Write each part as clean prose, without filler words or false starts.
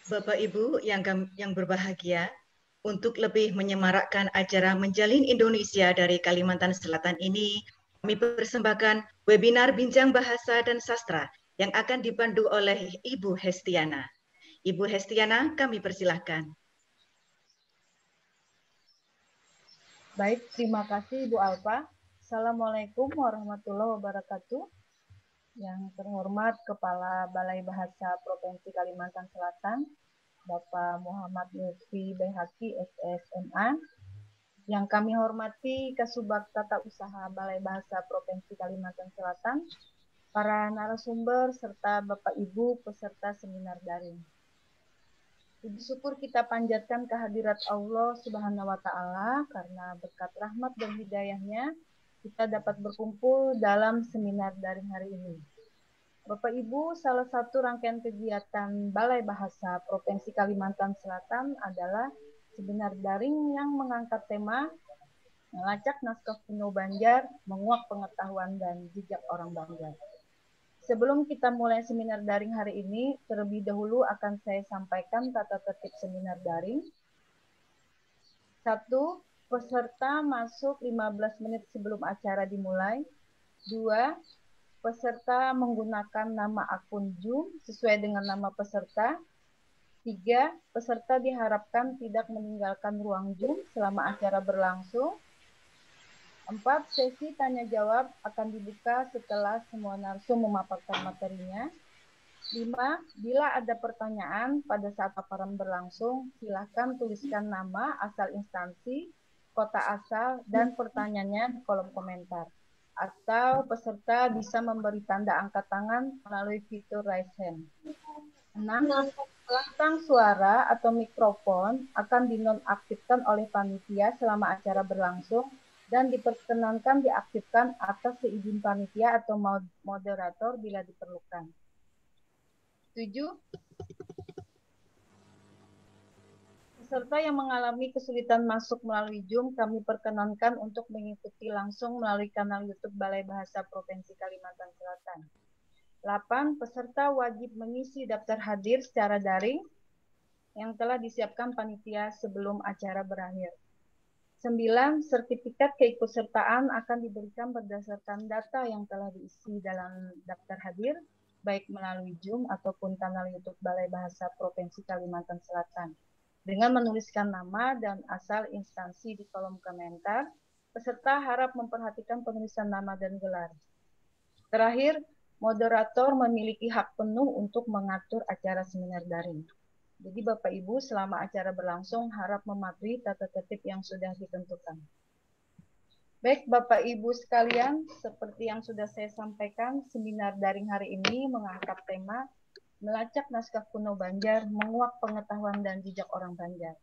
Bapak Ibu yang berbahagia, untuk lebih menyemarakkan acara Menjalin Indonesia dari Kalimantan Selatan ini, kami persembahkan webinar Bincang Bahasa dan Sastra yang akan dipandu oleh Ibu Hestiana. Ibu Hestiana, kami persilahkan. Baik, terima kasih Ibu Alfa. Assalamualaikum warahmatullahi wabarakatuh. Yang terhormat Kepala Balai Bahasa Provinsi Kalimantan Selatan, Bapak Muhammad Lutfi Baihaqi, SSMA. Yang kami hormati Kasubag Tata Usaha Balai Bahasa Provinsi Kalimantan Selatan, para narasumber, serta Bapak Ibu peserta seminar daring. Puji syukur kita panjatkan kehadirat Allah Subhanahu wa Ta'ala karena berkat rahmat dan hidayahnya kita dapat berkumpul dalam seminar daring hari ini. Bapak Ibu, salah satu rangkaian kegiatan Balai Bahasa Provinsi Kalimantan Selatan adalah seminar daring yang mengangkat tema melacak naskah kuno Banjar, menguak pengetahuan dan jejak orang Banjar. Sebelum kita mulai seminar daring hari ini, terlebih dahulu akan saya sampaikan tata tertib seminar daring. 1. Peserta masuk 15 menit sebelum acara dimulai. 2. Peserta menggunakan nama akun Zoom sesuai dengan nama peserta. 3. Peserta diharapkan tidak meninggalkan ruang Zoom selama acara berlangsung. 4. Sesi tanya jawab akan dibuka setelah semua narsum memaparkan materinya. 5. Bila ada pertanyaan pada saat paparan berlangsung, silakan tuliskan nama, asal instansi, kota asal, dan pertanyaannya di kolom komentar. Atau peserta bisa memberi tanda angkat tangan melalui fitur raise hand. 6. Pelantang suara atau mikrofon akan dinonaktifkan oleh panitia selama acara berlangsung dan diperkenankan diaktifkan atas seizin panitia atau moderator bila diperlukan. 7. Peserta yang mengalami kesulitan masuk melalui Zoom, kami perkenankan untuk mengikuti langsung melalui kanal YouTube Balai Bahasa Provinsi Kalimantan Selatan. 8. Peserta wajib mengisi daftar hadir secara daring yang telah disiapkan panitia sebelum acara berakhir. 9. Sertifikat keikutsertaan akan diberikan berdasarkan data yang telah diisi dalam daftar hadir, baik melalui Zoom ataupun kanal YouTube Balai Bahasa Provinsi Kalimantan Selatan. Dengan menuliskan nama dan asal instansi di kolom komentar, peserta harap memperhatikan penulisan nama dan gelar. Terakhir, moderator memiliki hak penuh untuk mengatur acara seminar daring. Jadi Bapak Ibu selama acara berlangsung harap mematuhi tata tertib yang sudah ditentukan. Baik Bapak Ibu sekalian, seperti yang sudah saya sampaikan, seminar daring hari ini mengangkat tema melacak naskah kuno Banjar, menguak pengetahuan dan jejak orang Banjar.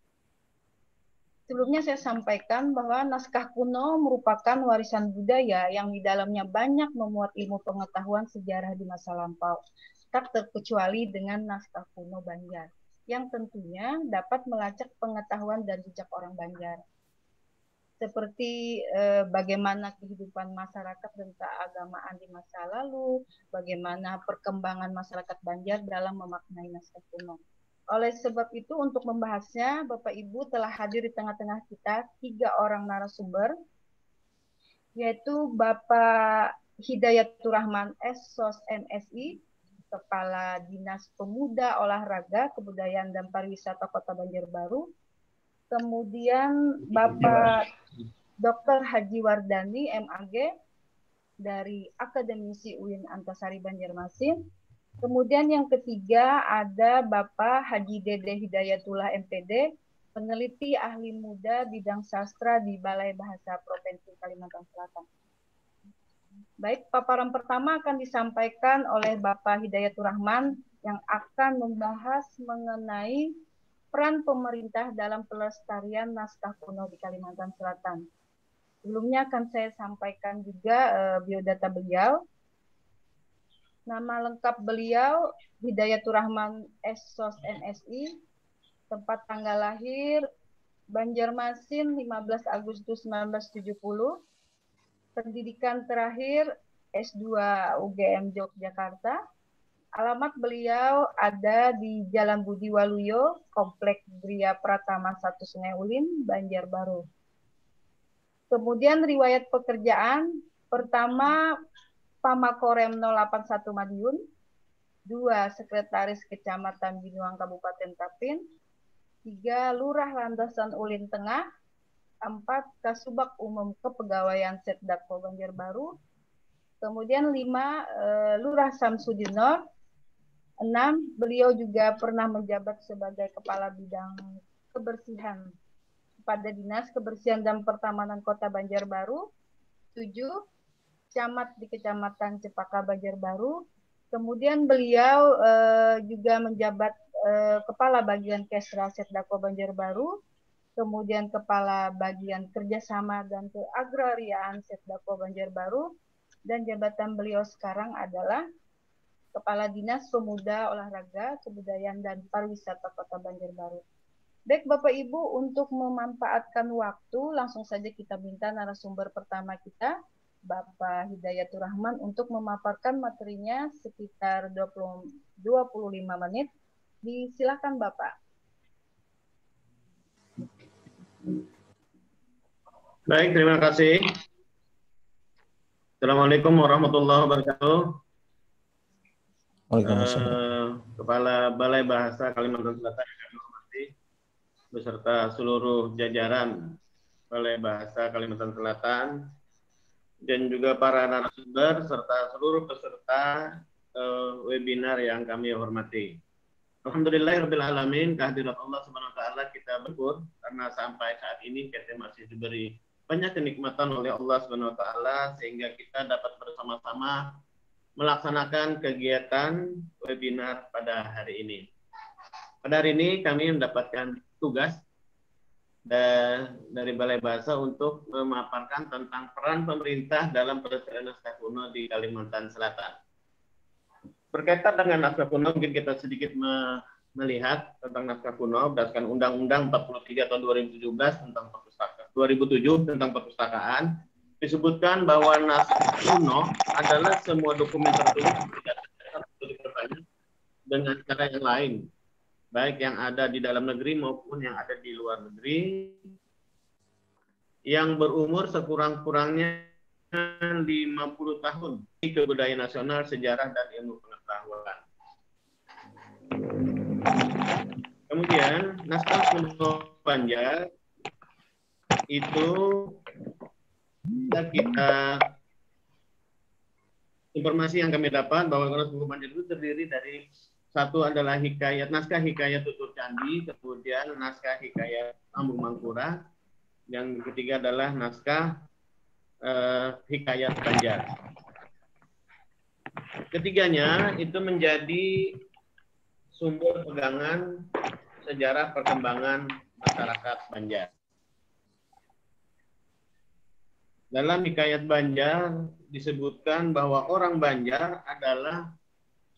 Sebelumnya saya sampaikan bahwa naskah kuno merupakan warisan budaya yang di dalamnya banyak memuat ilmu pengetahuan sejarah di masa lampau, tak terkecuali dengan naskah kuno Banjar, yang tentunya dapat melacak pengetahuan dan jejak orang Banjar. Seperti bagaimana kehidupan masyarakat dan keagamaan di masa lalu, bagaimana perkembangan masyarakat Banjar dalam memaknai naskah kuno. Oleh sebab itu, untuk membahasnya, Bapak Ibu telah hadir di tengah-tengah kita 3 orang narasumber, yaitu Bapak Hidayatur Rahman SSOS MSI, Kepala Dinas Pemuda, Olahraga, Kebudayaan dan Pariwisata Kota Banjarbaru. Kemudian Bapak Dr. Haji Wardani MAG dari Akademisi UIN Antasari Banjarmasin. Kemudian yang ketiga ada Bapak Haji Dede Hidayatullah MPD, peneliti ahli muda bidang sastra di Balai Bahasa Provinsi Kalimantan Selatan. Baik, paparan pertama akan disampaikan oleh Bapak Hidayatur Rahman yang akan membahas mengenai peran pemerintah dalam pelestarian naskah kuno di Kalimantan Selatan. Sebelumnya akan saya sampaikan juga biodata beliau. Nama lengkap beliau Hidayatur Rahman SSOS MSI, tempat tanggal lahir Banjarmasin 15 Agustus 1970, pendidikan terakhir S2 UGM Yogyakarta, Alamat beliau ada di Jalan Budi Waluyo, Komplek Gria Pratama 1 Sungai Ulin, Banjarbaru. Kemudian riwayat pekerjaan, pertama Pamakorem 081 Madiun, 2 Sekretaris Kecamatan Binuang Kabupaten Tapin, 3 Lurah Landasan Ulin Tengah, 4 Kasubag Umum Kepegawaian Setdakpo Banjarbaru, kemudian 5 Lurah Samsudinor, 6 beliau juga pernah menjabat sebagai Kepala Bidang Kebersihan pada Dinas Kebersihan dan Pertamanan Kota Banjarbaru, 7 camat di Kecamatan Cepaka Banjarbaru. Kemudian beliau juga menjabat Kepala Bagian Kesra Setdakpo Banjarbaru, kemudian Kepala Bagian Kerjasama dan Keagrariaan Setdakpo Banjarbaru, dan jabatan beliau sekarang adalah Kepala Dinas Pemuda, Olahraga, Kebudayaan, dan Pariwisata Kota Banjarbaru. Baik Bapak Ibu, untuk memanfaatkan waktu, langsung saja kita minta narasumber pertama kita, Bapak Hidayatur Rahman, untuk memaparkan materinya sekitar 25 menit. Disilakan Bapak. Baik, terima kasih. Assalamualaikum warahmatullahi wabarakatuh. Kepala Balai Bahasa Kalimantan Selatan yang kami hormati, beserta seluruh jajaran Balai Bahasa Kalimantan Selatan, dan juga para narasumber serta seluruh peserta webinar yang kami hormati. Alhamdulillahirabbil alamin, kehadirat Allah Subhanahu wa taala kita bersyukur karena sampai saat ini kita masih diberi banyak kenikmatan oleh Allah Subhanahu wa taala sehingga kita dapat bersama-sama melaksanakan kegiatan webinar pada hari ini. Pada hari ini kami mendapatkan tugas dari Balai Bahasa untuk memaparkan tentang peran pemerintah dalam pelestarian naskah kuno di Kalimantan Selatan. Berkaitan dengan naskah kuno, mungkin kita sedikit melihat tentang naskah kuno berdasarkan Undang-Undang 43 tahun 2017 tentang perpustakaan, 2007 tentang perpustakaan, disebutkan bahwa naskah kuno adalah semua dokumen tertulis dengan cara yang lain, baik yang ada di dalam negeri maupun yang ada di luar negeri, yang berumur sekurang-kurangnya 50 tahun di kebudayaan nasional, sejarah, dan ilmu pengetahuan. Kemudian naskah kuno Banjar itu kita informasi yang kami dapat bahwa naskah kuno Banjar itu terdiri dari satu adalah naskah hikayat Tutur Candi, kemudian naskah hikayat Ambung Mangkura, yang ketiga adalah naskah hikayat Banjar. Ketiganya itu menjadi sumber pegangan sejarah perkembangan masyarakat Banjar. Dalam hikayat Banjar disebutkan bahwa orang Banjar adalah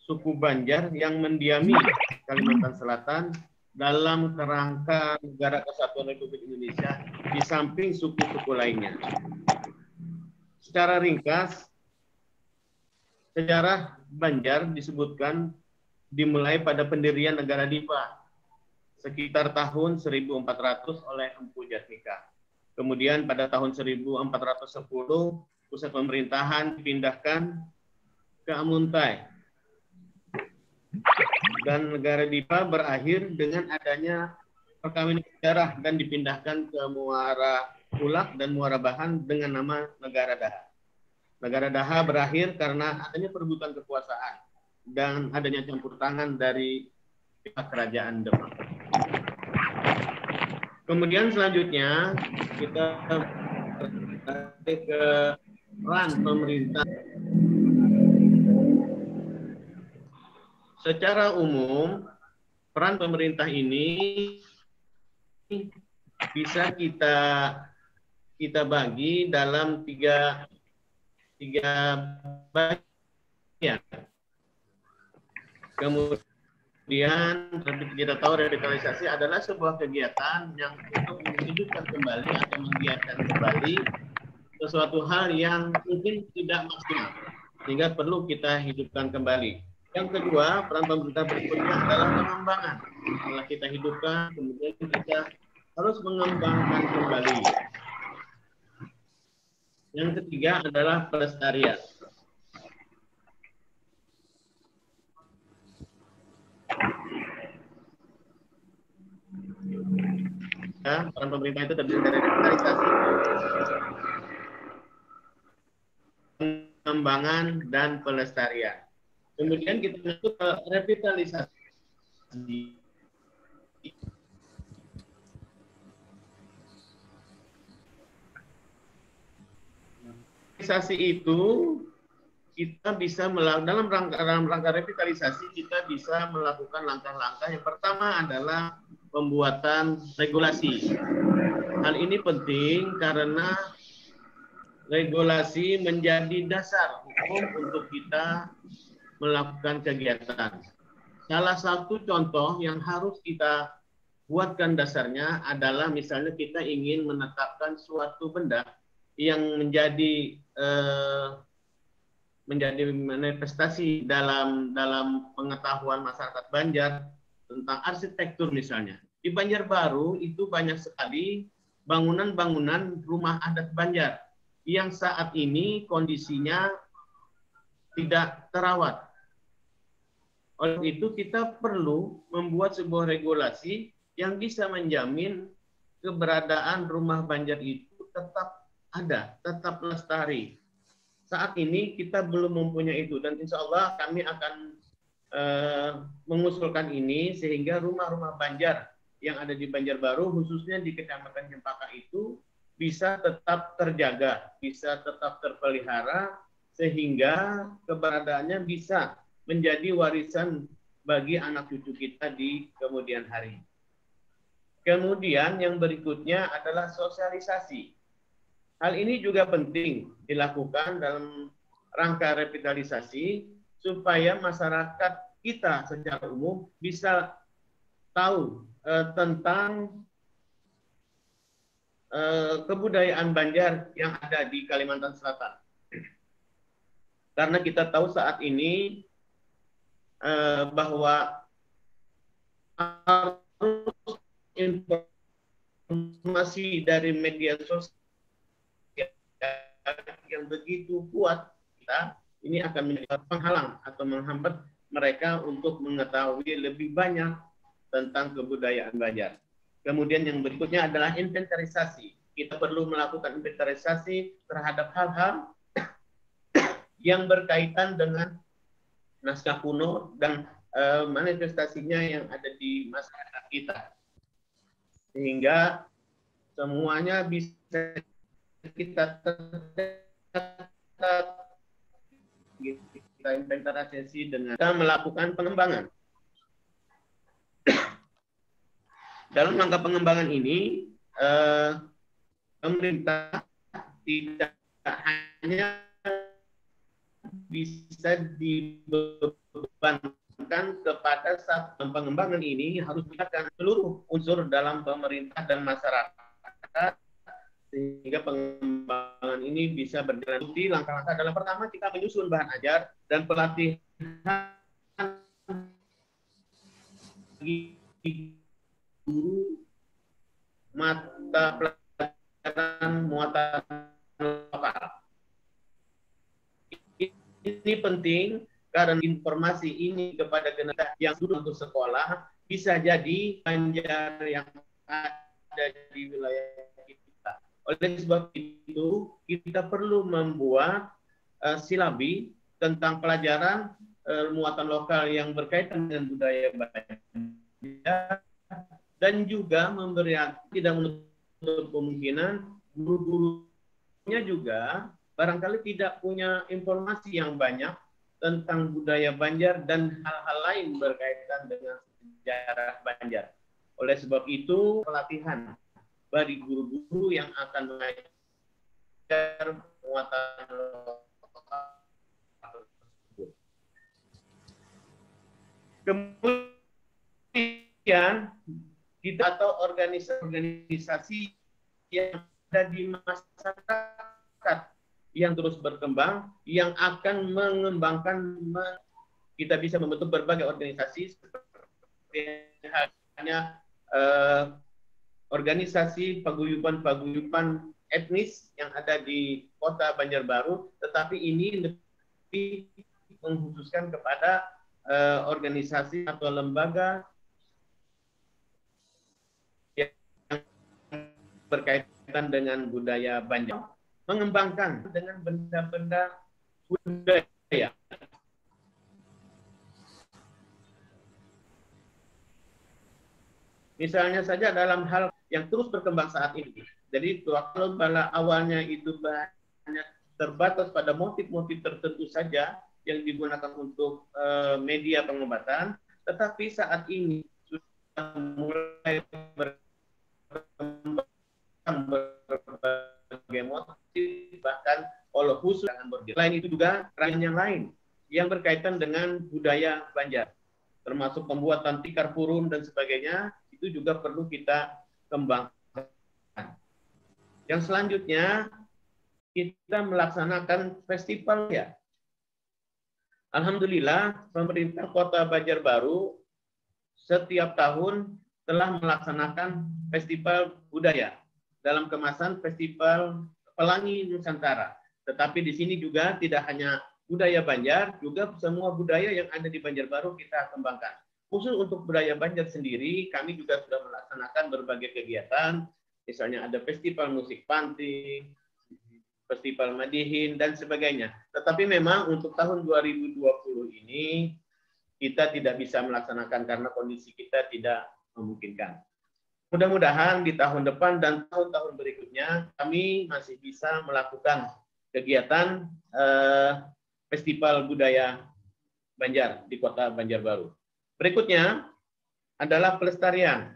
suku Banjar yang mendiami Kalimantan Selatan dalam kerangka Negara Kesatuan Republik Indonesia di samping suku-suku lainnya. Secara ringkas, sejarah Banjar disebutkan dimulai pada pendirian negara Dipa sekitar tahun 1400 oleh Empu Jatmika. Kemudian pada tahun 1410 pusat pemerintahan dipindahkan ke Amuntai. Dan negara Dipa berakhir dengan adanya perkawinan sejarah dan dipindahkan ke Muara Ulak dan Muara Bahan dengan nama Negara Daha. Negara Daha berakhir karena adanya perebutan kekuasaan dan adanya campur tangan dari pihak kerajaan Demak. Kemudian selanjutnya kita ke peran pemerintah. Secara umum, peran pemerintah ini bisa kita bagi dalam tiga bagian. Kemudian kita tahu revitalisasi adalah sebuah kegiatan yang untuk menghidupkan kembali atau menggiatkan kembali sesuatu hal yang mungkin tidak maksimal, sehingga perlu kita hidupkan kembali. Yang kedua, peran pemerintah berikutnya adalah pengembangan. Setelah kita hidupkan, kemudian kita harus mengembangkan kembali. Yang ketiga adalah pelestarian. Ya, peran pemerintah itu terdiri dari revitalisasi, pengembangan, dan pelestarian. Kemudian kita masuk ke revitalisasi. Revitalisasi itu kita bisa dalam rangka revitalisasi kita bisa melakukan langkah-langkah. Yang pertama adalah pembuatan regulasi. Hal ini penting karena regulasi menjadi dasar hukum untuk kita melakukan kegiatan. Salah satu contoh yang harus kita buatkan dasarnya adalah misalnya kita ingin menetapkan suatu benda yang menjadi manifestasi dalam pengetahuan masyarakat Banjar tentang arsitektur misalnya. Di Banjarbaru itu banyak sekali bangunan-bangunan rumah adat Banjar yang saat ini kondisinya tidak terawat. Oleh itu kita perlu membuat sebuah regulasi yang bisa menjamin keberadaan rumah Banjar itu tetap ada, tetap lestari. Saat ini kita belum mempunyai itu dan insya Allah kami akan mengusulkan ini sehingga rumah-rumah Banjar yang ada di Banjarbaru khususnya di Kecamatan Cempaka itu bisa tetap terjaga, bisa tetap terpelihara sehingga keberadaannya bisa menjadi warisan bagi anak cucu kita di kemudian hari. Kemudian yang berikutnya adalah sosialisasi. Hal ini juga penting dilakukan dalam rangka revitalisasi supaya masyarakat kita secara umum bisa tahu tentang kebudayaan Banjar yang ada di Kalimantan Selatan. Karena kita tahu saat ini bahwa arus informasi dari media sosial yang begitu kuat kita ini akan menjadi penghalang atau menghambat mereka untuk mengetahui lebih banyak tentang kebudayaan Banjar. Kemudian yang berikutnya adalah inventarisasi. Kita perlu melakukan inventarisasi terhadap hal-hal yang berkaitan dengan naskah kuno dan manifestasinya yang ada di masyarakat kita. Sehingga semuanya bisa kita inventarisasi dengan kita melakukan pengembangan. Dalam rangka pengembangan ini, pemerintah tidak hanya bisa dibebankan kepada saat pengembangan ini harus melibatkan seluruh unsur dalam pemerintah dan masyarakat sehingga pengembangan ini bisa berjalan. Langkah-langkah dalam pertama kita menyusun bahan ajar dan pelatihan guru mata pelajaran muatan lokal. Ini penting karena informasi ini kepada generasi yang sudah untuk sekolah bisa jadi Banjar yang ada di wilayah kita. Oleh sebab itu kita perlu membuat silabi tentang pelajaran muatan lokal yang berkaitan dengan budaya Banjar dan juga tidak menutup kemungkinan guru-gurunya juga barangkali tidak punya informasi yang banyak tentang budaya Banjar dan hal-hal lain berkaitan dengan sejarah Banjar. Oleh sebab itu, pelatihan bagi guru-guru yang akan mengajar muatan lokal tersebut. Kemudian, kita atau organisasi yang ada di masyarakat yang terus berkembang, yang akan mengembangkan kita bisa membentuk berbagai organisasi seperti halnya organisasi paguyuban-paguyuban etnis yang ada di Kota Banjarbaru, tetapi ini lebih mengkhususkan kepada organisasi atau lembaga yang berkaitan dengan budaya Banjar, mengembangkan dengan benda-benda budaya. Misalnya saja dalam hal yang terus berkembang saat ini. Jadi kalau awalnya itu banyak terbatas pada motif-motif tertentu saja yang digunakan untuk media pengobatan, tetapi saat ini sudah mulai berkembang berbagai motif, bahkan kalau khusus dengan bordir. Selain itu juga rangkaian yang lain yang berkaitan dengan budaya Banjar, termasuk pembuatan tikar purun dan sebagainya, itu juga perlu kita kembangkan. Yang selanjutnya, kita melaksanakan festival ya. Alhamdulillah, pemerintah Kota Banjarbaru setiap tahun telah melaksanakan festival budaya dalam kemasan Festival Pelangi Nusantara. Tetapi di sini juga tidak hanya budaya Banjar, juga semua budaya yang ada di Banjarbaru kita kembangkan. Khusus untuk budaya Banjar sendiri, kami juga sudah melaksanakan berbagai kegiatan, misalnya ada festival musik panti, festival Madihin, dan sebagainya. Tetapi memang untuk tahun 2020 ini, kita tidak bisa melaksanakan karena kondisi kita tidak memungkinkan. Mudah-mudahan di tahun depan dan tahun-tahun berikutnya, kami masih bisa melakukan kegiatan festival budaya Banjar di Kota Banjarbaru. Berikutnya adalah pelestarian.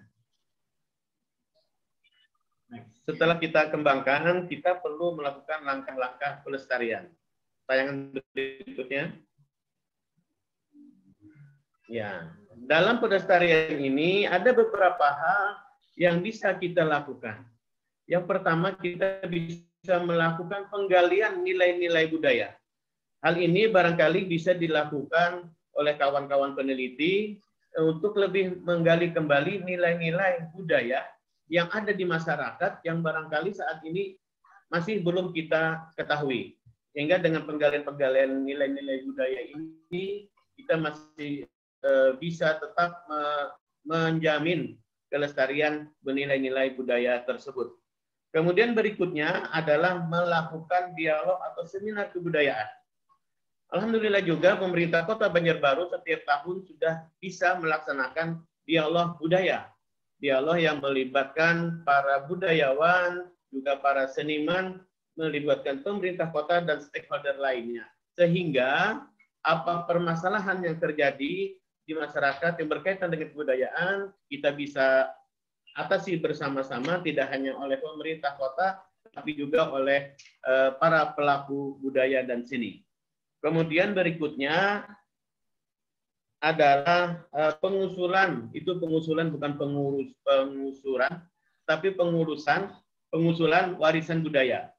Setelah kita kembangkan, kita perlu melakukan langkah-langkah pelestarian. Tayangan berikutnya. Ya, dalam pelestarian ini ada beberapa hal yang bisa kita lakukan. Yang pertama, kita bisa melakukan penggalian nilai-nilai budaya. Hal ini barangkali bisa dilakukan oleh kawan-kawan peneliti untuk lebih menggali kembali nilai-nilai budaya yang ada di masyarakat yang barangkali saat ini masih belum kita ketahui. Sehingga dengan penggalian-penggalian nilai-nilai budaya ini, kita masih bisa tetap menjamin kelestarian nilai-nilai budaya tersebut. Kemudian berikutnya adalah melakukan dialog atau seminar kebudayaan. Alhamdulillah juga pemerintah Kota Banjarbaru setiap tahun sudah bisa melaksanakan dialog budaya. Dialog yang melibatkan para budayawan, juga para seniman, melibatkan pemerintah kota dan stakeholder lainnya. Sehingga apa permasalahan yang terjadi di masyarakat yang berkaitan dengan kebudayaan, kita bisa atasi bersama-sama, tidak hanya oleh pemerintah kota, tapi juga oleh para pelaku budaya dan seni. Kemudian berikutnya adalah pengusulan, itu pengusulan bukan pengusuran, tapi pengusulan warisan budaya.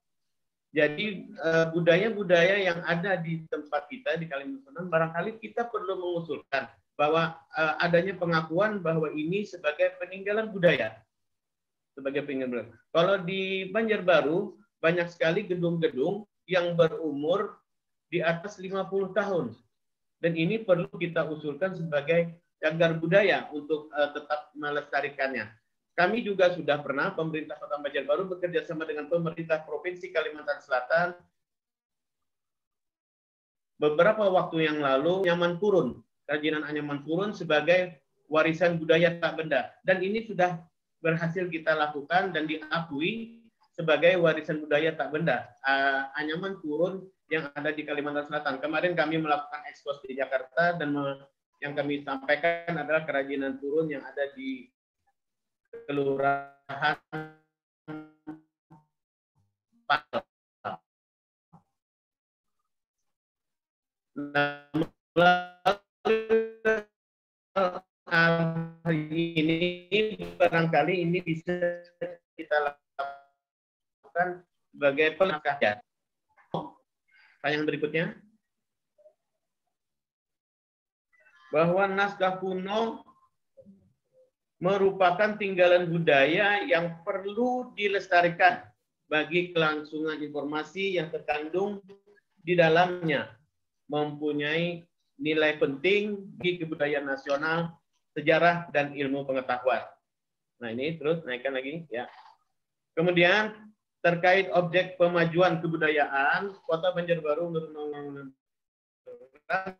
Jadi budaya-budaya yang ada di tempat kita di Kalimantan, barangkali kita perlu mengusulkan bahwa adanya pengakuan bahwa ini sebagai peninggalan budaya. Sebagai peninggalan budaya. Kalau di Banjarbaru, banyak sekali gedung-gedung yang berumur di atas 50 tahun. Dan ini perlu kita usulkan sebagai cagar budaya untuk tetap melestarikannya. Kami juga sudah pernah, pemerintah Kota Banjarbaru bekerja sama dengan pemerintah Provinsi Kalimantan Selatan. Beberapa waktu yang lalu, anyaman purun, kerajinan anyaman purun sebagai warisan budaya tak benda. Dan ini sudah berhasil kita lakukan dan diakui sebagai warisan budaya tak benda. Anyaman purun yang ada di Kalimantan Selatan. Kemarin kami melakukan ekspos di Jakarta dan yang kami sampaikan adalah kerajinan purun yang ada di Kelurahan Palal. Hari ini barangkali ini bisa kita lakukan sebagai pelengkap. Yang berikutnya. bahwa naskah kuno merupakan tinggalan budaya yang perlu dilestarikan bagi kelangsungan informasi yang terkandung di dalamnya, mempunyai nilai penting bagi kebudayaan nasional, sejarah, dan ilmu pengetahuan. Nah, ini terus naikkan lagi ya. Kemudian terkait objek pemajuan kebudayaan, Kota Banjarbaru menurut Undang-Undang tentang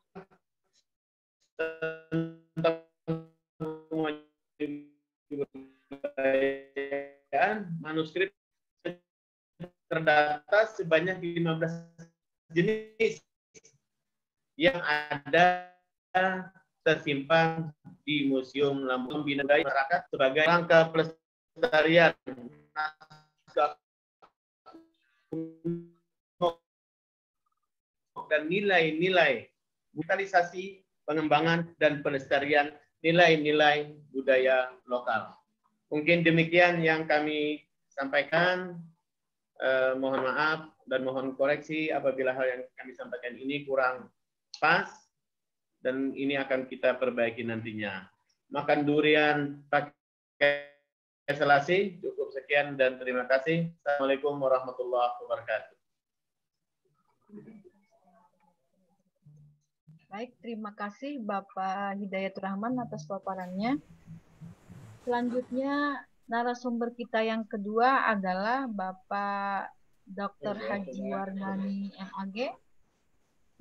kebudayaan, manuskrip terdata sebanyak 15 jenis yang ada tersimpan di Museum Lambung Bina Budaya Masyarakat sebagai rangka pelestarian naskah dan nilai-nilai digitalisasi, pengembangan, dan pelestarian nilai-nilai budaya lokal. Mungkin demikian yang kami sampaikan. Mohon maaf dan mohon koreksi apabila hal yang kami sampaikan ini kurang pas, dan ini akan kita perbaiki nantinya. Makan durian pakai selasi, cukup sekian dan terima kasih. Assalamualaikum warahmatullahi wabarakatuh. Baik, terima kasih Bapak Hidayatur Rahman atas paparannya. Selanjutnya narasumber kita yang kedua adalah Bapak Dr. Haji Wardani MAG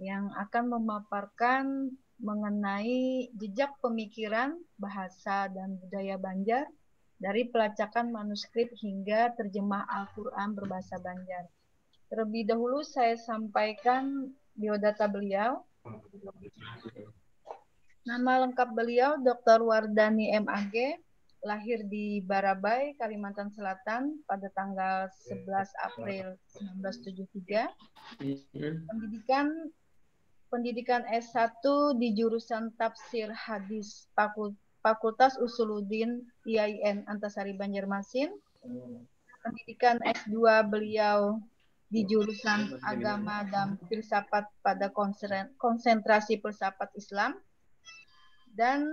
yang akan memaparkan mengenai jejak pemikiran, bahasa, dan budaya Banjar dari pelacakan manuskrip hingga terjemah Al-Quran berbahasa Banjar. Terlebih dahulu saya sampaikan biodata beliau. Nama lengkap beliau Dr. Wardani MAG, lahir di Barabai, Kalimantan Selatan pada tanggal 11 April 1973. Pendidikan S1 di jurusan Tafsir Hadis Fakultas Usuluddin IAIN Antasari Banjarmasin. Pendidikan S2 beliau di jurusan Agama dan Filsafat pada konsentrasi Filsafat Islam. Dan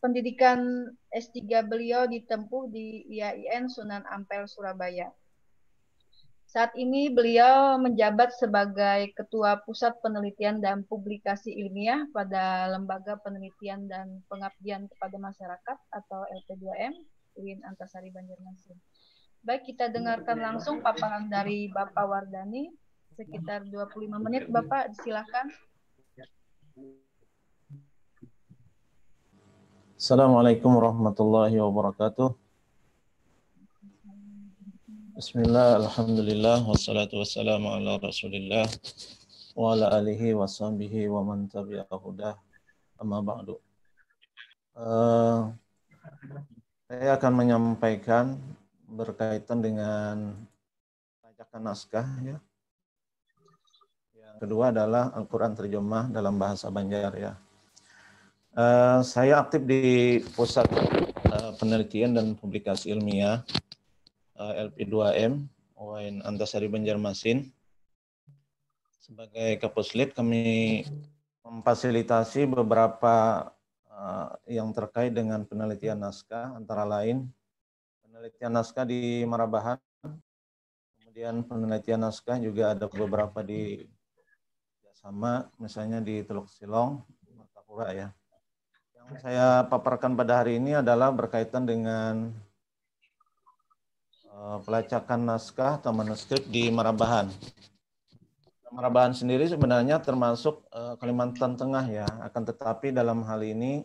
pendidikan S3 beliau ditempuh di IAIN Sunan Ampel, Surabaya. Saat ini beliau menjabat sebagai Ketua Pusat Penelitian dan Publikasi Ilmiah pada Lembaga Penelitian dan Pengabdian kepada Masyarakat atau LP2M, UIN Antasari Banjarmasin. Baik, kita dengarkan langsung paparan dari Bapak Wardani, sekitar 25 menit. Bapak, silakan. Assalamualaikum warahmatullahi wabarakatuh. Bismillah, alhamdulillah, wassalatu wassalamu ala rasulillah wa ala alihi wa sahbihi wa man tabi'a hudah, amma ba'du. Saya akan menyampaikan berkaitan dengan pelacakan naskah. Ya. Yang kedua adalah Al-Quran terjemah dalam bahasa Banjar. Ya. Saya aktif di Pusat Penelitian dan Publikasi Ilmiah LP2M UIN Antasari Banjarmasin. Sebagai Kapuslit, kami memfasilitasi beberapa yang terkait dengan penelitian naskah, antara lain penelitian naskah di Marabahan, kemudian penelitian naskah juga ada beberapa di sama, misalnya di Teluk Silong, Martapura ya. Yang saya paparkan pada hari ini adalah berkaitan dengan pelacakan naskah atau manuskrip di Marabahan. Marabahan sendiri sebenarnya termasuk Kalimantan Tengah ya, akan tetapi dalam hal ini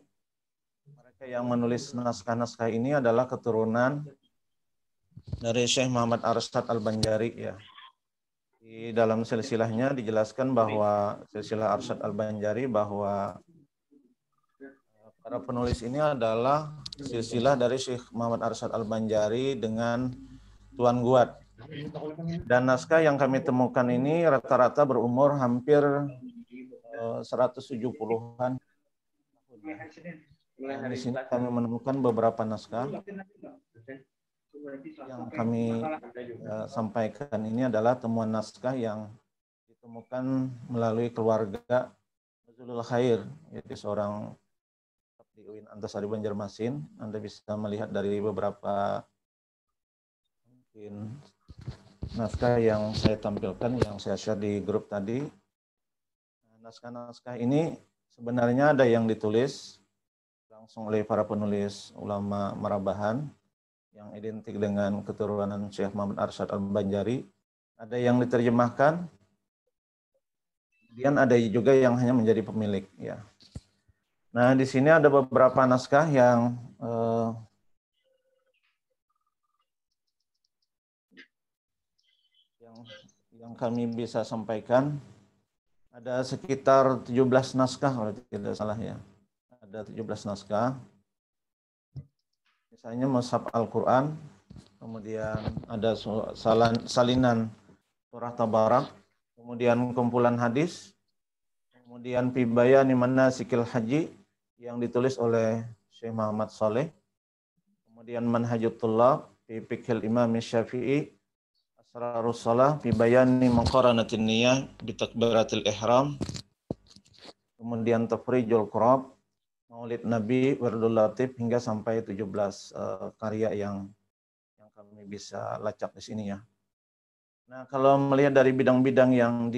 mereka yang menulis naskah-naskah ini adalah keturunan dari Syekh Muhammad Arsyad Al-Banjari ya. Di dalam silsilahnya dijelaskan bahwa silsilah Arsyad Al-Banjari bahwa para penulis ini adalah silsilah dari Syekh Muhammad Arsyad Al-Banjari dengan Tuan Guat. Dan naskah yang kami temukan ini rata-rata berumur hampir 170-an. Dan di sini kami menemukan beberapa naskah. Yang kami sampaikan ini adalah temuan naskah yang ditemukan melalui keluarga Fazlul Khair, yaitu seorang di UIN Antasari Banjarmasin. Anda bisa melihat dari beberapa mungkin naskah yang saya tampilkan, yang saya share di grup tadi. Naskah-naskah ini sebenarnya ada yang ditulis langsung oleh para penulis ulama Marabahan yang identik dengan keturunan Syekh Muhammad Arsyad Al-Banjari. Ada yang diterjemahkan, kemudian ada juga yang hanya menjadi pemilik, ya. Nah, di sini ada beberapa naskah yang kami bisa sampaikan. Ada sekitar 17 naskah kalau tidak salah, ya. Ada 17 naskah. Misalnya Mushaf Al-Quran, kemudian ada salinan surah Tabarak, kemudian kumpulan hadis, kemudian Pibayani Manasikil Haji yang ditulis oleh Syekh Muhammad Saleh, kemudian Manhajut Thullab fi Fiqhil Imam Syafi'i, Asrarus Shalah fi Bayani Muqaranatin Niyah bi Takbiratil Ihram, kemudian Tafrijul Qurab, Maulid Nabi, Wardul Latif, hingga sampai 17 karya yang kami bisa lacak di sini, ya. Nah, kalau melihat dari bidang-bidang yang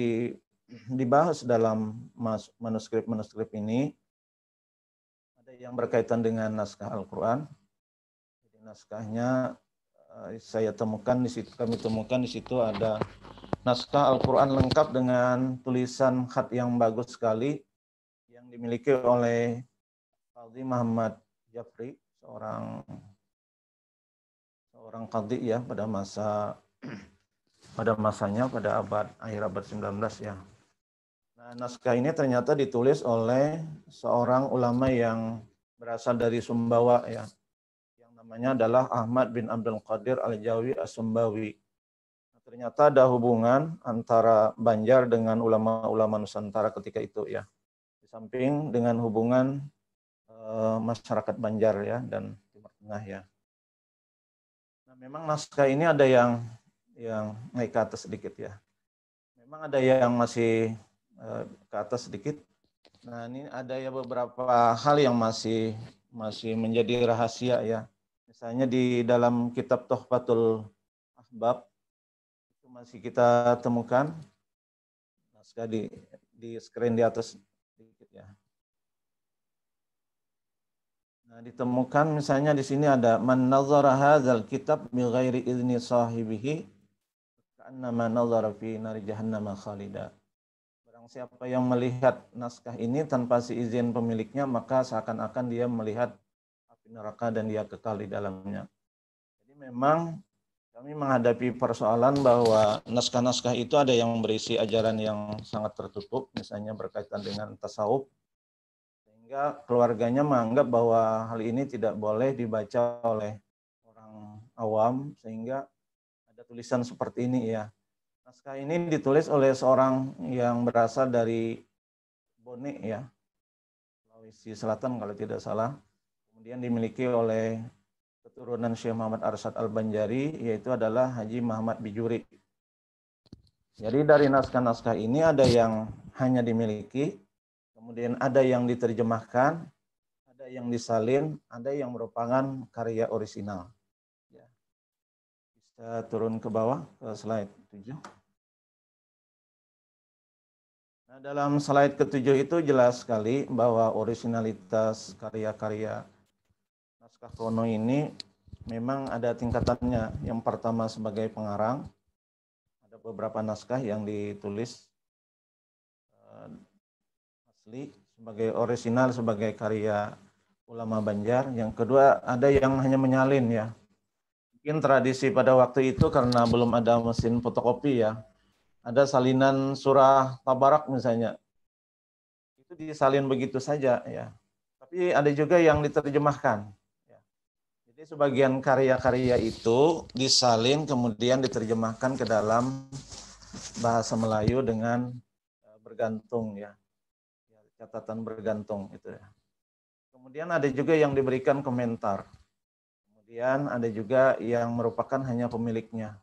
dibahas dalam manuskrip ini, ada yang berkaitan dengan naskah Al-Quran. Jadi naskahnya kami temukan di situ ada naskah Al-Quran lengkap dengan tulisan khat yang bagus sekali yang dimiliki oleh Qadhi Muhammad Jafri, seorang qadhi, ya, pada masanya pada akhir abad 19, ya. Nah, naskah ini ternyata ditulis oleh seorang ulama yang berasal dari Sumbawa, ya. Yang namanya adalah Ahmad bin Abdul Qadir Al-Jawi As-Sumbawi. Nah, ternyata ada hubungan antara Banjar dengan ulama-ulama Nusantara ketika itu, ya. Di samping dengan hubungan masyarakat Banjar, ya, dan Timur Tengah, ya. Nah, memang naskah ini ada yang naik ke atas sedikit, ya. Memang ada yang masih ke atas sedikit. Nah, ini ada ya beberapa hal yang masih menjadi rahasia, ya. Misalnya di dalam kitab Tuhfatul Ahbab itu masih kita temukan naskah di screen di atas sedikit, ya. Nah, ditemukan misalnya di sini ada man nazara hadzal kitab bi ghairi idzni sahibihi ka'annama nazara fi nari jahannam khalida. Barang siapa yang melihat naskah ini tanpa seizin pemiliknya, maka seakan-akan dia melihat api neraka dan dia kekal di dalamnya. Jadi memang kami menghadapi persoalan bahwa naskah-naskah itu ada yang berisi ajaran yang sangat tertutup, misalnya berkaitan dengan tasawuf, sehingga keluarganya menganggap bahwa hal ini tidak boleh dibaca oleh orang awam, sehingga ada tulisan seperti ini, ya. Naskah ini ditulis oleh seorang yang berasal dari Bone, ya, Sulawesi Selatan kalau tidak salah. Kemudian dimiliki oleh keturunan Syekh Muhammad Arsyad Al-Banjari, yaitu adalah Haji Muhammad Bijuri. Jadi dari naskah-naskah ini ada yang hanya dimiliki, kemudian ada yang diterjemahkan, ada yang disalin, ada yang merupakan karya orisinal. Ya. Bisa turun ke bawah ke slide 7. Nah, dalam slide ke-7 itu jelas sekali bahwa orisinalitas karya-karya naskah kuno ini memang ada tingkatannya. Yang pertama sebagai pengarang, ada beberapa naskah yang ditulis asli sebagai orisinal, sebagai karya ulama Banjar. Yang kedua ada yang hanya menyalin, ya. Mungkin tradisi pada waktu itu karena belum ada mesin fotokopi, ya. Ada salinan surah Tabarak misalnya. Itu disalin begitu saja, ya. Tapi ada juga yang diterjemahkan. Ya. Jadi sebagian karya-karya itu disalin kemudian diterjemahkan ke dalam bahasa Melayu dengan bergantung, ya. Catatan bergantung itu, ya. Kemudian ada juga yang diberikan komentar. Kemudian ada juga yang merupakan hanya pemiliknya.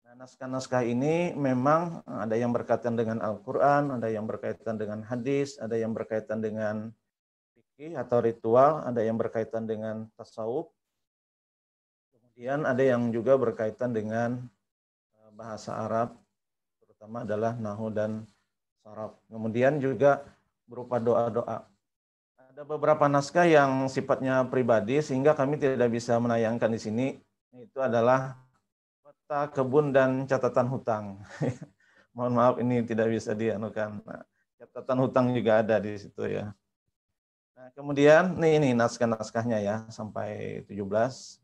Nah, naskah-naskah ini memang ada yang berkaitan dengan Al-Quran, ada yang berkaitan dengan hadis, ada yang berkaitan dengan fikih atau ritual, ada yang berkaitan dengan tasawuf, kemudian ada yang juga berkaitan dengan bahasa Arab, terutama adalah nahwu dan saraf. Kemudian juga berupa doa-doa. Ada beberapa naskah yang sifatnya pribadi sehingga kami tidak bisa menayangkan di sini. Itu adalah peta kebun dan catatan hutang. Mohon maaf ini tidak bisa dianukan. Nah, catatan hutang juga ada di situ ya. Nah, kemudian ini naskah-naskahnya ya sampai 17.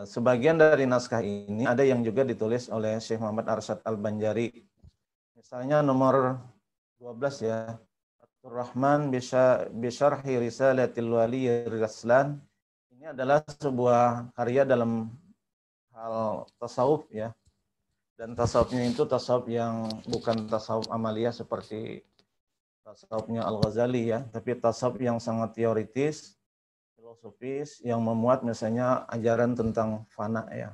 Sebagian dari naskah ini ada yang juga ditulis oleh Syekh Muhammad Arsyad Al-Banjari. Misalnya nomor 12 ya. Ar-Rahman bisyarhi risalatil wali Raslan. Ini adalah sebuah karya dalam hal tasawuf ya. Dan tasawufnya itu tasawuf yang bukan tasawuf amalia seperti tasawufnya Al-Ghazali ya, tapi tasawuf yang sangat teoritis, filosofis, yang memuat misalnya ajaran tentang fana ya.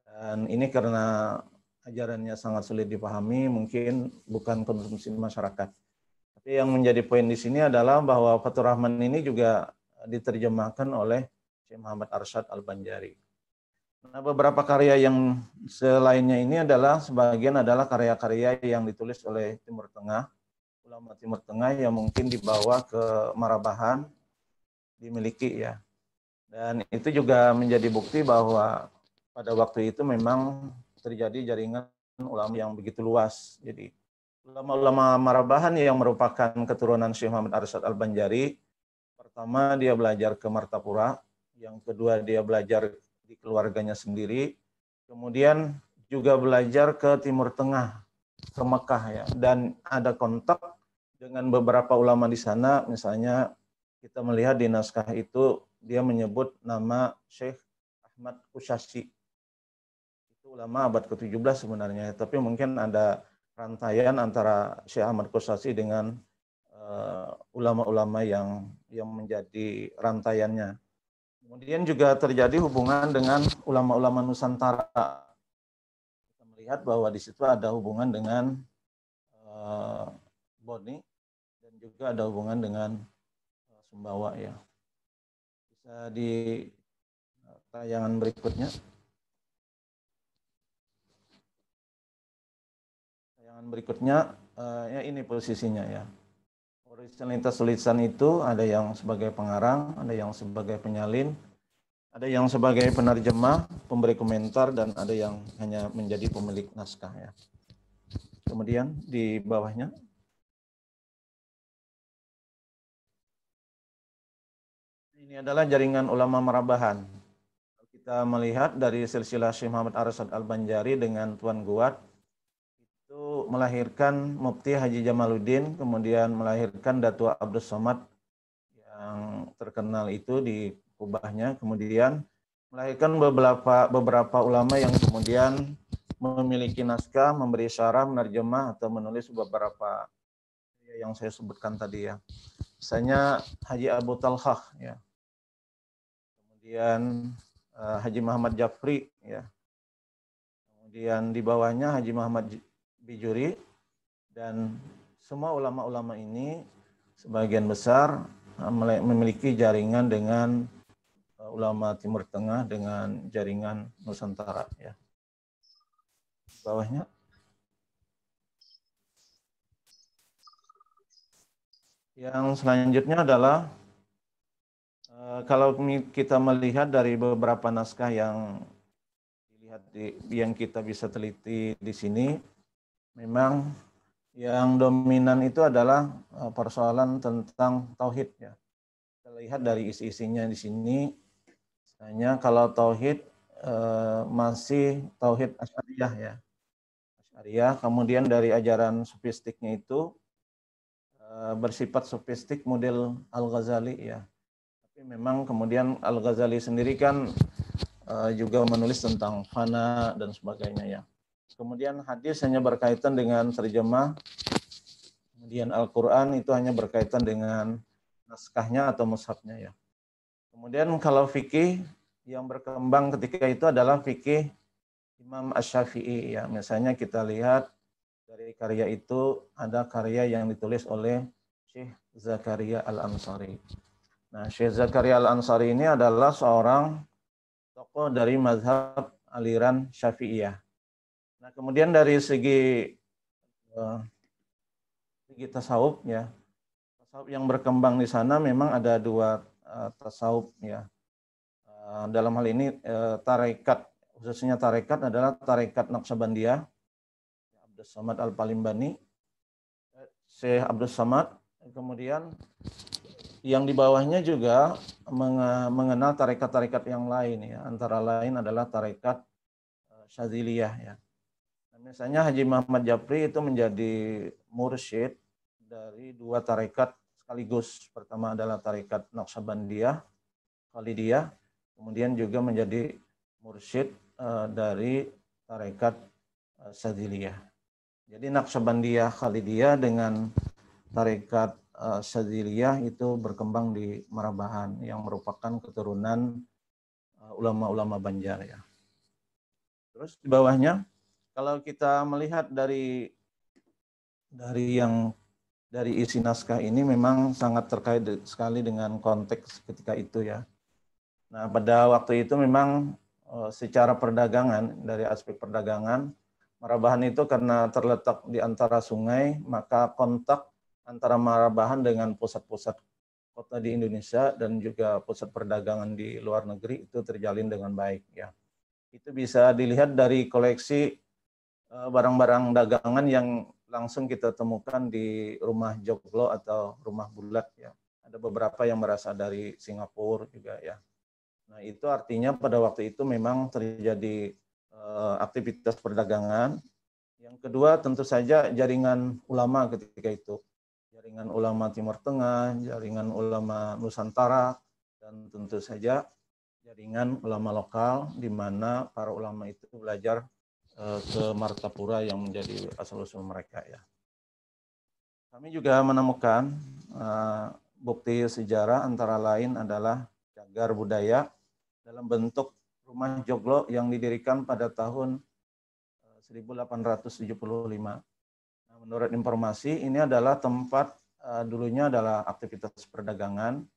Dan ini karena ajarannya sangat sulit dipahami, mungkin bukan konsumsi masyarakat. Tapi yang menjadi poin di sini adalah bahwa Fathur Rahman ini juga diterjemahkan oleh Syekh Muhammad Arsyad Al-Banjari. Nah, beberapa karya yang selainnya ini adalah sebagian adalah karya-karya yang ditulis oleh Timur Tengah, ulama Timur Tengah yang mungkin dibawa ke Marabahan, dimiliki ya. Dan itu juga menjadi bukti bahwa pada waktu itu memang terjadi jaringan ulama yang begitu luas. Jadi ulama-ulama Marabahan yang merupakan keturunan Syekh Muhammad Arsyad Al-Banjari, pertama dia belajar ke Martapura, yang kedua dia belajar di keluarganya sendiri, kemudian juga belajar ke Timur Tengah, ke Mekah ya, dan ada kontak dengan beberapa ulama di sana. Misalnya kita melihat di naskah itu dia menyebut nama Syekh Ahmad Kushasi. Itu ulama abad ke-17 sebenarnya, tapi mungkin ada rantaian antara Syekh Ahmad Kushasi dengan ulama-ulama yang menjadi rantaiannya. Kemudian juga terjadi hubungan dengan ulama-ulama Nusantara. Kita melihat bahwa di situ ada hubungan dengan Boni dan juga ada hubungan dengan Sumbawa ya. Bisa di tayangan berikutnya. Tayangan berikutnya ya ini posisinya ya. Originalitas tulisan itu ada yang sebagai pengarang, ada yang sebagai penyalin, ada yang sebagai penerjemah, pemberi komentar, dan ada yang hanya menjadi pemilik naskah ya. Kemudian di bawahnya ini adalah jaringan ulama Marabahan. Kita melihat dari silsilah Syekh Muhammad Arsyad Al-Banjari dengan Tuan Guat itu melahirkan Mufti Haji Jamaluddin, kemudian melahirkan Datua Abdul Somad yang terkenal itu di kubahnya, kemudian melahirkan beberapa ulama yang kemudian memiliki naskah, memberi syarah, menerjemah atau menulis beberapa yang saya sebutkan tadi ya. Misalnya Haji Abu Talhah ya. Kemudian Haji Muhammad Jafri ya. Kemudian di bawahnya Haji Muhammad Bijuri, dan semua ulama-ulama ini sebagian besar memiliki jaringan dengan ulama Timur Tengah dengan jaringan Nusantara ya. Di bawahnya. Yang selanjutnya adalah kalau kita melihat dari beberapa naskah yang kita bisa teliti di sini, memang yang dominan itu adalah persoalan tentang tauhid ya. Kita lihat dari isi-isinya di sini, misalnya kalau tauhid masih tauhid Asy'ariyah ya. Asy'ariyah, kemudian dari ajaran sufistiknya itu bersifat sufistik model Al-Ghazali ya. Tapi memang kemudian Al-Ghazali sendiri kan juga menulis tentang fana dan sebagainya ya. Kemudian hadis hanya berkaitan dengan terjemah. Kemudian Al-Quran itu hanya berkaitan dengan naskahnya atau mushafnya ya. Kemudian kalau fikih yang berkembang ketika itu adalah fikih Imam Asy-Syafi'i ya. Misalnya kita lihat dari karya itu ada karya yang ditulis oleh Syekh Zakaria Al-Ansari. Nah, Syekh Zakaria Al-Ansari ini adalah seorang tokoh dari mazhab aliran Syafi'iyah. Nah, kemudian dari segi tasawuf ya. Tasawuf yang berkembang di sana memang ada dua tasawuf ya. Dalam hal ini tarekat, khususnya tarekat adalah tarekat Naqsabandiyah, Abdus Samad Al-Palimbani, Syekh Abdus Samad, kemudian yang di bawahnya juga mengenal tarekat-tarekat yang lain ya, antara lain adalah tarekat Syadziliyah ya. Nah, misalnya Haji Muhammad Japri itu menjadi mursyid dari dua tarekat sekaligus. Pertama adalah tarekat Naqsabandiyah, Khalidiyah, kemudian juga menjadi mursyid dari tarekat Syadziliyah. Jadi Naqsabandiyah, Khalidiyah dengan tarekat Syadziliyah itu berkembang di Marabahan yang merupakan keturunan ulama-ulama Banjar ya. Terus di bawahnya kalau kita melihat dari isi naskah ini memang sangat terkait sekali dengan konteks ketika itu ya. Nah, pada waktu itu memang secara perdagangan, dari aspek perdagangan, Marabahan itu karena terletak di antara sungai, maka kontak antara Marabahan dengan pusat-pusat kota di Indonesia dan juga pusat perdagangan di luar negeri itu terjalin dengan baik ya. Itu bisa dilihat dari koleksi barang-barang dagangan yang langsung kita temukan di rumah joglo atau rumah bulat ya. Ada beberapa yang berasal dari Singapura juga ya. Nah, itu artinya pada waktu itu memang terjadi aktivitas perdagangan. Yang kedua tentu saja jaringan ulama ketika itu. Jaringan ulama Timur Tengah, jaringan ulama Nusantara, dan tentu saja jaringan ulama lokal di mana para ulama itu belajar ke Martapura yang menjadi asal-usul mereka ya. Kami juga menemukan bukti sejarah antara lain adalah cagar budaya dalam bentuk rumah joglo yang didirikan pada tahun 1875. Nah, menurut informasi ini adalah tempat dulunya adalah aktivitas perdagangan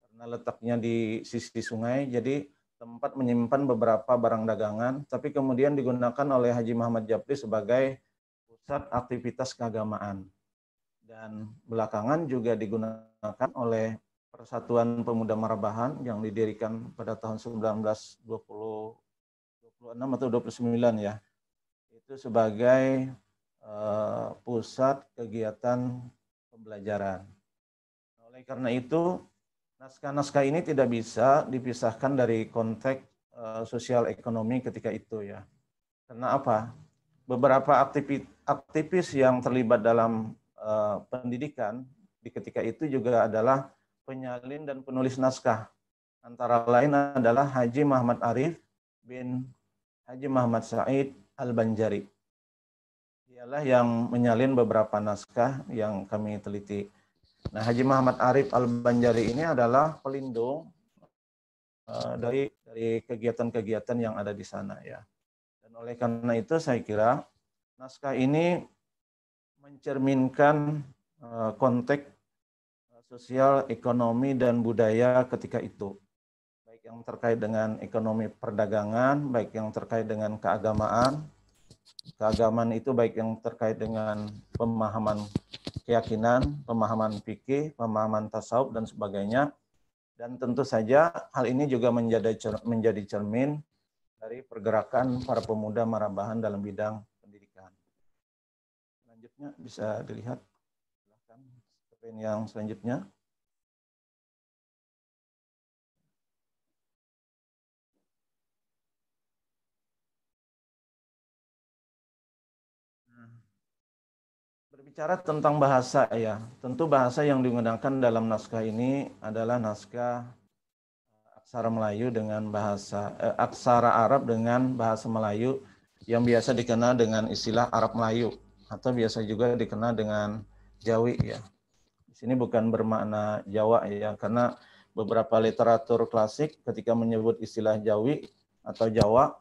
karena letaknya di sisi sungai, jadi tempat menyimpan beberapa barang dagangan, tapi kemudian digunakan oleh Haji Muhammad Japri sebagai pusat aktivitas keagamaan. Dan belakangan juga digunakan oleh Persatuan Pemuda Marabahan yang didirikan pada tahun 1926 atau 29 ya. Itu sebagai pusat kegiatan pembelajaran. Oleh karena itu, naskah-naskah ini tidak bisa dipisahkan dari konteks sosial ekonomi ketika itu ya. Karena apa? Beberapa aktivis yang terlibat dalam pendidikan di ketika itu juga adalah penyalin dan penulis naskah. Antara lain adalah Haji Muhammad Arif bin Haji Muhammad Said Al-Banjari. Dialah yang menyalin beberapa naskah yang kami teliti. Nah, Haji Muhammad Arif Al-Banjari ini adalah pelindung dari kegiatan-kegiatan yang ada di sana ya. Dan oleh karena itu saya kira naskah ini mencerminkan konteks sosial, ekonomi, dan budaya ketika itu. Baik yang terkait dengan ekonomi perdagangan, baik yang terkait dengan keagamaan. Keagamaan itu baik yang terkait dengan pemahaman keyakinan, pemahaman fikih, pemahaman tasawuf, dan sebagainya. Dan tentu saja hal ini juga menjadi cermin dari pergerakan para pemuda Marabahan dalam bidang pendidikan. Selanjutnya bisa dilihat. Silahkan screen yang selanjutnya. Berbicara tentang bahasa ya, tentu bahasa yang digunakan dalam naskah ini adalah naskah aksara Melayu dengan bahasa aksara Arab dengan bahasa Melayu yang biasa dikenal dengan istilah Arab Melayu atau biasa juga dikenal dengan Jawi ya. Di sini bukan bermakna Jawa ya, karena beberapa literatur klasik ketika menyebut istilah Jawi atau Jawa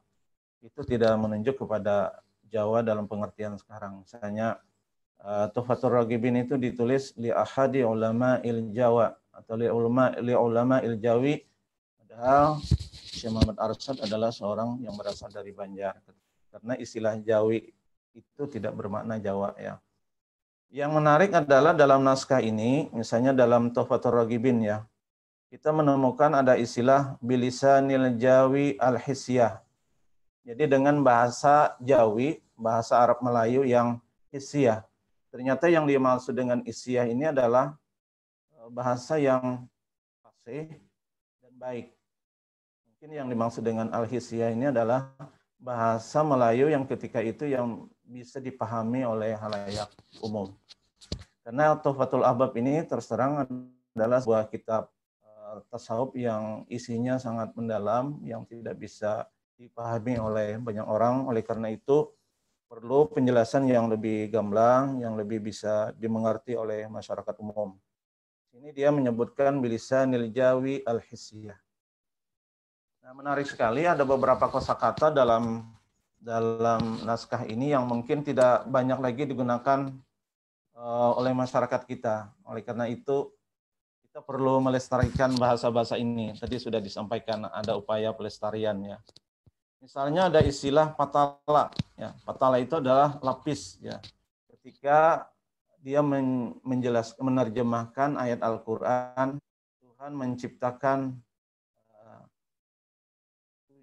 itu tidak menunjuk kepada Jawa dalam pengertian sekarang. Misalnya Tuhfatur Raghibin itu ditulis li ahadi ulama il Jawa atau li ulama il Jawi, padahal Syekh Muhammad Arsyad adalah seorang yang berasal dari Banjar. Karena istilah Jawi itu tidak bermakna Jawa ya. Yang menarik adalah dalam naskah ini, misalnya dalam Tuhfatur Raghibin ya, kita menemukan ada istilah bilisanil Jawi al-hisyah. Jadi dengan bahasa Jawi, bahasa Arab Melayu yang hisyah. Ternyata yang dimaksud dengan hisyah ini adalah bahasa yang fasih dan baik. Mungkin yang dimaksud dengan al-hisyah ini adalah bahasa Melayu yang ketika itu yang bisa dipahami oleh halayak umum. Karena Tuhfatul Ahbab ini terus terang adalah sebuah kitab tasawuf yang isinya sangat mendalam, yang tidak bisa dipahami oleh banyak orang. Oleh karena itu perlu penjelasan yang lebih gamblang, yang lebih bisa dimengerti oleh masyarakat umum. Ini dia menyebutkan bilisanil Jawi al-hisyah. Nah, menarik sekali ada beberapa kosakata dalam naskah ini yang mungkin tidak banyak lagi digunakan oleh masyarakat kita. Oleh karena itu kita perlu melestarikan bahasa-bahasa ini. Tadi sudah disampaikan ada upaya pelestariannya. Misalnya ada istilah patala. Ya, patala itu adalah lapis. Ya. Ketika dia menerjemahkan ayat Al-Quran, Tuhan menciptakan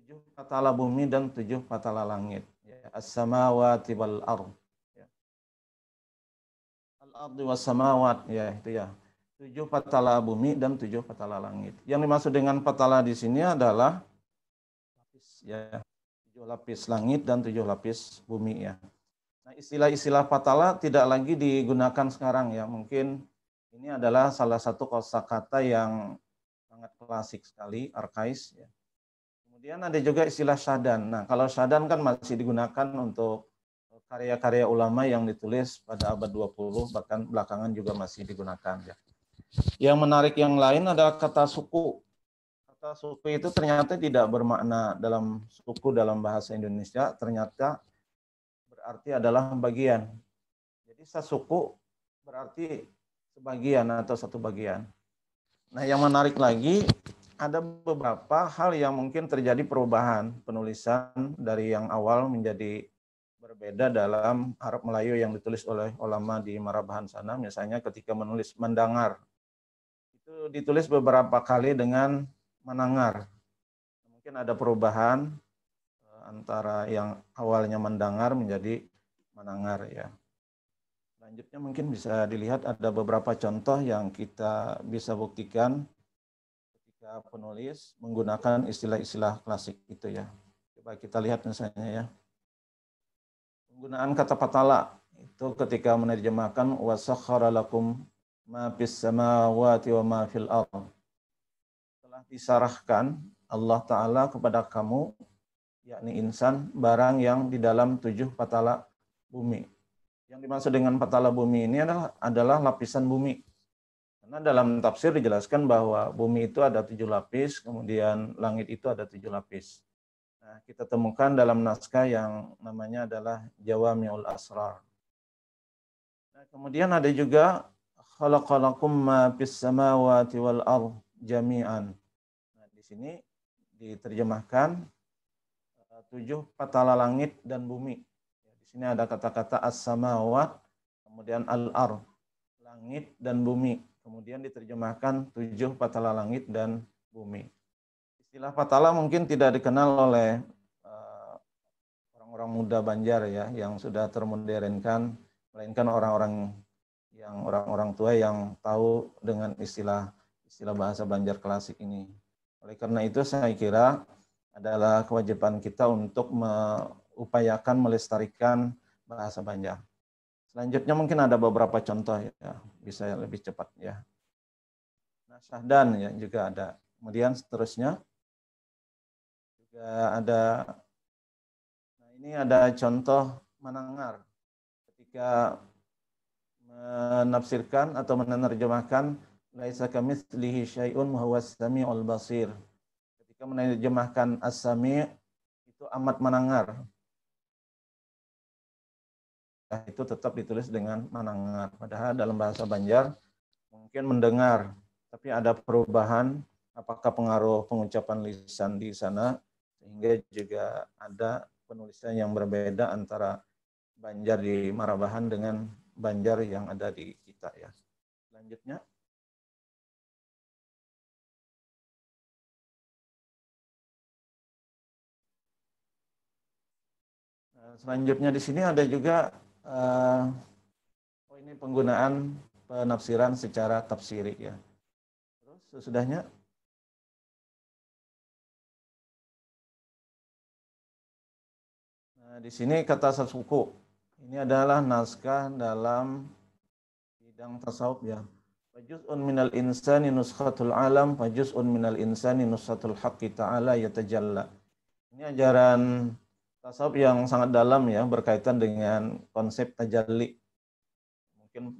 7 patala bumi dan 7 patala langit. Ya. As-samawati wal ardh. Ya. Al-ardi was samawat. Ya, itu ya. 7 patala bumi dan 7 patala langit. Yang dimaksud dengan patala di sini adalah ya, 7 lapis langit dan 7 lapis bumi ya. Nah, istilah-istilah patala tidak lagi digunakan sekarang ya. Mungkin ini adalah salah satu kosakata yang sangat klasik sekali, arkais ya. Kemudian ada juga istilah syadan. Nah, kalau syadan kan masih digunakan untuk karya-karya ulama yang ditulis pada abad 20, bahkan belakangan juga masih digunakan ya. Yang menarik yang lain adalah kata suku. Kata suku itu ternyata tidak bermakna dalam suku dalam bahasa Indonesia, ternyata berarti adalah bagian. Jadi sasuku berarti sebagian atau satu bagian. Nah, yang menarik lagi ada beberapa hal yang mungkin terjadi perubahan penulisan dari yang awal menjadi berbeda dalam Arab Melayu yang ditulis oleh ulama di Marabahan sana. Misalnya ketika menulis mendengar, itu ditulis beberapa kali dengan menangar. Mungkin ada perubahan antara yang awalnya mendengar menjadi menangar ya. Selanjutnya mungkin bisa dilihat ada beberapa contoh yang kita bisa buktikan ketika penulis menggunakan istilah-istilah klasik itu ya. Coba kita lihat misalnya ya. Penggunaan kata patala itu ketika menerjemahkan wasakhkhara lakum ma fis samawati wa ma fil ardh. Telah disarahkan Allah Ta'ala kepada kamu, yakni insan, barang yang di dalam 7 patala bumi. Yang dimaksud dengan patala bumi ini adalah lapisan bumi. Karena dalam tafsir dijelaskan bahwa bumi itu ada 7 lapis, kemudian langit itu ada 7 lapis. Nah, kita temukan dalam naskah yang namanya adalah Jawami'ul Asrar. Nah, kemudian ada juga khalaqalakum ma fis samawati wal ardh jami'an. Nah, di sini diterjemahkan 7 patala langit dan bumi. Di sini ada kata-kata as-samawat, kemudian al-ardh, langit dan bumi. Kemudian diterjemahkan 7 patala langit dan bumi. Istilah patala mungkin tidak dikenal oleh orang-orang muda Banjar ya, yang sudah termodernkan, melainkan orang-orang tua yang tahu dengan istilah bahasa Banjar klasik ini. Oleh karena itu saya kira adalah kewajiban kita untuk mengupayakan melestarikan bahasa Banjar. Selanjutnya mungkin ada beberapa contoh ya, bisa lebih cepat ya. Nah, syahdan ya juga ada. Kemudian seterusnya juga ada. Nah, ini ada contoh menangar ketika menafsirkan atau menerjemahkan laisa kamitslihi syai'un wa huwas samiul basir. Ketika menerjemahkan as-sami' itu amat menangar. Itu tetap ditulis dengan menangar. Padahal dalam bahasa Banjar mungkin mendengar, tapi ada perubahan apakah pengaruh pengucapan lisan di sana, sehingga juga ada penulisan yang berbeda antara Banjar di Marabahan dengan Banjar yang ada di kita ya. Selanjutnya. Selanjutnya di sini ada juga ini penggunaan penafsiran secara tafsiri ya. Terus sesudahnya di sini kata suku. Ini adalah naskah dalam bidang tasawuf ya. Fajuz'un minal insani nuskhatul alam, fajuz'un minal insani nuskhatul haqqi ta'ala yatajalla. Ini ajaran tasawuf yang sangat dalam ya, berkaitan dengan konsep tajalli. Mungkin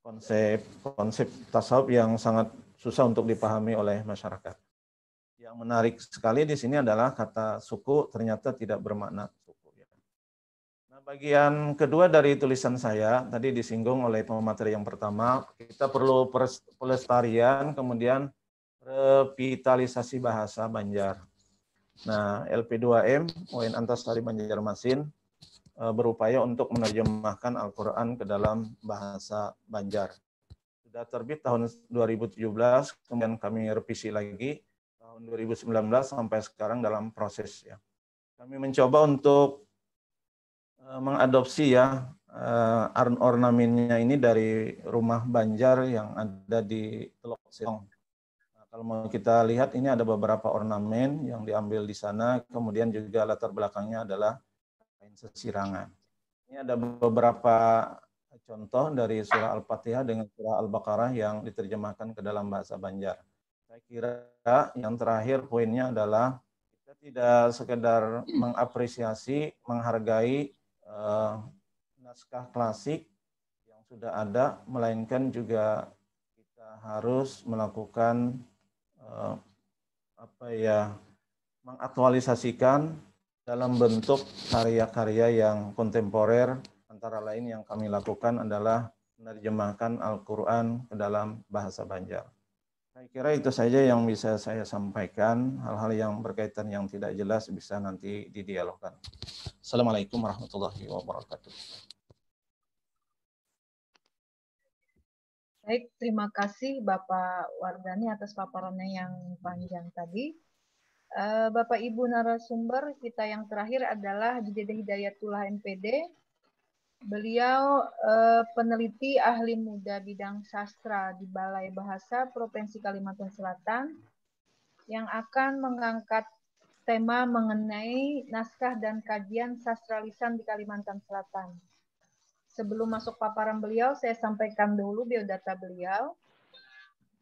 konsep tasawuf yang sangat susah untuk dipahami oleh masyarakat. Yang menarik sekali di sini adalah kata suku ternyata tidak bermakna suku. Nah, bagian kedua dari tulisan saya tadi disinggung oleh pemateri yang pertama, kita perlu pelestarian, kemudian revitalisasi bahasa Banjar. Nah, LP2M, UIN Antasari Banjarmasin, berupaya untuk menerjemahkan Al-Quran ke dalam bahasa Banjar. Sudah terbit tahun 2017, kemudian kami revisi lagi tahun 2019 sampai sekarang dalam proses ya. Kami mencoba untuk mengadopsi ya ornamennya ini dari rumah Banjar yang ada di Teluk Silong. Nah, kalau mau kita lihat ini ada beberapa ornamen yang diambil di sana, kemudian juga latar belakangnya adalah kain sesirangan. Ini ada beberapa contoh dari surah Al-Fatihah dengan surah Al-Baqarah yang diterjemahkan ke dalam bahasa Banjar. Saya kira yang terakhir poinnya adalah kita tidak sekedar mengapresiasi, menghargai naskah klasik yang sudah ada, melainkan juga kita harus melakukan mengaktualisasikan dalam bentuk karya-karya yang kontemporer. Antara lain yang kami lakukan adalah menerjemahkan Al-Quran ke dalam bahasa Banjar. Saya kira itu saja yang bisa saya sampaikan. Hal-hal yang berkaitan yang tidak jelas bisa nanti didialogkan. Assalamualaikum warahmatullahi wabarakatuh. Baik, terima kasih Bapak Wardani atas paparannya yang panjang tadi. Bapak Ibu narasumber kita yang terakhir adalah Dede Hidayatullah MPD. Beliau peneliti ahli muda bidang sastra di Balai Bahasa Provinsi Kalimantan Selatan yang akan mengangkat tema mengenai naskah dan kajian sastra lisan di Kalimantan Selatan. Sebelum masuk paparan beliau, saya sampaikan dulu biodata beliau.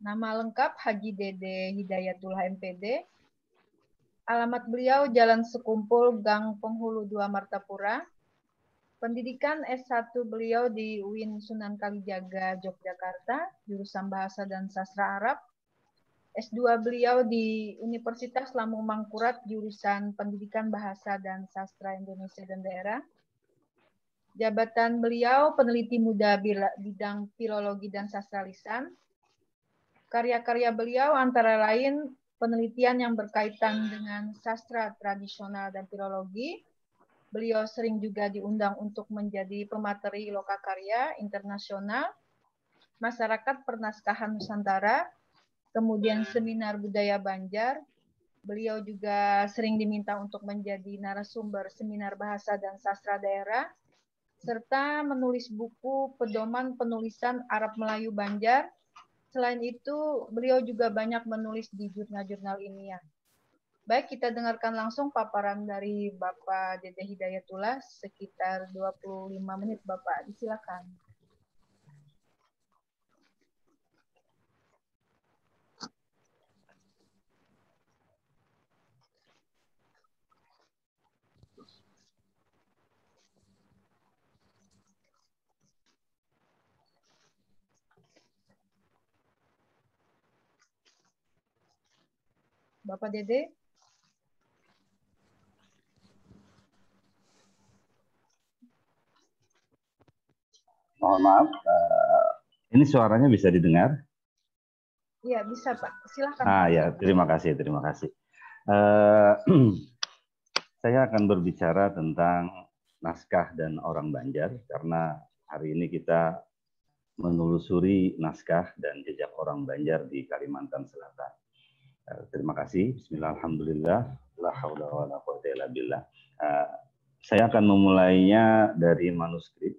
Nama lengkap Haji Dede Hidayatullah MPD. Alamat beliau Jalan Sekumpul, Gang Penghulu 2 Martapura. Pendidikan S1 beliau di UIN Sunan Kalijaga, Yogyakarta, jurusan Bahasa dan Sastra Arab. S2 beliau di Universitas Lambung Mangkurat, jurusan Pendidikan Bahasa dan Sastra Indonesia dan Daerah. Jabatan beliau peneliti muda bidang filologi dan sastra lisan. Karya-karya beliau antara lain penelitian yang berkaitan dengan sastra tradisional dan filologi. Beliau sering juga diundang untuk menjadi pemateri lokakarya internasional, masyarakat pernaskahan Nusantara, kemudian seminar budaya Banjar. Beliau juga sering diminta untuk menjadi narasumber seminar bahasa dan sastra daerah, serta menulis buku pedoman penulisan Arab Melayu Banjar. Selain itu, beliau juga banyak menulis di jurnal-jurnal ilmiah. Baik, kita dengarkan langsung paparan dari Bapak Dede Hidayatullah sekitar 25 menit, Bapak. Silakan. Bapak Dede. mohon maaf. Ini suaranya bisa didengar? Iya, bisa Pak. Silakan. Ya, terima kasih, terima kasih. Saya akan berbicara tentang naskah dan orang Banjar karena hari ini kita menelusuri naskah dan jejak orang Banjar di Kalimantan Selatan. Terima kasih. Bismillahirrahmanirrahim. La haula wala quwwata illa billah. Saya akan memulainya dari manuskrip.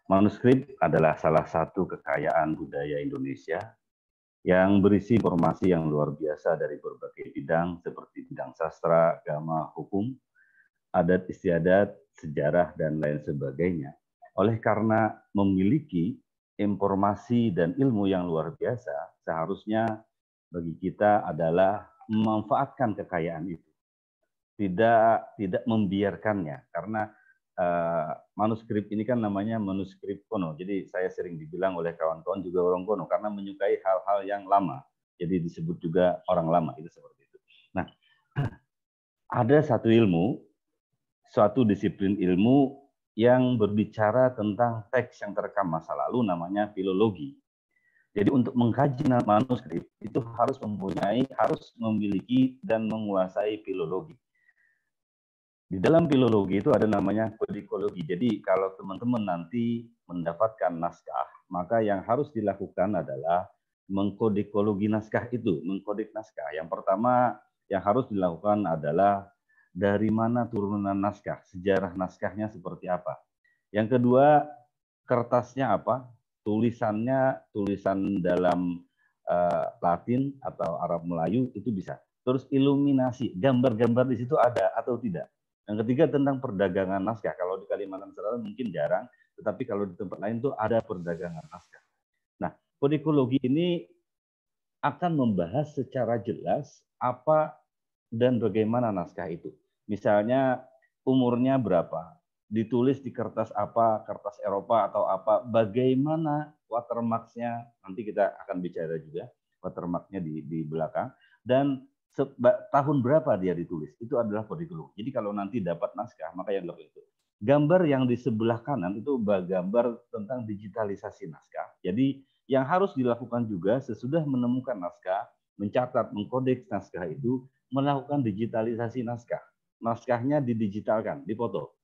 Manuskrip adalah salah satu kekayaan budaya Indonesia yang berisi informasi yang luar biasa dari berbagai bidang seperti bidang sastra, agama, hukum, adat istiadat, sejarah, dan lain sebagainya. Oleh karena memiliki informasi dan ilmu yang luar biasa, seharusnya bagi kita adalah memanfaatkan kekayaan itu. Tidak membiarkannya, karena manuskrip ini kan namanya manuskrip kuno. Jadi saya sering dibilang oleh kawan-kawan juga orang kuno karena menyukai hal-hal yang lama. Jadi disebut juga orang lama, itu seperti itu. Nah, ada satu ilmu, suatu disiplin ilmu yang berbicara tentang teks yang terekam masa lalu, namanya filologi. Jadi untuk mengkaji manuskrip itu harus memiliki dan menguasai filologi. Di dalam filologi itu ada namanya kodikologi. Jadi kalau teman-teman nanti mendapatkan naskah, maka yang harus dilakukan adalah mengkodikologi naskah itu, mengkodik naskah. Yang pertama yang harus dilakukan adalah dari mana turunan naskah, sejarah naskahnya seperti apa. Yang kedua, kertasnya apa, tulisannya, tulisan dalam Latin atau Arab Melayu itu bisa. Terus iluminasi, gambar-gambar di situ ada atau tidak. Yang ketiga tentang perdagangan naskah. Kalau di Kalimantan Selatan mungkin jarang, tetapi kalau di tempat lain itu ada perdagangan naskah. Nah, kodikologi ini akan membahas secara jelas apa dan bagaimana naskah itu. Misalnya umurnya berapa, ditulis di kertas apa, kertas Eropa atau apa, bagaimana watermark-nya, nanti kita akan bicara juga watermark-nya di belakang, dan tahun berapa dia ditulis, itu adalah kodikologi. Jadi kalau nanti dapat naskah, maka yang itu. Gambar yang di sebelah kanan itu gambar tentang digitalisasi naskah. Jadi yang harus dilakukan juga sesudah menemukan naskah, mencatat, mengkodeks naskah itu, melakukan digitalisasi naskah. Naskahnya didigitalkan, dipoto.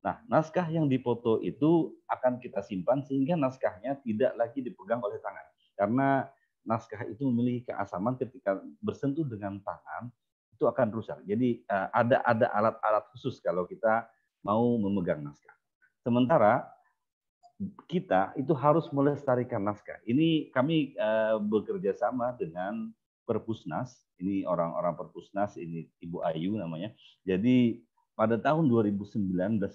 Nah, naskah yang dipoto itu akan kita simpan sehingga naskahnya tidak lagi dipegang oleh tangan. Karena naskah itu memiliki keasaman ketika bersentuh dengan tangan itu akan rusak. Jadi ada alat-alat khusus kalau kita mau memegang naskah. Sementara kita itu harus melestarikan naskah. Ini kami bekerja sama dengan Perpusnas. Ini orang-orang Perpusnas, ini Ibu Ayu namanya. Jadi pada tahun 2019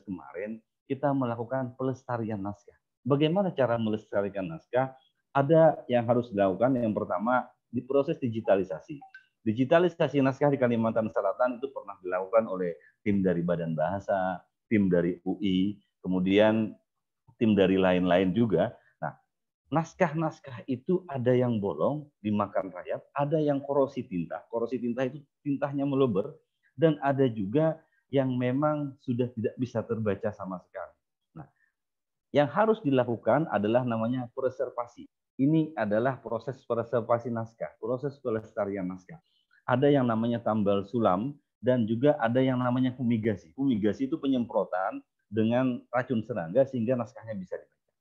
kemarin kita melakukan pelestarian naskah. Bagaimana cara melestarikan naskah? Ada yang harus dilakukan. Yang pertama, di proses digitalisasi. Digitalisasi naskah di Kalimantan Selatan itu pernah dilakukan oleh tim dari Badan Bahasa, tim dari UI, kemudian tim dari lain-lain juga. Nah, naskah-naskah itu ada yang bolong, dimakan rayap, ada yang korosi tinta. Korosi tinta itu tintanya meluber, dan ada juga yang memang sudah tidak bisa terbaca sama sekali. Nah, yang harus dilakukan adalah namanya preservasi. Ini adalah proses preservasi naskah, proses pelestarian naskah. Ada yang namanya tambal sulam dan juga ada yang namanya fumigasi. Fumigasi itu penyemprotan dengan racun serangga sehingga naskahnya bisa dibaca.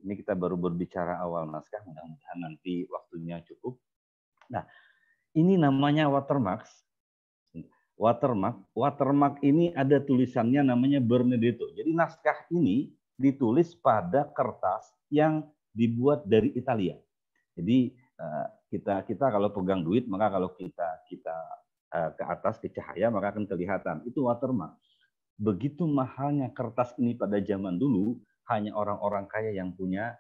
Ini kita baru berbicara awal naskah, mudah-mudahan nanti waktunya cukup. Nah, ini namanya watermark. Watermark ini ada tulisannya namanya Benedetto. Jadi naskah ini ditulis pada kertas yang dibuat dari Italia. Jadi kita kalau pegang duit, maka kalau kita ke atas ke cahaya maka akan kelihatan itu watermark. Begitu mahalnya kertas ini pada zaman dulu, hanya orang-orang kaya yang punya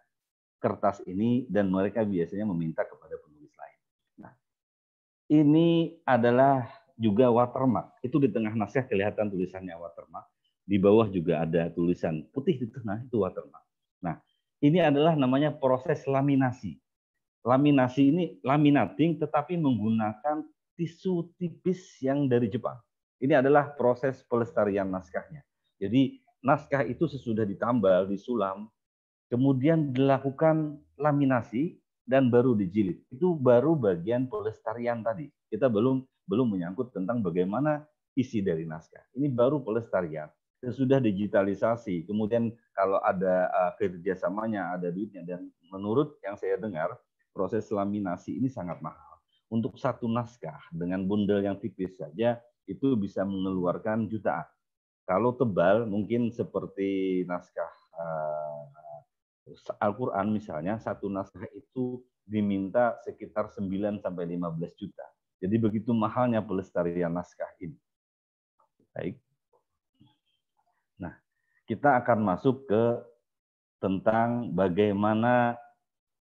kertas ini dan mereka biasanya meminta kepada penulis lain. Nah, ini adalah juga watermark. Itu di tengah naskah kelihatan tulisannya watermark. Di bawah juga ada tulisan putih di tengah, itu watermark. Nah, ini adalah namanya proses laminasi. Laminasi ini laminating tetapi menggunakan tisu tipis yang dari Jepang. Ini adalah proses pelestarian naskahnya. Jadi naskah itu sesudah ditambal, disulam, kemudian dilakukan laminasi, dan baru dijilid. Itu baru bagian pelestarian tadi. Kita belum menyangkut tentang bagaimana isi dari naskah. Ini baru pelestarian. Sudah digitalisasi. Kemudian kalau ada kerjasamanya, ada duitnya. Dan menurut yang saya dengar, proses laminasi ini sangat mahal. Untuk satu naskah dengan bundel yang tipis saja, itu bisa mengeluarkan jutaan. Kalau tebal, mungkin seperti naskah Al-Quran misalnya, satu naskah itu diminta sekitar 9 sampai 15 juta. Jadi begitu mahalnya pelestarian naskah ini. Baik. Nah, kita akan masuk ke tentang bagaimana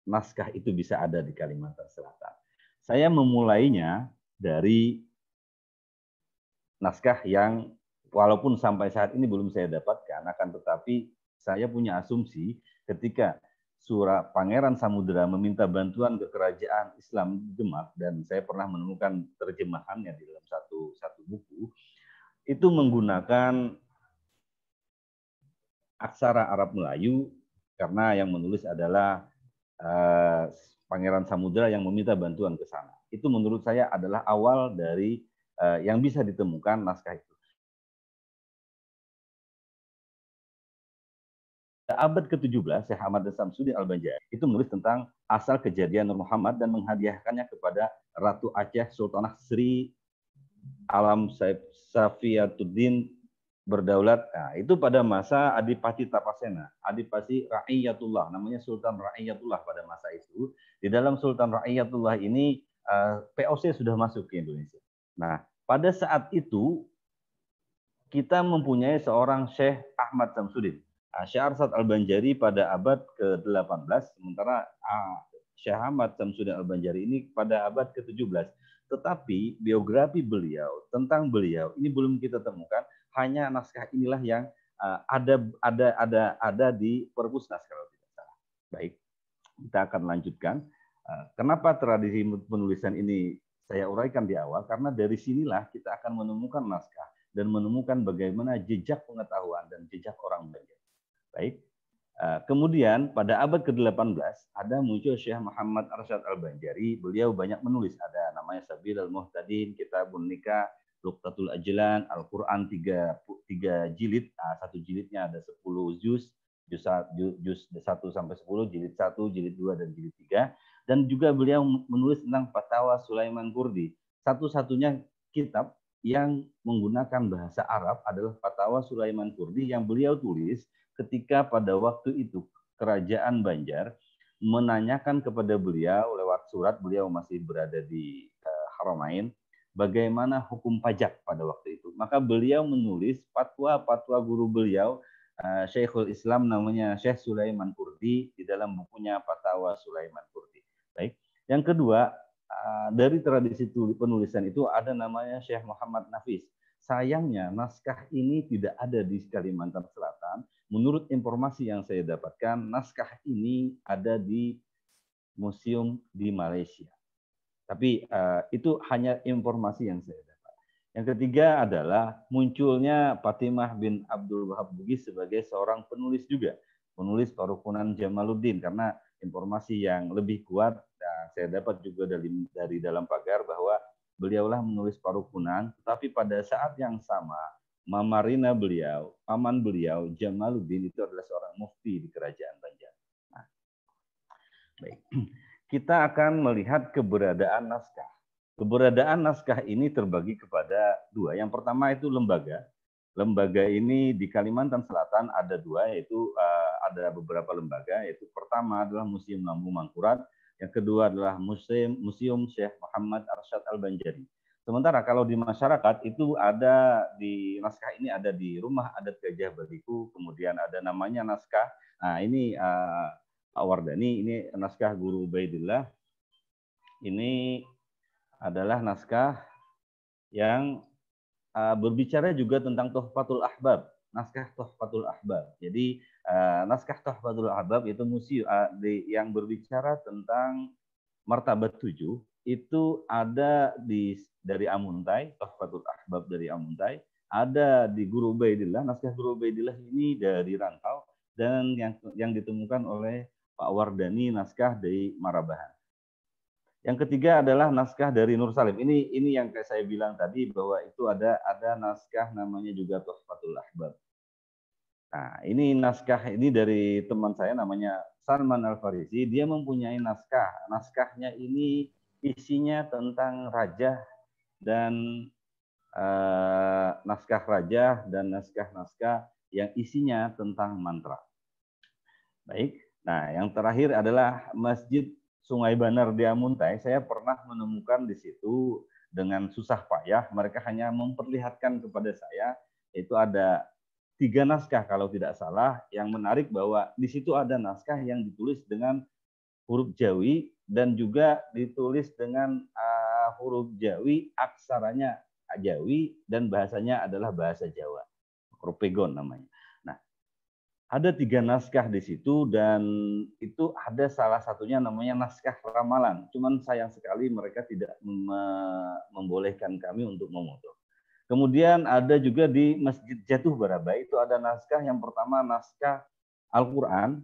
naskah itu bisa ada di Kalimantan Selatan. Saya memulainya dari naskah yang walaupun sampai saat ini belum saya dapatkan, akan tetapi saya punya asumsi ketika Surah Pangeran Samudera meminta bantuan ke kerajaan Islam di Demak, dan saya pernah menemukan terjemahannya di dalam satu buku, itu menggunakan aksara Arab Melayu, karena yang menulis adalah Pangeran Samudera yang meminta bantuan ke sana. Itu menurut saya adalah awal dari yang bisa ditemukan naskah itu. Abad ke-17, Syekh Ahmad Samsudin Al-Banjari itu menulis tentang asal kejadian Nur Muhammad dan menghadiahkannya kepada Ratu Aceh Sultanah Sri Alam Safiyatuddin berdaulat. Nah, itu pada masa Adipati Tapasena, Adipati Ra'iyatullah, namanya Sultan Ra'iyatullah pada masa itu. Di dalam Sultan Ra'iyatullah ini POC sudah masuk ke Indonesia. Nah, pada saat itu kita mempunyai seorang Syekh Ahmad Samsudin. Syekh Arsad Al-Banjari pada abad ke-18, sementara Syekh Ahmad Samsudin Al-Banjari ini pada abad ke-17. Tetapi biografi beliau, tentang beliau, ini belum kita temukan, hanya naskah inilah yang ada di Perpusnas kalau tidak salah. Baik, kita akan lanjutkan. Kenapa tradisi penulisan ini saya uraikan di awal? Karena dari sinilah kita akan menemukan naskah dan menemukan bagaimana jejak pengetahuan dan jejak orang Banjar. Baik. Kemudian pada abad ke-18 ada muncul Syekh Muhammad Arsyad Al-Banjari. Beliau banyak menulis, ada namanya Sabil Al-Muhtadin, Kitabun Nikah, Luqtatul Ajlan, Al-Quran 3 jilid. Satu jilidnya ada 10 juz 1 sampai 10, jilid 1, jilid 2 dan jilid 3. Dan juga beliau menulis tentang Fatwa Sulaiman Kurdi. Satu-satunya kitab yang menggunakan bahasa Arab adalah Fatwa Sulaiman Kurdi yang beliau tulis ketika pada waktu itu kerajaan Banjar menanyakan kepada beliau lewat surat, beliau masih berada di Haramain, bagaimana hukum pajak pada waktu itu. Maka beliau menulis fatwa guru beliau, Syekhul Islam namanya Syekh Sulaiman Kurdi, di dalam bukunya Fatwa Sulaiman Kurdi. Baik. Yang kedua, dari tradisi penulisan itu ada namanya Syekh Muhammad Nafis. Sayangnya naskah ini tidak ada di Kalimantan Selatan. Menurut informasi yang saya dapatkan, naskah ini ada di museum di Malaysia. Tapi itu hanya informasi yang saya dapat. Yang ketiga adalah munculnya Fatimah bin Abdul Wahab Bugis sebagai seorang penulis juga. Penulis Parukunan Jamaluddin, karena informasi yang lebih kuat saya dapat juga dari dalam pagar bahwa beliaulah menulis Parukunan, tetapi pada saat yang sama Mamarina beliau, paman beliau, Jamaluddin itu adalah seorang mufti di kerajaan Banjar. Nah, baik. Kita akan melihat keberadaan naskah. Keberadaan naskah ini terbagi kepada dua. Yang pertama itu lembaga. Lembaga ini di Kalimantan Selatan ada dua, yaitu ada beberapa lembaga. Yaitu pertama adalah Museum Lampu Mangkurat, yang kedua adalah Museum Syekh Muhammad Arsyad Al-Banjari. Sementara kalau di masyarakat itu ada di naskah ini ada di Rumah Adat Gajah Baliku, kemudian ada namanya naskah. Nah ini Pak Wardani, ini naskah Guru Ubaidillah. Ini adalah naskah yang berbicara juga tentang Tuhfatul Ahbab, naskah Tuhfatul Ahbab. Jadi naskah Tuhfatul Ahbab itu museum yang berbicara tentang martabat 7. Itu ada dari Amuntai, Tuhfatul Ahbab dari Amuntai, ada di Guru Ubaidillah, naskah Guru Ubaidillah ini dari Rantau, dan yang ditemukan oleh Pak Wardani naskah dari Marabahan. Yang ketiga adalah naskah dari Nur Salim. Ini yang kayak saya bilang tadi bahwa itu ada naskah namanya juga Tuhfatul Ahbab. Nah, ini naskah ini dari teman saya namanya Salman Al-Farisi. Dia mempunyai naskah. Naskahnya ini isinya tentang raja dan naskah raja dan naskah-naskah yang isinya tentang mantra. Baik. Nah, yang terakhir adalah Masjid Sungai Banar di Amuntai. Saya pernah menemukan di situ dengan susah payah. Mereka hanya memperlihatkan kepada saya itu ada 3 naskah kalau tidak salah. Yang menarik bahwa di situ ada naskah yang ditulis dengan huruf Jawi dan juga ditulis dengan huruf Jawi, aksaranya Jawi dan bahasanya adalah bahasa Jawa. Kropegon namanya. Nah, ada 3 naskah di situ dan itu ada salah satunya namanya naskah ramalan. Cuman sayang sekali mereka tidak membolehkan kami untuk memoto. Kemudian ada juga di Masjid Jatuh Baraba itu ada naskah yang pertama naskah Al-Quran.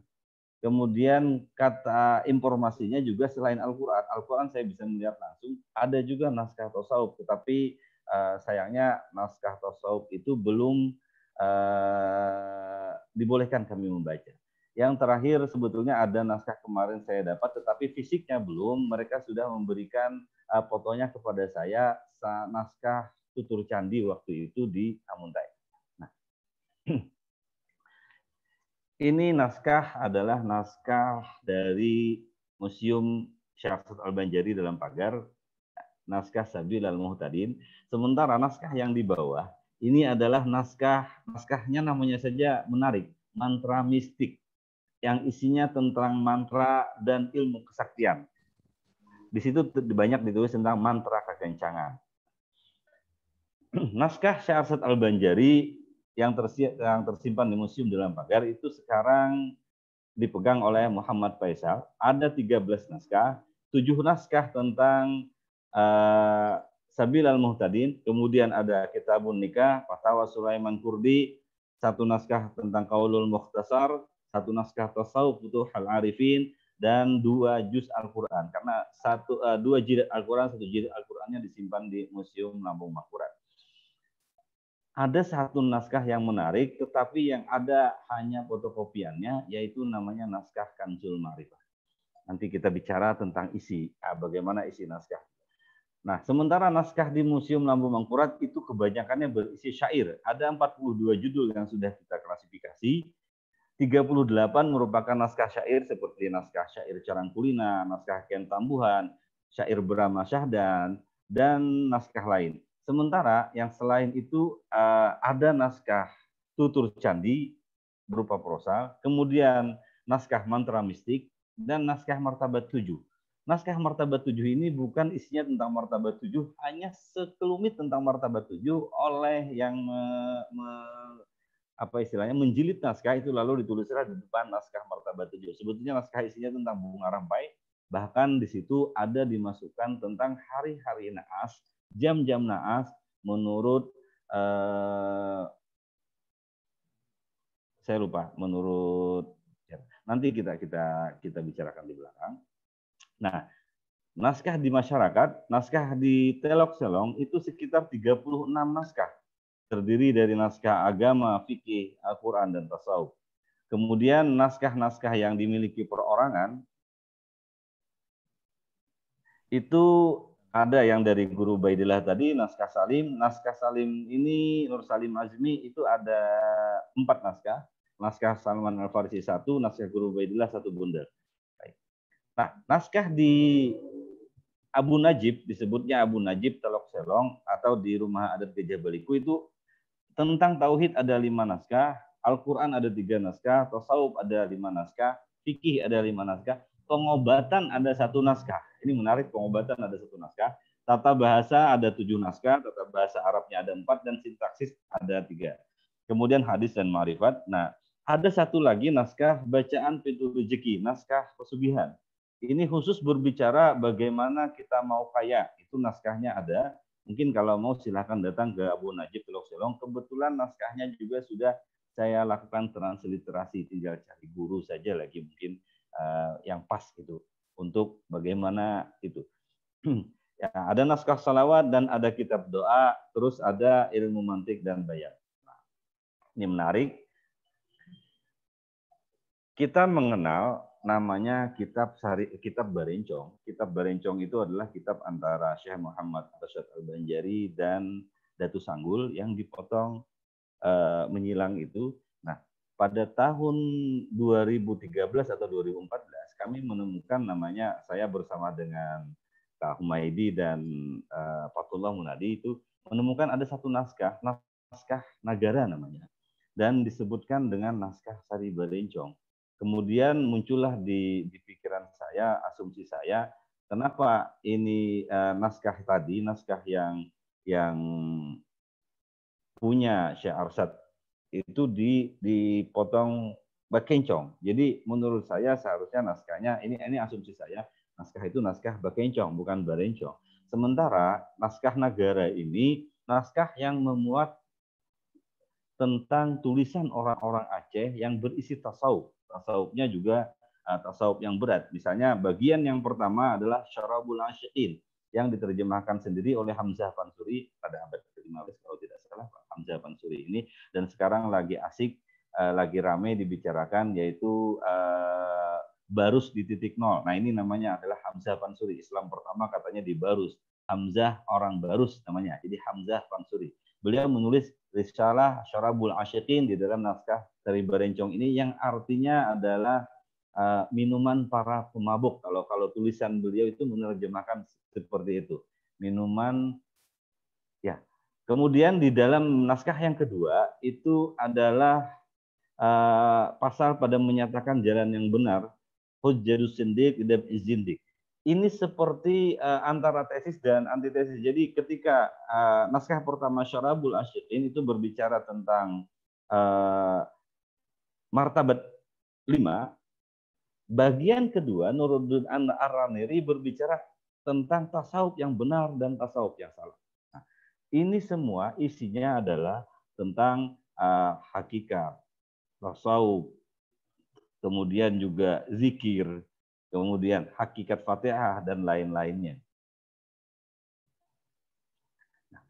Kemudian kata informasinya juga selain Al-Quran. Al-Quran saya bisa melihat langsung. Ada juga naskah tasawuf, tetapi sayangnya naskah tasawuf itu belum dibolehkan kami membaca. Yang terakhir sebetulnya ada naskah kemarin saya dapat, tetapi fisiknya belum. Mereka sudah memberikan fotonya kepada saya naskah tutur candi waktu itu di Amuntai. Nah, ini naskah adalah naskah dari Museum Syarafat Al-Banjari dalam pagar, naskah Sabil Al-Muhtadin. Sementara naskah yang di bawah ini adalah naskahnya namanya saja menarik, mantra mistik yang isinya tentang mantra dan ilmu kesaktian. Di situ banyak ditulis tentang mantra kekencangan. Naskah Syarafat Al-Banjari yang tersimpan di museum dalam pagar itu sekarang dipegang oleh Muhammad Faisal. Ada 13 naskah, 7 naskah tentang Sabil Al-Muhtadin, kemudian ada Kitabun Nikah, Fatwa Sulaiman Kurdi, 1 naskah tentang Qaulul Mukhtasar, 1 naskah Tasawuf Futuhul Arifin, dan 2 juz Al-Quran. Karena 2 jilid Al-Quran, 1 jilid Al-Qurannya disimpan di Museum Lampung Mangkurat. Ada 1 naskah yang menarik, tetapi yang ada hanya fotokopiannya, yaitu namanya naskah Kanzul Ma'rifah. Nanti kita bicara tentang isi, bagaimana isi naskah. Nah, sementara naskah di Museum Lampung Mangkurat itu kebanyakannya berisi syair. Ada 42 judul yang sudah kita klasifikasi. 38 merupakan naskah syair seperti naskah syair Carangkulina, naskah Ken Tambuhan, syair Brahma Syahdan, dan naskah lain. Sementara yang selain itu ada naskah tutur candi berupa prosa, kemudian naskah mantra mistik, dan naskah martabat 7. Naskah martabat 7 ini bukan isinya tentang martabat 7, hanya sekelumit tentang martabat 7 oleh yang menjilid naskah itu lalu ditulislah di depan naskah martabat 7. Sebetulnya naskah isinya tentang bunga rampai, bahkan di situ ada dimasukkan tentang hari-hari naas, jam-jam naas menurut saya lupa, menurut nanti kita bicarakan di belakang. Nah, naskah di masyarakat, naskah di Telok Selong itu sekitar 36 naskah. Terdiri dari naskah agama, fikih, Al-Quran, dan tasawuf. Kemudian naskah-naskah yang dimiliki perorangan itu ada yang dari Guru Baidillah tadi, naskah Salim. Naskah Salim ini, Nur Salim Azmi, itu ada 4 naskah. Naskah Salman Al-Farisi 1, naskah Guru Baidillah 1 bundel. Nah, naskah di Abu Najib, disebutnya Abu Najib Telok Selong, atau di Rumah Adat Gajah Baliku itu tentang Tauhid ada 5 naskah, Al-Quran ada 3 naskah, Tasawuf ada 5 naskah, Fikih ada 5 naskah, Pengobatan ada 1 naskah. Ini menarik, pengobatan ada 1 naskah. Tata bahasa ada 7 naskah, tata bahasa Arabnya ada 4, dan sintaksis ada 3. Kemudian hadis dan ma'rifat. Nah, ada 1 lagi naskah bacaan pintu rezeki, naskah pesugihan. Ini khusus berbicara bagaimana kita mau kaya. Itu naskahnya ada. Mungkin kalau mau silahkan datang ke Abu Najib Telok Selong. Kebetulan naskahnya juga sudah saya lakukan transliterasi, tinggal cari guru saja lagi mungkin yang pas gitu untuk bagaimana itu. Ya, ada naskah salawat dan ada kitab doa, terus ada ilmu mantik dan bayan. Nah, ini menarik. Kita mengenal namanya kitab Barencong. Kitab Barencong itu adalah kitab antara Syekh Muhammad Arsyad Al-Banjari dan Datu Sanggul yang dipotong menyilang itu. Nah, pada tahun 2013 atau 2014 kami menemukan namanya, saya bersama dengan Kak Humaydi dan Fatullah Munadi itu menemukan ada satu naskah Nagara namanya, dan disebutkan dengan naskah Sari Barencong. Kemudian muncullah di pikiran saya, asumsi saya, kenapa ini naskah yang punya Syekh Arsyad itu dipotong bakencong. Jadi menurut saya seharusnya naskahnya, ini asumsi saya, naskah itu naskah bakencong, bukan barencong. Sementara naskah Nagara ini naskah yang memuat tentang tulisan orang-orang Aceh yang berisi tasawuf. Tasawufnya juga tasawuf yang berat. Misalnya bagian yang pertama adalah Syarabul Asyiqin yang diterjemahkan sendiri oleh Hamzah Pansuri pada abad ke-15 kalau tidak salah, Hamzah Pansuri ini, dan sekarang lagi asik, lagi rame dibicarakan, yaitu Barus di titik nol. Nah, ini namanya adalah Hamzah Pansuri. Islam pertama katanya di Barus. Hamzah orang Barus namanya. Jadi Hamzah Pansuri. Beliau menulis Risalah Syarabul Asyiqin di dalam naskah Sari Barencong ini, yang artinya adalah minuman para pemabuk. Kalau tulisan beliau itu menerjemahkan seperti itu. Minuman, ya. Kemudian di dalam naskah yang kedua itu adalah pasal pada menyatakan jalan yang benar, hujjadus sindik dan izindik. Ini seperti antara tesis dan antitesis. Jadi ketika naskah pertama Syarabul Asyiqin itu berbicara tentang martabat 5, bagian kedua Nuruddin Ar-Raniri berbicara tentang tasawuf yang benar dan tasawuf yang salah. Nah, ini semua isinya adalah tentang hakikat, tasawuf, kemudian juga zikir, kemudian hakikat Fatihah dan lain-lainnya. Nah,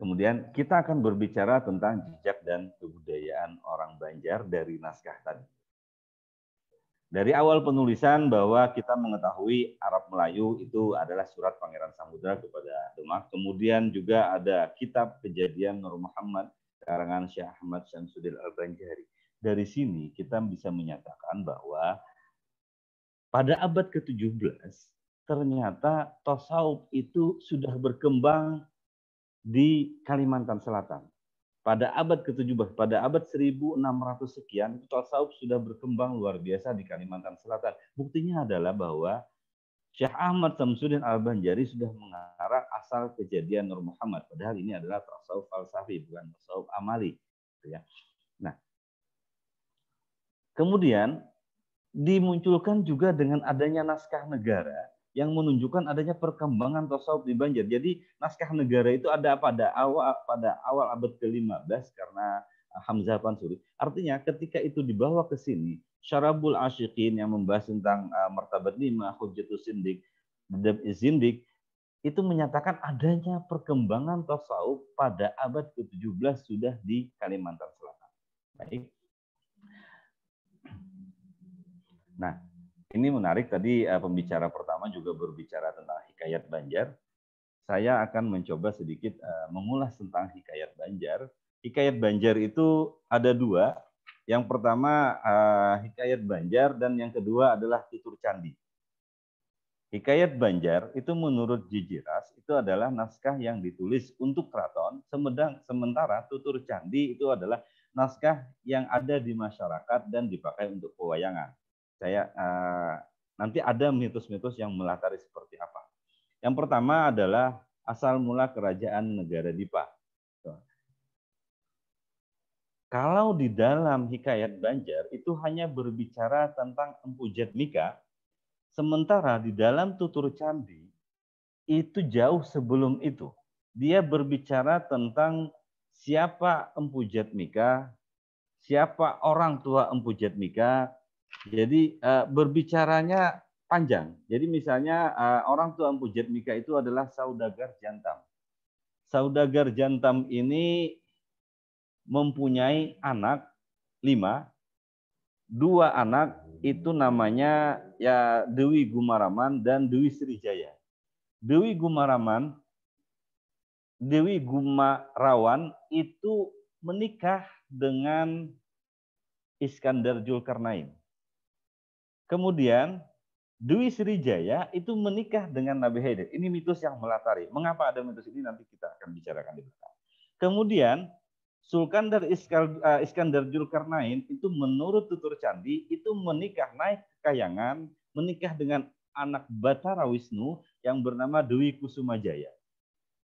kemudian kita akan berbicara tentang jejak dan kebudayaan orang Banjar dari naskah tadi. Dari awal penulisan bahwa kita mengetahui Arab Melayu itu adalah surat Pangeran Samudra kepada Demak. Kemudian juga ada kitab Kejadian Nur Muhammad karangan Syekh Ahmad Syamsuddin Al-Banjari. Dari sini kita bisa menyatakan bahwa pada abad ke-17 ternyata tasawuf itu sudah berkembang di Kalimantan Selatan. Pada abad ke-17, pada abad 1600 sekian, tasawuf sudah berkembang luar biasa di Kalimantan Selatan. Buktinya adalah bahwa Syekh Ahmad Syamsuddin Al-Banjari sudah mengarang asal Kejadian Nur Muhammad. Padahal ini adalah tasawuf falsafi, bukan tasawuf amali. Nah, kemudian dimunculkan juga dengan adanya naskah Negara yang menunjukkan adanya perkembangan tasawuf di Banjar. Jadi naskah Negara itu ada pada awal abad ke-15 karena Hamzah Pansuri. Artinya ketika itu dibawa ke sini, Syarabul Asyiqin yang membahas tentang martabat 5, hujjatus sindik, adab izindik, itu menyatakan adanya perkembangan tasawuf pada abad ke-17 sudah di Kalimantan Selatan. Baik. Nah, ini menarik, tadi pembicara pertama juga berbicara tentang hikayat Banjar. Saya akan mencoba sedikit mengulas tentang hikayat Banjar. Hikayat Banjar itu ada dua. Yang pertama hikayat Banjar dan yang kedua adalah tutur candi. Hikayat Banjar itu menurut Jijiras itu adalah naskah yang ditulis untuk keraton, sementara tutur candi itu adalah naskah yang ada di masyarakat dan dipakai untuk pewayangan. Nanti ada mitos-mitos yang melatari seperti apa. Yang pertama adalah asal mula kerajaan negara Dipa. Kalau di dalam hikayat Banjar itu hanya berbicara tentang Empu Jatmika, sementara di dalam tutur candi itu jauh sebelum itu. Dia berbicara tentang siapa Empu Jatmika, siapa orang tua Empu Jatmika. Jadi berbicaranya panjang. Jadi misalnya orang tua Empu Jatmika itu adalah saudagar jantam. Saudagar jantam ini mempunyai anak 5, 2 anak itu namanya ya Dewi Gumaraman dan Dewi Srijaya. Dewi Gumarawan itu menikah dengan Iskandar Zulkarnain. Kemudian Dewi Srijaya itu menikah dengan Nabi Haidir. Ini mitos yang melatari. Mengapa ada mitos ini nanti kita akan bicarakan di belakang. Kemudian Iskandar Zulkarnain itu menurut tutur candi itu menikah naik ke Kayangan, menikah dengan anak Batara Wisnu yang bernama Dewi Kusumajaya.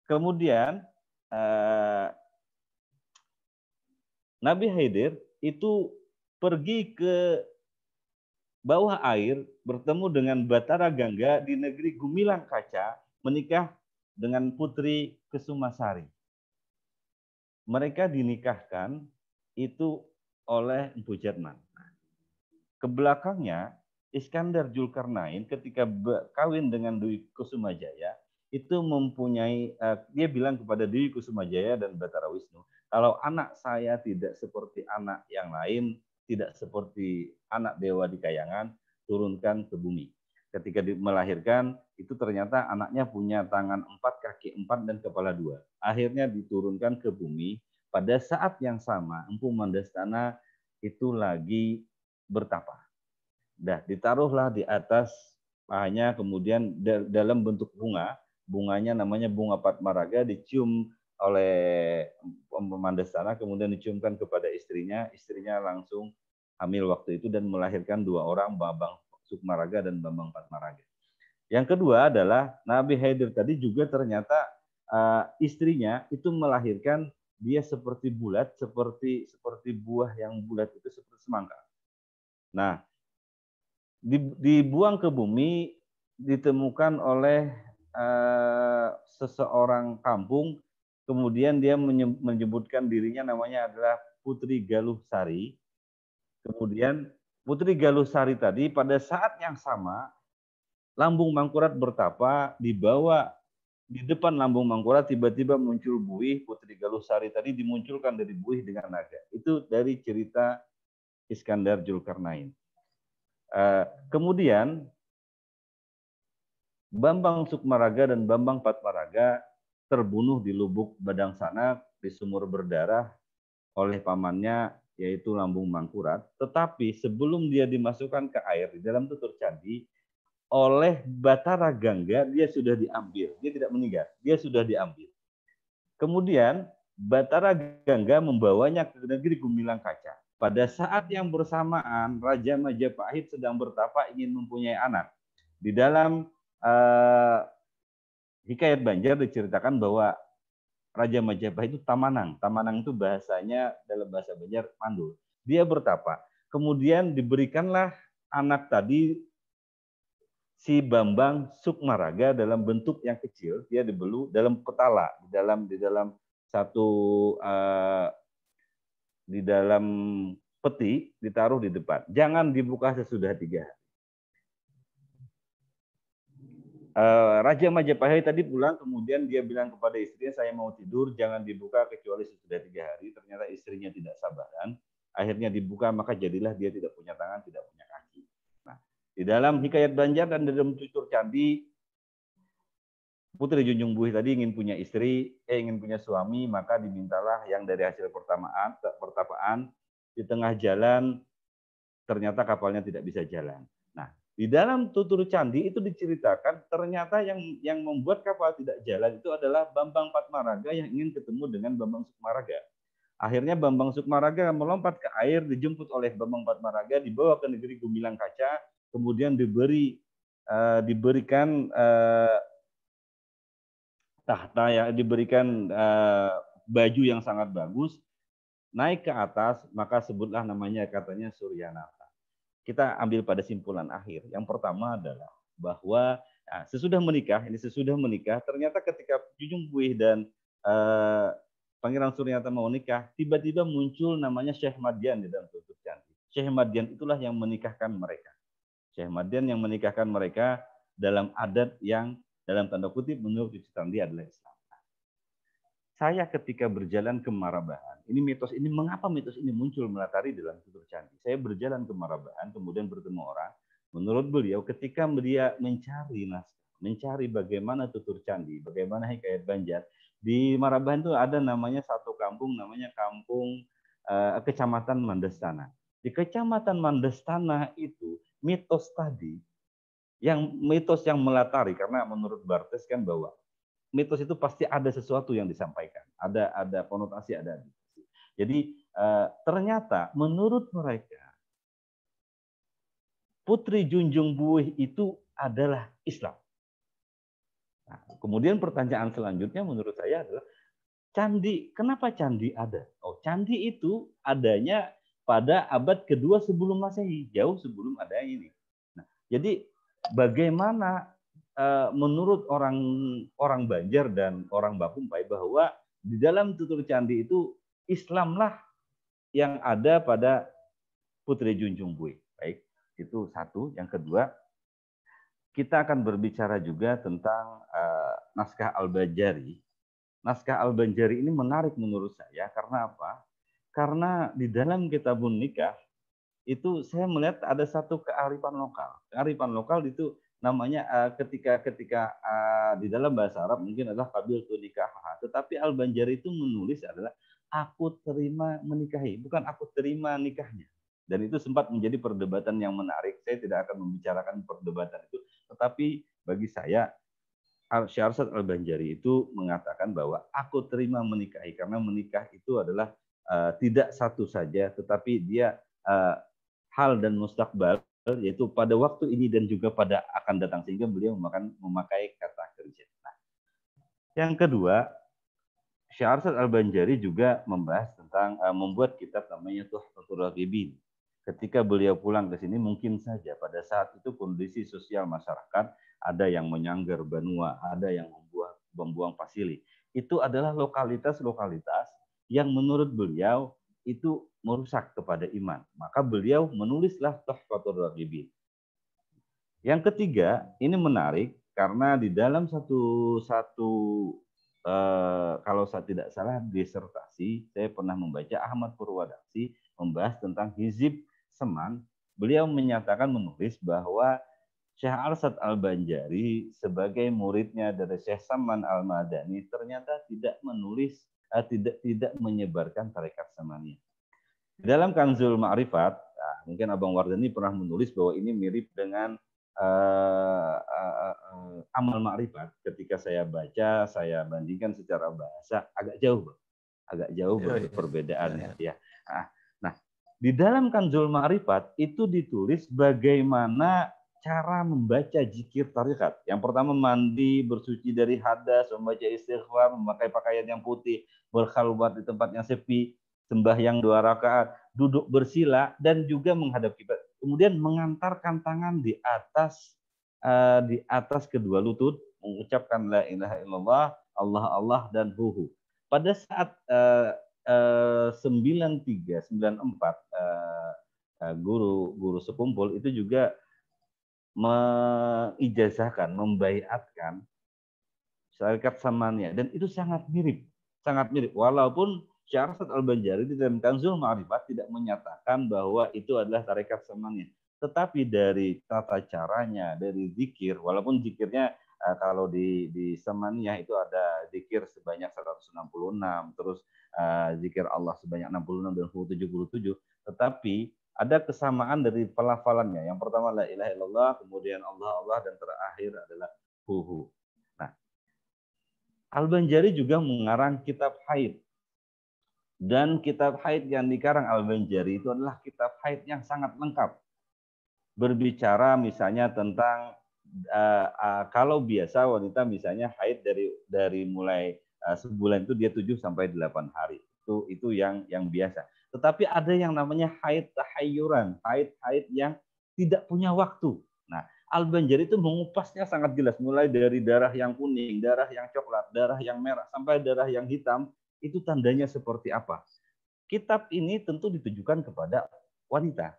Kemudian Nabi Haidir itu pergi ke bawah air bertemu dengan Batara Gangga di negeri Gumilang Kaca, menikah dengan putri Kesumasari. Mereka dinikahkan itu oleh Empu Jatman. Kebelakangnya Iskandar Zulkarnain ketika kawin dengan Dewi Kusumajaya itu mempunyai, dia bilang kepada Dewi Kusumajaya dan Batara Wisnu, kalau anak saya tidak seperti anak yang lain, tidak seperti anak dewa di Kayangan, turunkan ke bumi. Ketika melahirkan, itu ternyata anaknya punya tangan 4, kaki 4, dan kepala 2. Akhirnya diturunkan ke bumi. Pada saat yang sama, Empu Mandastana itu lagi bertapa. Dah ditaruhlah di atas pahanya, kemudian dalam bentuk bunga. Bunganya namanya bunga Padmaraga, dicium oleh Empu Mandastana, kemudian diciumkan kepada istrinya. Istrinya langsung hamil waktu itu dan melahirkan 2 orang, Bambang Sukmaraga dan Bambang Padmaraga. Yang kedua adalah Nabi Haidir tadi juga ternyata istrinya itu melahirkan dia seperti bulat, seperti buah yang bulat itu seperti semangka. Nah, dibuang ke bumi, ditemukan oleh seseorang kampung, kemudian dia menyebutkan dirinya namanya adalah Putri Galuh Sari. Kemudian Putri Galuh Sari tadi pada saat yang sama lambung Mangkurat bertapa, dibawa di depan lambung Mangkurat tiba-tiba muncul buih. Putri Galuh Sari tadi dimunculkan dari buih dengan naga. Itu dari cerita Iskandar Zulkarnain. Kemudian Bambang Sukmaraga dan Bambang Padmaraga terbunuh di Lubuk Badang Sanak di sumur berdarah oleh pamannya, yaitu Lambung Mangkurat. Tetapi sebelum dia dimasukkan ke air di dalam tutur candi, oleh Batara Gangga dia sudah diambil. Dia tidak meninggal, dia sudah diambil. Kemudian Batara Gangga membawanya ke negeri Gumilang Kaca. Pada saat yang bersamaan Raja Majapahit sedang bertapa ingin mempunyai anak. Di dalam Hikayat Banjar diceritakan bahwa Raja Majapahit itu Tamanang. Tamanang itu bahasanya dalam bahasa Banjar mandul. Dia bertapa. Kemudian diberikanlah anak tadi si Bambang Sukmaraga dalam bentuk yang kecil. Dia dibelu dalam petala, di dalam peti, ditaruh di depan. Jangan dibuka sesudah 3 hari. Raja Majapahit tadi pulang, kemudian dia bilang kepada istrinya, saya mau tidur, jangan dibuka kecuali sesudah 3 hari. Ternyata istrinya tidak sabaran, akhirnya dibuka, maka jadilah dia tidak punya tangan, tidak punya kaki. Nah, di dalam Hikayat Banjar dan dalam tutur candi, Putri Junjung Buih tadi ingin punya istri, ingin punya suami, maka dimintalah yang dari hasil pertapaan. Di tengah jalan, ternyata kapalnya tidak bisa jalan. Nah, di dalam tutur candi itu diceritakan ternyata yang membuat kapal tidak jalan itu adalah Bambang Padmaraga yang ingin ketemu dengan Bambang Sukmaraga. Akhirnya Bambang Sukmaraga melompat ke air, dijemput oleh Bambang Padmaraga, dibawa ke negeri Gumilang Kaca, kemudian diberikan tahta, ya, diberikan baju yang sangat bagus, naik ke atas, maka sebutlah namanya katanya Suryanata. Kita ambil pada simpulan akhir. Yang pertama adalah bahwa sesudah menikah, ternyata ketika Junjung Buih dan Pangeran Suryata mau nikah, tiba-tiba muncul namanya Syekh Madian di dalam tutur candi. Syekh Madian itulah yang menikahkan mereka. Syekh Madian yang menikahkan mereka dalam adat yang dalam tanda kutip menurut tutur candi adalah Islam. Saya ketika berjalan ke Marabahan, mengapa mitos ini muncul melatari dalam tutur candi? Saya berjalan ke Marabahan, kemudian bertemu orang. Menurut beliau, ketika dia mencari naskah, mencari bagaimana tutur candi, bagaimana hikayat Banjar, di Marabahan itu ada namanya satu kampung, namanya kampung Kecamatan Mandestana. Di Kecamatan Mandestana itu mitos yang melatari, karena menurut Bartes kan bahwa mitos itu pasti ada sesuatu yang disampaikan, ada konotasi, ada adiksi. Jadi ternyata menurut mereka Putri Junjung Buih itu adalah Islam. Nah, kemudian pertanyaan selanjutnya menurut saya adalah candi. Kenapa candi ada? Oh, candi itu adanya pada abad kedua sebelum Masehi, jauh sebelum ada ini. Nah, jadi bagaimana menurut orang Banjar dan orang Bakumpai bahwa di dalam tutur candi itu Islamlah yang ada pada Putri Junjung Buih. Baik, itu satu. Yang kedua, kita akan berbicara juga tentang naskah Al-Banjari. Naskah Al-Banjari ini menarik menurut saya karena apa? Karena di dalam kitabun nikah itu saya melihat ada satu kearifan lokal. Kearifan lokal itu namanya ketika di dalam bahasa Arab mungkin adalah qabil tu nikah, tetapi Al-Banjari itu menulis adalah aku terima menikahi, bukan aku terima nikahnya. Dan itu sempat menjadi perdebatan yang menarik. Saya tidak akan membicarakan perdebatan itu, tetapi bagi saya Syekh Arsad Al-Banjari itu mengatakan bahwa aku terima menikahi, karena menikah itu adalah tidak satu saja, tetapi dia hal dan mustakbal, yaitu pada waktu ini dan juga pada akan datang, sehingga beliau memakai kata kerja. Nah, yang kedua, Syekh Arsad Al-Banjari juga membahas tentang membuat kitab namanya Tuhfatul Raghibin. Ketika beliau pulang ke sini, mungkin saja pada saat itu kondisi sosial masyarakat ada yang menyanggar Banua, ada yang membuang pasili. Itu adalah lokalitas-lokalitas yang menurut beliau itu merusak kepada iman. Maka beliau menulislah Tuhfatul Raghibin. Yang ketiga, ini menarik karena di dalam satu kalau saya tidak salah disertasi, saya pernah membaca Ahmad Purwadaksi membahas tentang hizib Seman. Beliau menyatakan menulis bahwa Syekh Arsad Al-Banjari sebagai muridnya dari Syekh Saman Al-Madani ternyata tidak menulis, tidak menyebarkan tarekat Samaniyah. Dalam Kanzul Ma'rifat, mungkin Abang Wardani pernah menulis bahwa ini mirip dengan Amal Ma'rifat. Ketika saya baca, saya bandingkan secara bahasa agak jauh perbedaannya. Ya. Nah, di dalam Kanzul Ma'rifat itu ditulis bagaimana cara membaca zikir tarekat. Yang pertama mandi, bersuci dari hadas, membaca istighfar, memakai pakaian yang putih, berkhalwat di tempat yang sepi, sembahyang 2 rakaat, duduk bersila, dan juga menghadap kiblat. Kemudian mengantarkan tangan di atas kedua lutut, mengucapkan la ilaha illallah, Allah Allah, dan huhu. Pada saat 93, 94 guru sekumpul itu juga mengijazahkan, membaiatkan tarekat Samaniyah, dan itu sangat mirip. Walaupun Syekh Arsad Al-Banjari di dalam Kanzul Ma'rifat tidak menyatakan bahwa itu adalah tarekat Samaniyah, tetapi dari tata caranya, dari zikir, walaupun zikirnya kalau di Samaniyah itu ada zikir sebanyak 166, terus zikir Allah sebanyak 66 dan 77, tetapi ada kesamaan dari pelafalannya. Yang pertama la ilaha illallah, kemudian Allah Allah, dan terakhir adalah huhu. Nah, Al-Banjari juga mengarang kitab haid. Dan kitab haid yang dikarang Al-Banjari itu adalah kitab haid yang sangat lengkap. Berbicara misalnya tentang kalau biasa wanita misalnya haid dari mulai sebulan itu dia 7 sampai 8 hari. Itu yang biasa. Tetapi ada yang namanya haid tahayyuran, haid yang tidak punya waktu. Nah, Al-Banjari itu mengupasnya sangat jelas, mulai dari darah yang kuning, darah yang coklat, darah yang merah, sampai darah yang hitam. itu tandanya seperti apa? Kitab ini tentu ditujukan kepada wanita.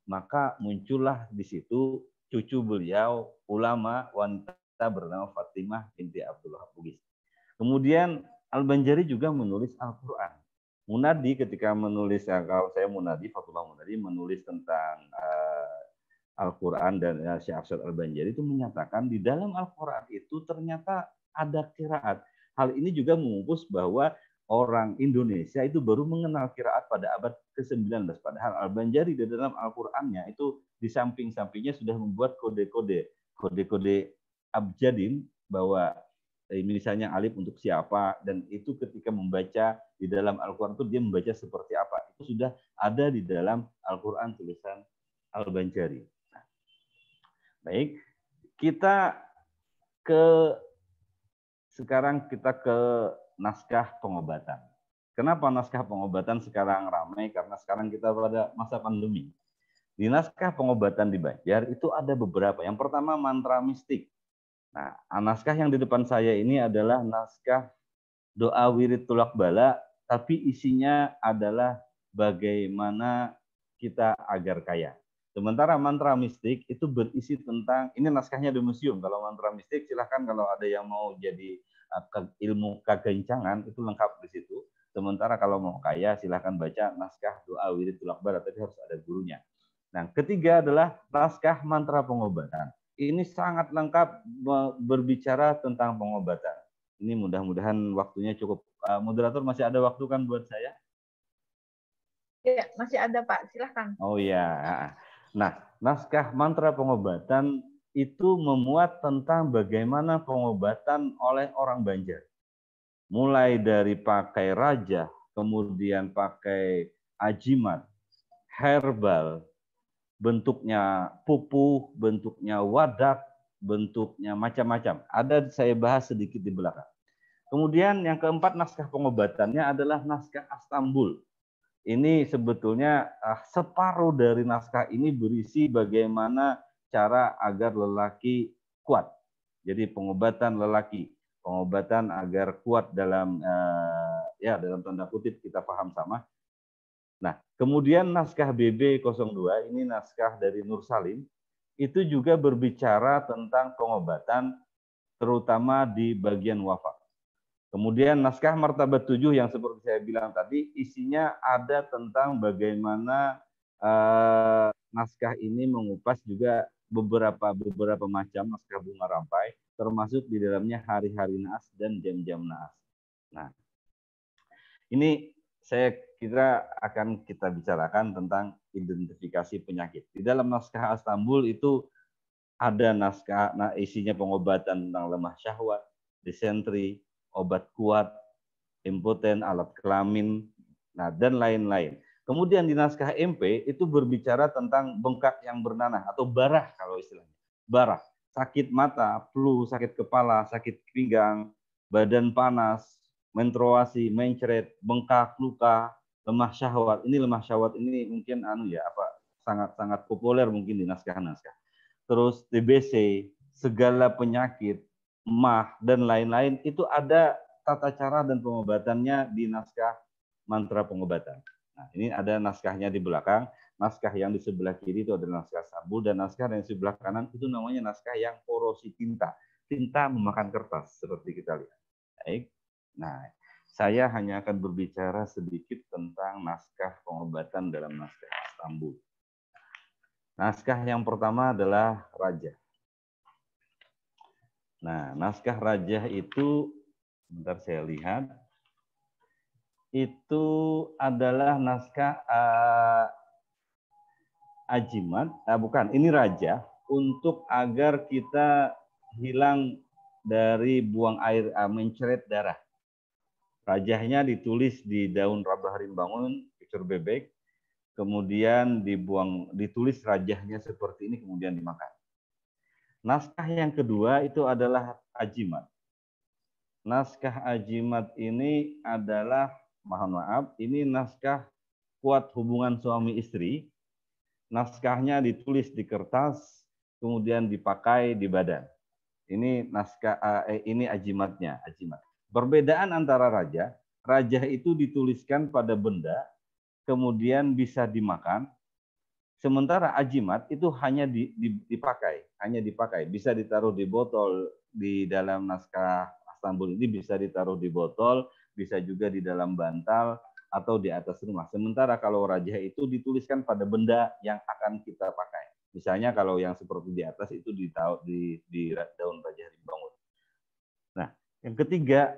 Maka muncullah di situ cucu beliau, ulama wanita bernama Fatimah binti Abdullah Bugis. Kemudian Al-Banjari juga menulis Al-Quran. Munadi ketika menulis, kalau saya Munadi, Fatullah Munadi menulis tentang Al-Quran dan Syekh Afsad Al-Banjari itu menyatakan di dalam Al-Quran itu ternyata ada qiraat. Hal ini juga mengumpus bahwa orang Indonesia itu baru mengenal qiraat pada abad ke-19. Padahal Al-Banjari di dalam Al-Qur'annya itu di samping-sampingnya sudah membuat kode-kode abjadin, bahwa misalnya alif untuk siapa, dan itu ketika membaca di dalam Al-Qur'an itu dia membaca seperti apa. Itu sudah ada di dalam Al-Qur'an tulisan Al-Banjari. Nah, baik, sekarang kita ke naskah pengobatan. Kenapa naskah pengobatan sekarang ramai? Karena sekarang kita pada masa pandemi. Di naskah pengobatan di Banjar itu ada beberapa. Yang pertama mantra mistik. Nah, naskah yang di depan saya ini adalah naskah doa wirid tulak bala, tapi isinya adalah bagaimana kita agar kaya. Sementara mantra mistik itu berisi tentang, ini naskahnya di museum. Kalau mantra mistik silahkan kalau ada yang mau jadi ilmu kegencangan itu lengkap di situ. Sementara kalau mau kaya silahkan baca naskah doa wirid tulak bala, tapi harus ada gurunya. Nah, ketiga adalah naskah mantra pengobatan. Ini sangat lengkap berbicara tentang pengobatan. Ini mudah-mudahan waktunya cukup. Moderator masih ada waktu kan buat saya? Ya, masih ada Pak, silahkan. Oh ya. Nah, naskah mantra pengobatan itu memuat tentang bagaimana pengobatan oleh orang Banjar. Mulai dari pakai raja, kemudian pakai ajimat, herbal, bentuknya pupuh, bentuknya wadak, bentuknya macam-macam. Ada saya bahas sedikit di belakang. Kemudian yang keempat naskah pengobatannya adalah naskah Astambul. Ini sebetulnya separuh dari naskah ini berisi bagaimana cara agar lelaki kuat. Jadi pengobatan lelaki, pengobatan agar kuat dalam dalam tanda kutip kita paham sama. Nah, kemudian naskah BB02 ini naskah dari Nur Salim, itu juga berbicara tentang pengobatan terutama di bagian wafat. Kemudian naskah Martabat 7 yang seperti saya bilang tadi, isinya ada tentang bagaimana naskah ini mengupas juga beberapa macam naskah bunga rampai, termasuk di dalamnya hari-hari naas dan jam-jam naas. Nah, ini saya kira akan kita bicarakan tentang identifikasi penyakit. Di dalam naskah Astambul itu ada naskah, isinya pengobatan tentang lemah syahwat, disentri, obat kuat, impoten, alat kelamin, dan lain-lain. Kemudian di naskah MP itu berbicara tentang bengkak yang bernanah atau barah kalau istilahnya. Barah, sakit mata, flu, sakit kepala, sakit pinggang, badan panas, menstruasi, mencret, bengkak, luka, lemah syahwat. Ini lemah syahwat ini mungkin sangat populer mungkin di naskah-naskah. Terus TBC, segala penyakit, emah dan lain-lain itu ada tata cara dan pengobatannya di naskah mantra pengobatan. Nah, ini ada naskahnya di belakang. Naskah yang di sebelah kiri itu adalah naskah Astambul, dan naskah yang di sebelah kanan itu namanya naskah yang korosi tinta. Tinta memakan kertas seperti kita lihat. Baik. Nah, saya hanya akan berbicara sedikit tentang naskah pengobatan dalam naskah Astambul. Naskah yang pertama adalah Raja. Nah, naskah Raja itu, sebentar saya lihat, itu adalah naskah ajimat, bukan, ini Raja, untuk agar kita hilang dari buang air, mencret darah. Rajahnya ditulis di daun rabah rimbangun, picur bebek, kemudian ditulis rajahnya seperti ini, kemudian dimakan. Naskah yang kedua itu adalah ajimat. Naskah ajimat ini adalah, mohon maaf, ini naskah kuat hubungan suami istri. Naskahnya ditulis di kertas, kemudian dipakai di badan. Ini naskah, ini ajimatnya, ajimat. Perbedaan antara raja rajah itu dituliskan pada benda, kemudian bisa dimakan. Sementara ajimat itu hanya dipakai, bisa ditaruh di botol. Di dalam naskah Istanbul ini bisa ditaruh di botol, bisa juga di dalam bantal atau di atas rumah. Sementara kalau rajah itu dituliskan pada benda yang akan kita pakai. Misalnya kalau yang seperti di atas itu di daun rajah rimbangul. Nah, yang ketiga,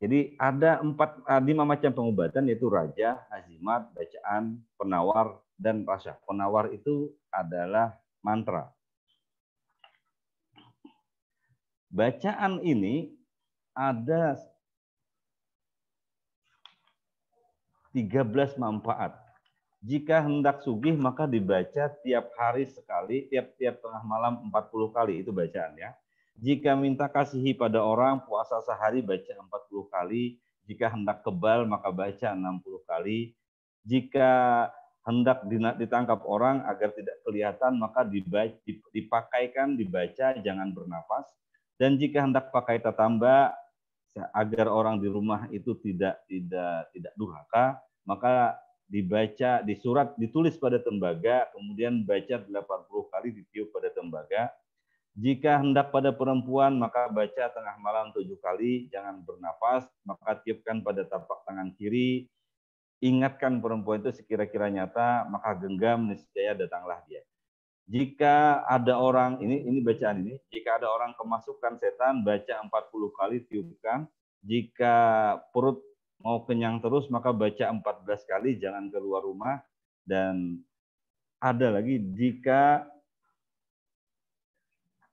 jadi ada 5 macam pengobatan, yaitu rajah, azimat, bacaan, penawar, dan rasa. Penawar itu adalah mantra. Bacaan ini ada 13 manfaat. Jika hendak sugih maka dibaca tiap hari sekali, tiap tengah malam 40 kali, itu bacaan ya. Jika minta kasihi pada orang, puasa sehari baca 40 kali. Jika hendak kebal maka baca 60 kali. Jika hendak ditangkap orang agar tidak kelihatan maka dipakaikan, dibaca, jangan bernapas. Dan jika hendak pakai tatamba agar orang di rumah itu tidak durhaka, maka dibaca, ditulis pada tembaga, kemudian baca 80 kali, ditiup pada tembaga. Jika hendak pada perempuan, maka baca tengah malam 7 kali, jangan bernapas, maka tiupkan pada tapak tangan kiri. Ingatkan perempuan itu sekira-kira nyata, maka genggam, niscaya datanglah dia. Jika ada orang, ini bacaan ini, jika ada orang kemasukan setan, baca 40 kali, tiupkan. Jika perut mau kenyang terus, maka baca 14 kali, jangan keluar rumah. Dan ada lagi, jika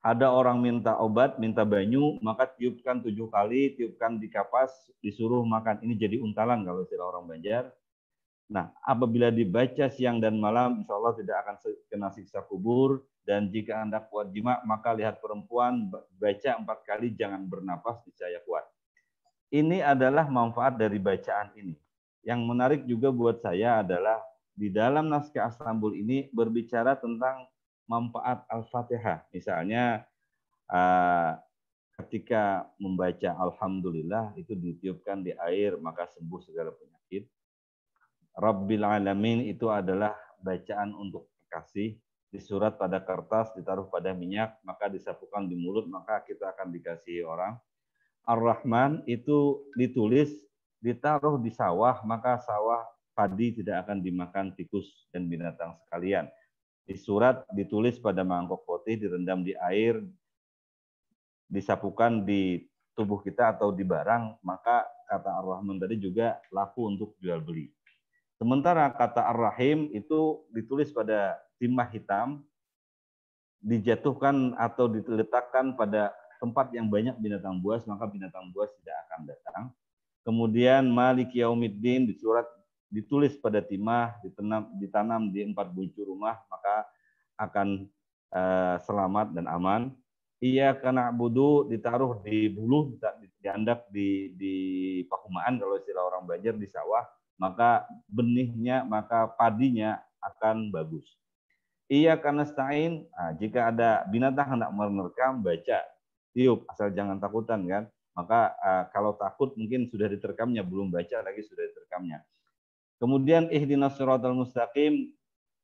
ada orang minta obat, minta banyu, maka tiupkan 7 kali, tiupkan di kapas, disuruh makan. Ini jadi untalan kalau istilah orang Banjar. Nah, apabila dibaca siang dan malam, insya Allah tidak akan kena siksa kubur. Dan jika Anda kuat jima, maka lihat perempuan, baca 4 kali, jangan bernapas, niscaya kuat. Ini adalah manfaat dari bacaan ini. Yang menarik juga buat saya adalah di dalam naskah Istanbul ini berbicara tentang manfaat Al-Fatihah. Misalnya ketika membaca Alhamdulillah itu ditiupkan di air maka sembuh segala penyakit. Rabbil Alamin itu adalah bacaan untuk kekasih, disurat pada kertas, ditaruh pada minyak, maka disapukan di mulut, maka kita akan dikasihi orang. Ar-Rahman itu ditulis, ditaruh di sawah, maka sawah padi tidak akan dimakan tikus dan binatang sekalian. Di surat ditulis pada mangkok putih, direndam di air, disapukan di tubuh kita atau di barang, maka kata Ar-Rahman tadi juga laku untuk jual beli. Sementara kata Ar-Rahim itu ditulis pada timah hitam, dijatuhkan atau diletakkan pada tempat yang banyak binatang buas, maka binatang buas tidak akan datang. Kemudian Malik Yaumiddin ditulis pada timah, ditanam di 4 bucu rumah, maka akan selamat dan aman. Iyyaka na'budu ditaruh di buluh, diandak di pakumaan kalau istilah orang Banjar, di sawah, maka benihnya, maka padinya akan bagus. Iyyaka nasta'in, jika ada binatang hendak menerkam, baca, tiup, asal jangan takutan kan. Maka kalau takut mungkin sudah diterkamnya, belum baca lagi sudah diterkamnya. Kemudian ihdinas siratal mustaqim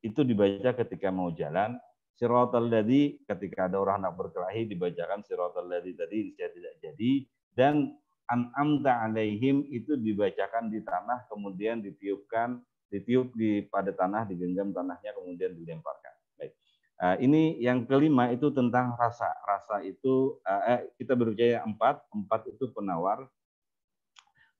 itu dibaca ketika mau jalan. Siratal ladzi ketika ada orang hendak berkelahi dibacakan siratal ladzi tadi, tidak jadi. Dan an'amta alaihim itu dibacakan di tanah, kemudian ditiup pada tanah, digenggam tanahnya, kemudian dilemparkan. Baik. Ini yang kelima itu tentang rasa. Rasa itu kita berbicara 4 itu penawar.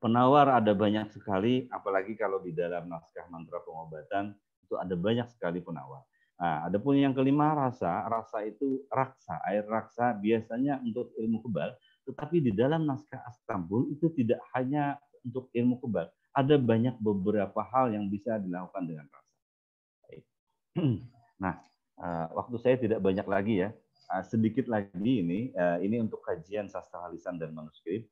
Penawar ada banyak sekali, apalagi kalau di dalam naskah mantra pengobatan itu ada banyak sekali penawar. Nah, adapun yang kelima rasa. Rasa itu raksa, air raksa biasanya untuk ilmu kebal. Tetapi di dalam naskah Istanbul itu tidak hanya untuk ilmu kebal. Ada banyak beberapa hal yang bisa dilakukan dengan rasa. Nah, waktu saya tidak banyak lagi ya. Sedikit lagi ini untuk kajian sastra lisan dan manuskrip.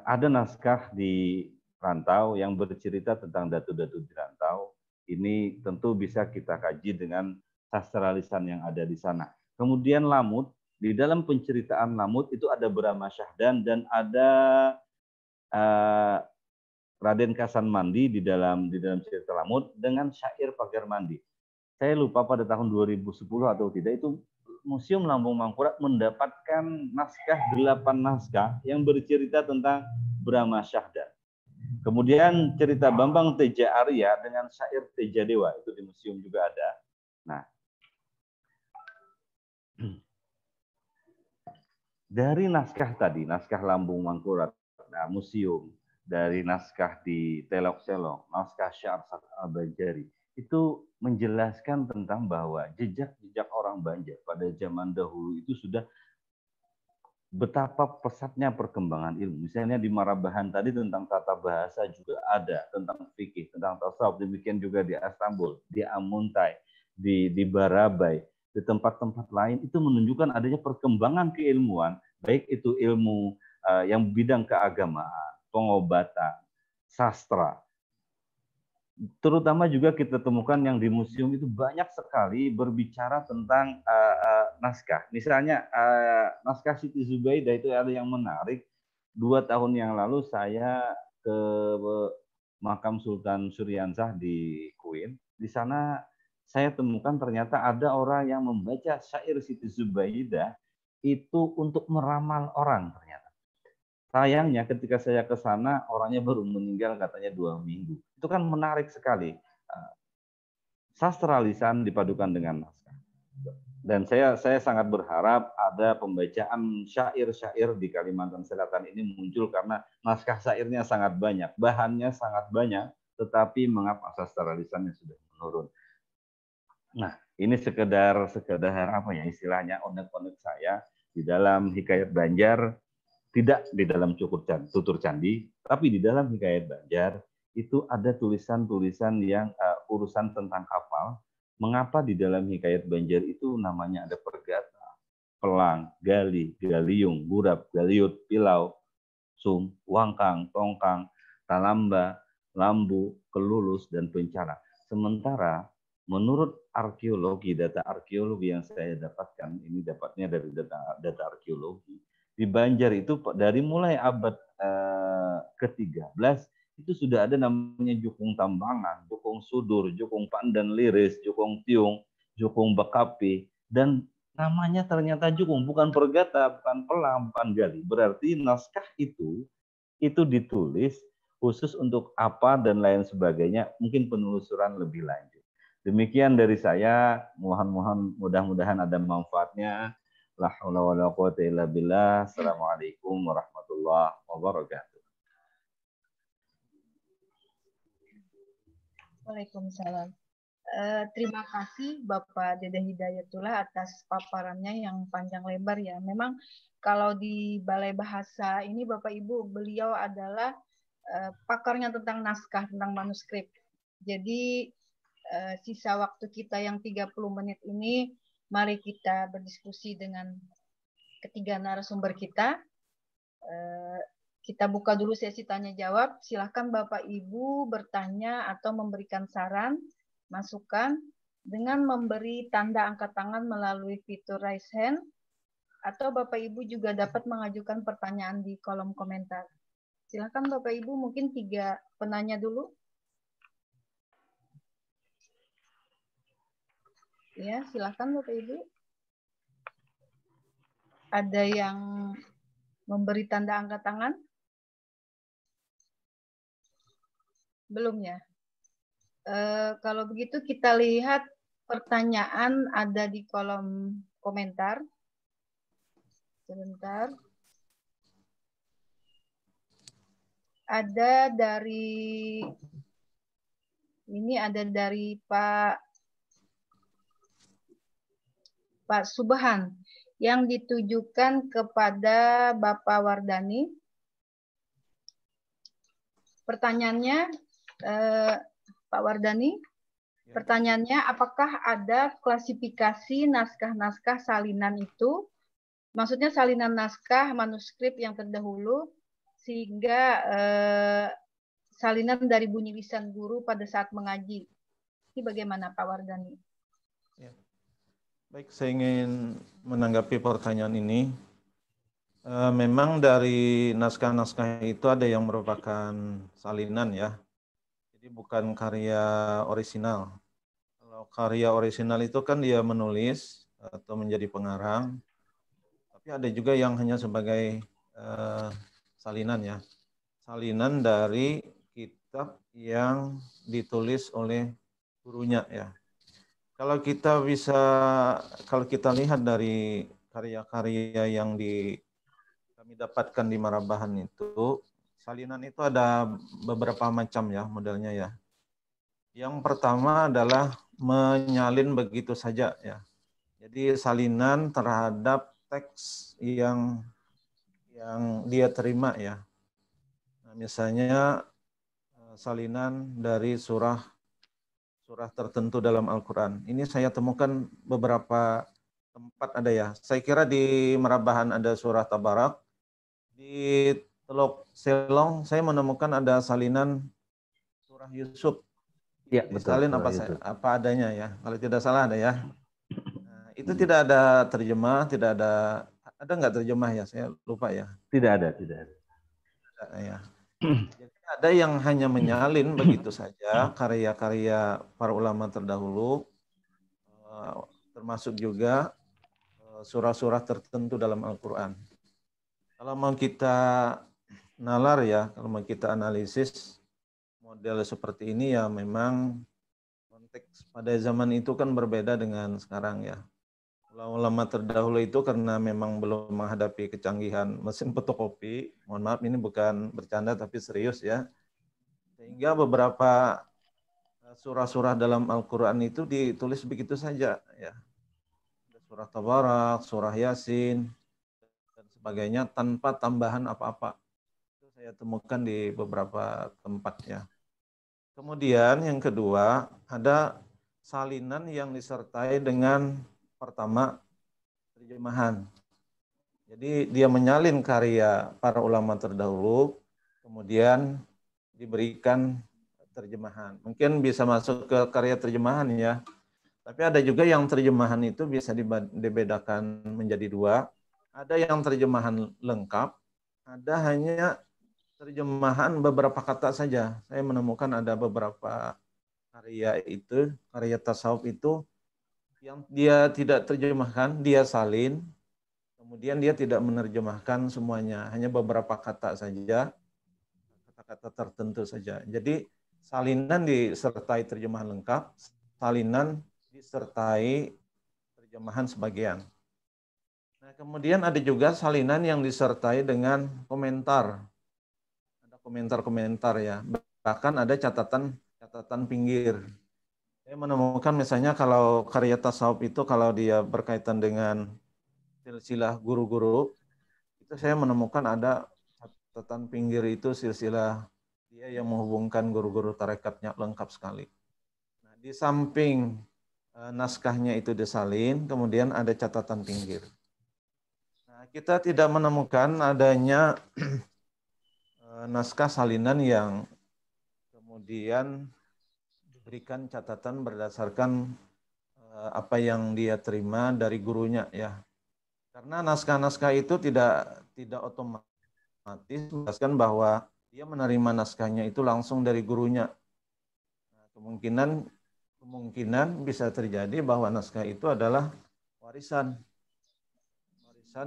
Ada naskah di rantau yang bercerita tentang datu-datu di rantau. Ini tentu bisa kita kaji dengan sastra lisan yang ada di sana. Kemudian Lamut. Di dalam penceritaan Lamut itu ada Brahma Syahdan dan ada Raden Kasanmandi di dalam cerita Lamut dengan syair Pagar Mandi. Saya lupa pada tahun 2010 atau tidak, itu Museum Lambung Mangkurat mendapatkan naskah 8 naskah yang bercerita tentang Brahma Syahda. Kemudian cerita Bambang Teja Arya dengan syair Teja Dewa, itu di museum juga ada. Nah, dari naskah tadi, naskah Lambung Mangkurat, nah, museum, dari naskah di Telok Selong, naskah Syar Al-Banjari, itu menjelaskan tentang bahwa jejak-jejak orang Banjar pada zaman dahulu itu sudah betapa pesatnya perkembangan ilmu. Misalnya di Marabahan tadi tentang tata bahasa juga ada, tentang fikih, tentang tasawuf, demikian juga di Istanbul, di Amuntai, di Barabai, di tempat-tempat lain, itu menunjukkan adanya perkembangan keilmuan, baik itu ilmu yang bidang keagamaan, pengobatan, sastra. Terutama juga kita temukan yang di museum itu banyak sekali berbicara tentang naskah. Misalnya naskah Siti Zubaidah itu ada yang menarik. 2 tahun yang lalu saya ke makam Sultan Suryansah di Queen. Di sana saya temukan ternyata ada orang yang membaca syair Siti Zubaidah itu untuk meramal orang ternyata. Sayangnya ketika saya ke sana orangnya baru meninggal katanya 2 minggu. Itu kan menarik sekali. Sastra lisan dipadukan dengan naskah. Dan saya sangat berharap ada pembacaan syair-syair di Kalimantan Selatan ini muncul karena naskah syairnya sangat banyak, bahannya sangat banyak, tetapi mengapa sastra lisannya sudah menurun. Nah, ini sekedar apa ya istilahnya onek-onek saya di dalam Hikayat Banjar. Tidak di dalam Tutur Candi, tapi di dalam Hikayat Banjar itu ada tulisan-tulisan yang urusan tentang kapal. Mengapa di dalam Hikayat Banjar itu namanya ada pergata, pelang, gali, galiung, gurap, galiut, pilau, sum, wangkang, tongkang, talamba, lambu, kelulus, dan pencara. Sementara menurut arkeologi, data arkeologi yang saya dapatkan, ini dapatnya dari data arkeologi, di Banjar itu dari mulai abad ke-13 itu sudah ada namanya Jukung Tambangan, Jukung Sudur, Jukung Pandan Liris, Jukung Tiung, Jukung Bakapi, dan namanya ternyata Jukung, bukan pergata, bukan pelang, bukan gali. Berarti naskah itu ditulis khusus untuk apa dan lain sebagainya, mungkin penelusuran lebih lanjut. Demikian dari saya, mudah-mudahan ada manfaatnya. La haula wala quwata illa billah. Assalamualaikum warahmatullahi wabarakatuh. Waalaikumsalam. Terima kasih Bapak Dede Hidayatullah atas paparannya yang panjang lebar ya. Memang kalau di Balai Bahasa ini Bapak Ibu, beliau adalah pakarnya tentang naskah, tentang manuskrip. Jadi sisa waktu kita yang 30 menit ini, mari kita berdiskusi dengan ketiga narasumber kita. Kita buka dulu sesi tanya jawab. Silakan Bapak Ibu bertanya atau memberikan saran, masukan dengan memberi tanda angkat tangan melalui fitur raise hand, atau Bapak Ibu juga dapat mengajukan pertanyaan di kolom komentar. Silakan Bapak Ibu, mungkin 3 penanya dulu. Ya, silakan Bapak Ibu. Ada yang memberi tanda angkat tangan? Belum ya? Kalau begitu kita lihat pertanyaan ada di kolom komentar. Sebentar. Ada dari Pak Subhan yang ditujukan kepada Bapak Wardani. Pertanyaannya, Pak Wardani, pertanyaannya apakah ada klasifikasi naskah-naskah salinan itu? Maksudnya salinan naskah manuskrip yang terdahulu sehingga salinan dari bunyi lisan guru pada saat mengaji. Ini bagaimana Pak Wardani? Ya. Baik, saya ingin menanggapi pertanyaan ini. Memang dari naskah-naskah itu ada yang merupakan salinan ya. Jadi bukan karya orisinal. Kalau karya orisinal itu kan dia menulis atau menjadi pengarang. Tapi ada juga yang hanya sebagai salinan ya. Salinan dari kitab yang ditulis oleh gurunya ya. Kalau kita lihat dari karya-karya yang kami dapatkan di Marabahan itu, salinan itu ada beberapa macam ya modelnya ya. Yang pertama adalah menyalin begitu saja ya. Jadi salinan terhadap teks yang dia terima ya. Nah, misalnya salinan dari surah tertentu dalam Al-Quran. Ini saya temukan beberapa tempat ada ya. Saya kira di Marabahan ada surah Tabarak. Di Teluk Selong saya menemukan ada salinan surah Yusuf. Ya, betul. Disalin apa adanya ya. Kalau tidak salah ada ya. Nah, itu tidak ada terjemah, tidak ada nggak terjemah ya? Saya lupa ya. Tidak ada. Ya. Jadi ada yang hanya menyalin begitu saja karya-karya para ulama terdahulu, termasuk juga surah-surah tertentu dalam Al-Quran. Kalau mau kita nalar ya, kalau mau kita analisis model seperti ini ya memang konteks pada zaman itu kan berbeda dengan sekarang ya. Ulama terdahulu itu karena memang belum menghadapi kecanggihan mesin fotokopi, mohon maaf ini bukan bercanda tapi serius ya, sehingga beberapa surah-surah dalam Al-Quran itu ditulis begitu saja ya. Surah Tabarak, surah Yasin, dan sebagainya tanpa tambahan apa-apa. Itu saya temukan di beberapa tempat ya. Kemudian yang kedua, ada salinan yang disertai dengan pertama terjemahan. Jadi dia menyalin karya para ulama terdahulu, kemudian diberikan terjemahan. Mungkin bisa masuk ke karya terjemahan ya. Tapi ada juga yang terjemahan itu bisa dibedakan menjadi dua. Ada yang terjemahan lengkap, ada hanya terjemahan beberapa kata saja. Saya menemukan ada beberapa karya tasawuf itu yang dia tidak terjemahkan, dia salin, kemudian dia tidak menerjemahkan semuanya, hanya beberapa kata saja, kata-kata tertentu saja. Jadi salinan disertai terjemahan lengkap, salinan disertai terjemahan sebagian. Nah, kemudian ada juga salinan yang disertai dengan komentar. Ada komentar-komentar ya. Bahkan ada catatan pinggir. Saya menemukan misalnya kalau karya tasawuf itu kalau dia berkaitan dengan silsilah guru-guru, itu saya menemukan ada catatan pinggir itu silsilah dia yang menghubungkan guru-guru tarekatnya lengkap sekali. Nah, di samping naskahnya itu disalin, kemudian ada catatan pinggir. Nah, kita tidak menemukan adanya naskah salinan yang kemudian diberikan catatan berdasarkan apa yang dia terima dari gurunya ya. Karena naskah-naskah itu tidak otomatis menjelaskan bahwa dia menerima naskahnya itu langsung dari gurunya. Nah, kemungkinan bisa terjadi bahwa naskah itu adalah warisan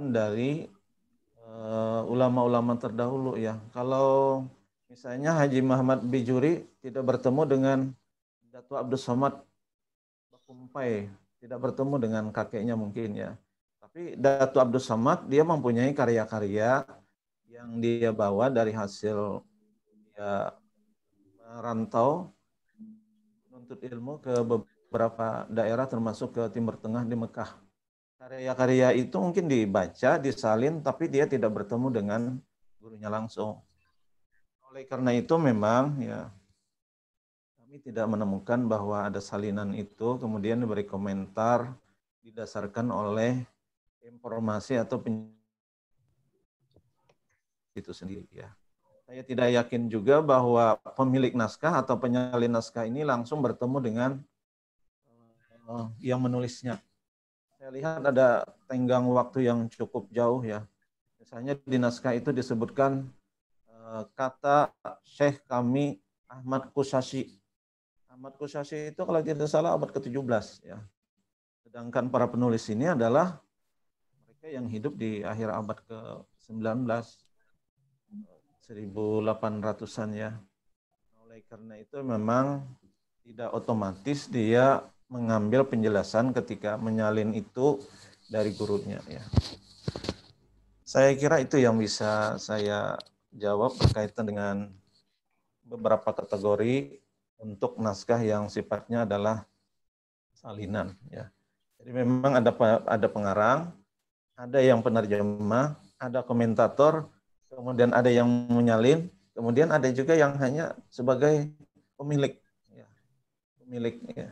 dari ulama-ulama terdahulu ya. Kalau misalnya Haji Muhammad Bijuri tidak bertemu dengan Datuk Abdul Somad Bakumpai, tidak bertemu dengan kakeknya mungkin ya. Tapi Datuk Abdul Somad dia mempunyai karya-karya yang dia bawa dari hasil dia merantau menuntut ilmu ke beberapa daerah termasuk ke Timur Tengah di Mekah. Karya-karya itu mungkin dibaca, disalin, tapi dia tidak bertemu dengan gurunya langsung. Oleh karena itu memang ya kami tidak menemukan bahwa ada salinan itu kemudian diberi komentar didasarkan oleh informasi atau itu sendiri ya. Saya tidak yakin juga bahwa pemilik naskah atau penyalin naskah ini langsung bertemu dengan yang menulisnya. Saya lihat ada tenggang waktu yang cukup jauh ya. Misalnya di naskah itu disebutkan kata Syekh kami Ahmad Kushashi. Ahmad Kushashi itu kalau tidak salah abad ke-17 ya. Sedangkan para penulis ini adalah mereka yang hidup di akhir abad ke-19, 1800-an ya. Oleh karena itu memang tidak otomatis dia mengambil penjelasan ketika menyalin itu dari gurunya ya. Saya kira itu yang bisa saya jawab berkaitan dengan beberapa kategori untuk naskah yang sifatnya adalah salinan ya. Jadi memang ada pengarang, ada yang penerjemah, ada komentator, kemudian ada yang menyalin, kemudian ada juga yang hanya sebagai pemilik ya. Pemilik ya.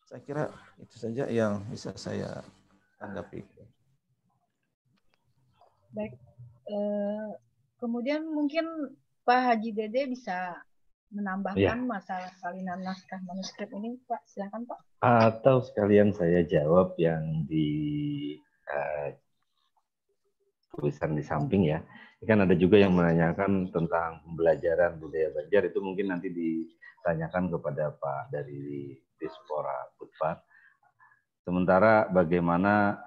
Saya kira itu saja yang bisa saya tanggapi. Baik. Kemudian mungkin Pak Haji Dede bisa menambahkan masalah salinan naskah manuskrip ini, Pak. Silakan, Pak. Atau sekalian saya jawab yang di tulisan di samping ya. Ini kan ada juga yang menanyakan tentang pembelajaran budaya Banjar, itu mungkin nanti ditanyakan kepada Pak dari Dispora Budvar. Sementara bagaimana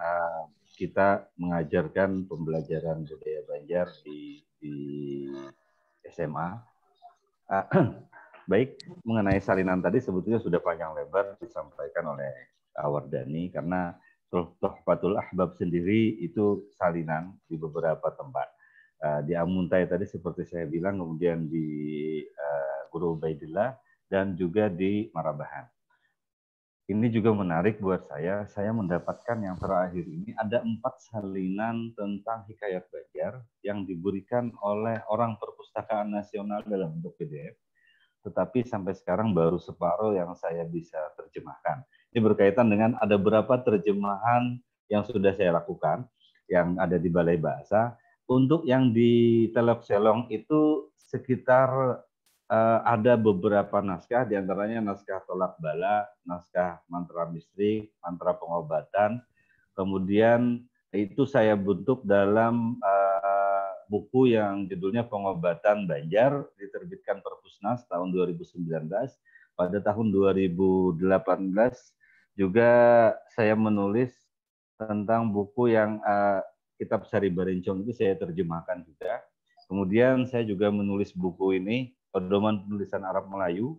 kita mengajarkan pembelajaran budaya Banjar di SMA. Baik, mengenai salinan tadi sebetulnya sudah panjang lebar disampaikan oleh Wardani, karena Tuhfatul Ahbab sendiri itu salinan di beberapa tempat. Di Amuntai tadi seperti saya bilang, kemudian di Guru Ubaidillah, dan juga di Marabahan. Ini juga menarik buat saya mendapatkan yang terakhir ini ada 4 salinan tentang hikayat Banjar yang diberikan oleh orang Perpustakaan Nasional dalam bentuk PDF, tetapi sampai sekarang baru separuh yang saya bisa terjemahkan. Ini berkaitan dengan ada berapa terjemahan yang sudah saya lakukan, yang ada di Balai Bahasa. Untuk yang di Telok Selong itu sekitar ada beberapa naskah, diantaranya naskah Tolak Bala, naskah Mantra Misteri, Mantra Pengobatan. Kemudian itu saya bentuk dalam buku yang judulnya Pengobatan Banjar, diterbitkan Perpusnas tahun 2019. Pada tahun 2018 juga saya menulis tentang buku yang Kitab Sari Barencong, itu saya terjemahkan juga. Kemudian saya juga menulis buku ini, Pedoman Penulisan Arab Melayu.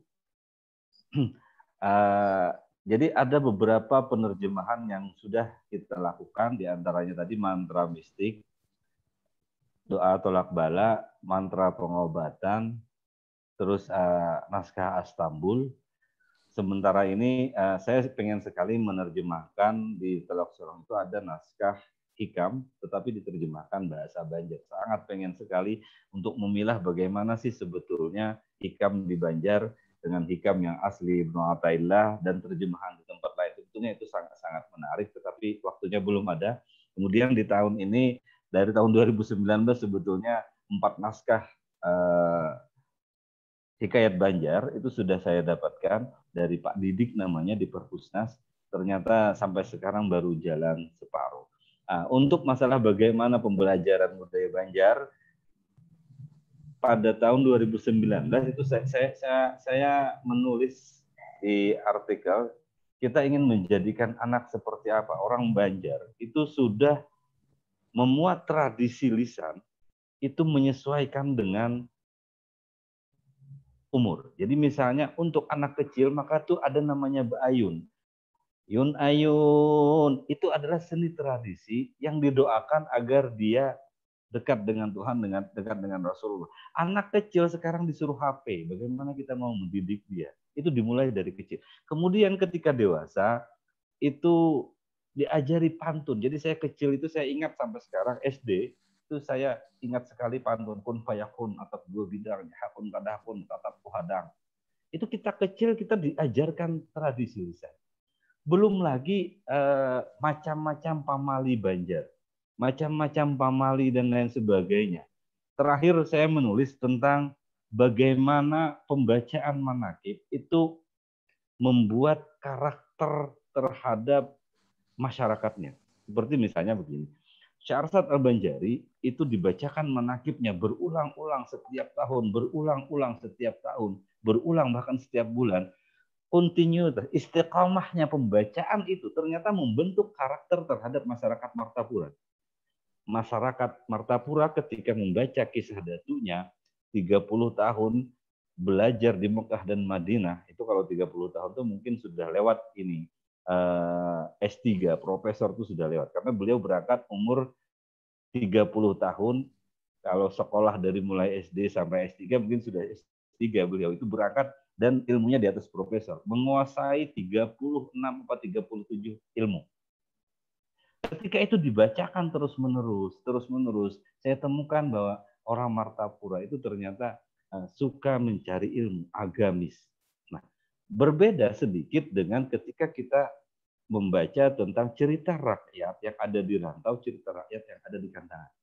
Jadi ada beberapa penerjemahan yang sudah kita lakukan, diantaranya tadi Mantra Mistik, Doa Tolak Bala, Mantra Pengobatan, terus naskah Astambul. Sementara ini saya pengen sekali menerjemahkan di Telok Selong itu ada naskah Hikam, tetapi diterjemahkan bahasa Banjar. Sangat pengen sekali untuk memilah bagaimana sih sebetulnya hikam di Banjar dengan hikam yang asli Ibnu Athaillah dan terjemahan di tempat lain. Tentunya itu sangat-sangat menarik, tetapi waktunya belum ada. Kemudian di tahun ini, dari tahun 2019 sebetulnya 4 naskah hikayat Banjar itu sudah saya dapatkan dari Pak Didik namanya di Perpusnas. Ternyata sampai sekarang baru jalan separuh. Untuk masalah bagaimana pembelajaran budaya Banjar, pada tahun 2019 itu saya menulis di artikel, kita ingin menjadikan anak seperti apa. Orang Banjar itu sudah memuat tradisi lisan, itu menyesuaikan dengan umur. Jadi misalnya untuk anak kecil, maka tuh ada namanya Ba'ayun. Yun Ayun, itu adalah seni tradisi yang didoakan agar dia dekat dengan Tuhan, dekat dengan Rasulullah. Anak kecil sekarang disuruh HP, bagaimana kita mau mendidik dia? Itu dimulai dari kecil. Kemudian ketika dewasa, itu diajari pantun. Jadi saya kecil itu saya ingat sampai sekarang SD, itu saya ingat sekali pantun kun fayakun atap dua bidang, hakun kadahkun tatap hadang. Itu kita kecil kita diajarkan tradisi lisan. Belum lagi macam-macam pamali Banjar, macam-macam pamali dan lain sebagainya. Terakhir saya menulis tentang bagaimana pembacaan manakib itu membuat karakter terhadap masyarakatnya. Seperti misalnya begini, Syekh Arsyad Al-Banjari itu dibacakan manakibnya berulang-ulang setiap tahun, berulang-ulang setiap tahun, berulang bahkan setiap bulan. Continue, istiqamahnya pembacaan itu ternyata membentuk karakter terhadap masyarakat Martapura. Masyarakat Martapura ketika membaca kisah datunya 30 tahun belajar di Mekah dan Madinah, itu kalau 30 tahun itu mungkin sudah lewat ini S3, profesor itu sudah lewat. Karena beliau berangkat umur 30 tahun, kalau sekolah dari mulai SD sampai S3 mungkin sudah S3 beliau itu berangkat dan ilmunya di atas profesor, menguasai 36 atau 37 ilmu. Ketika itu dibacakan terus-menerus, saya temukan bahwa orang Martapura itu ternyata suka mencari ilmu agamis. Nah, berbeda sedikit dengan ketika kita membaca tentang cerita rakyat yang ada di rantau, cerita rakyat yang ada di kandangan.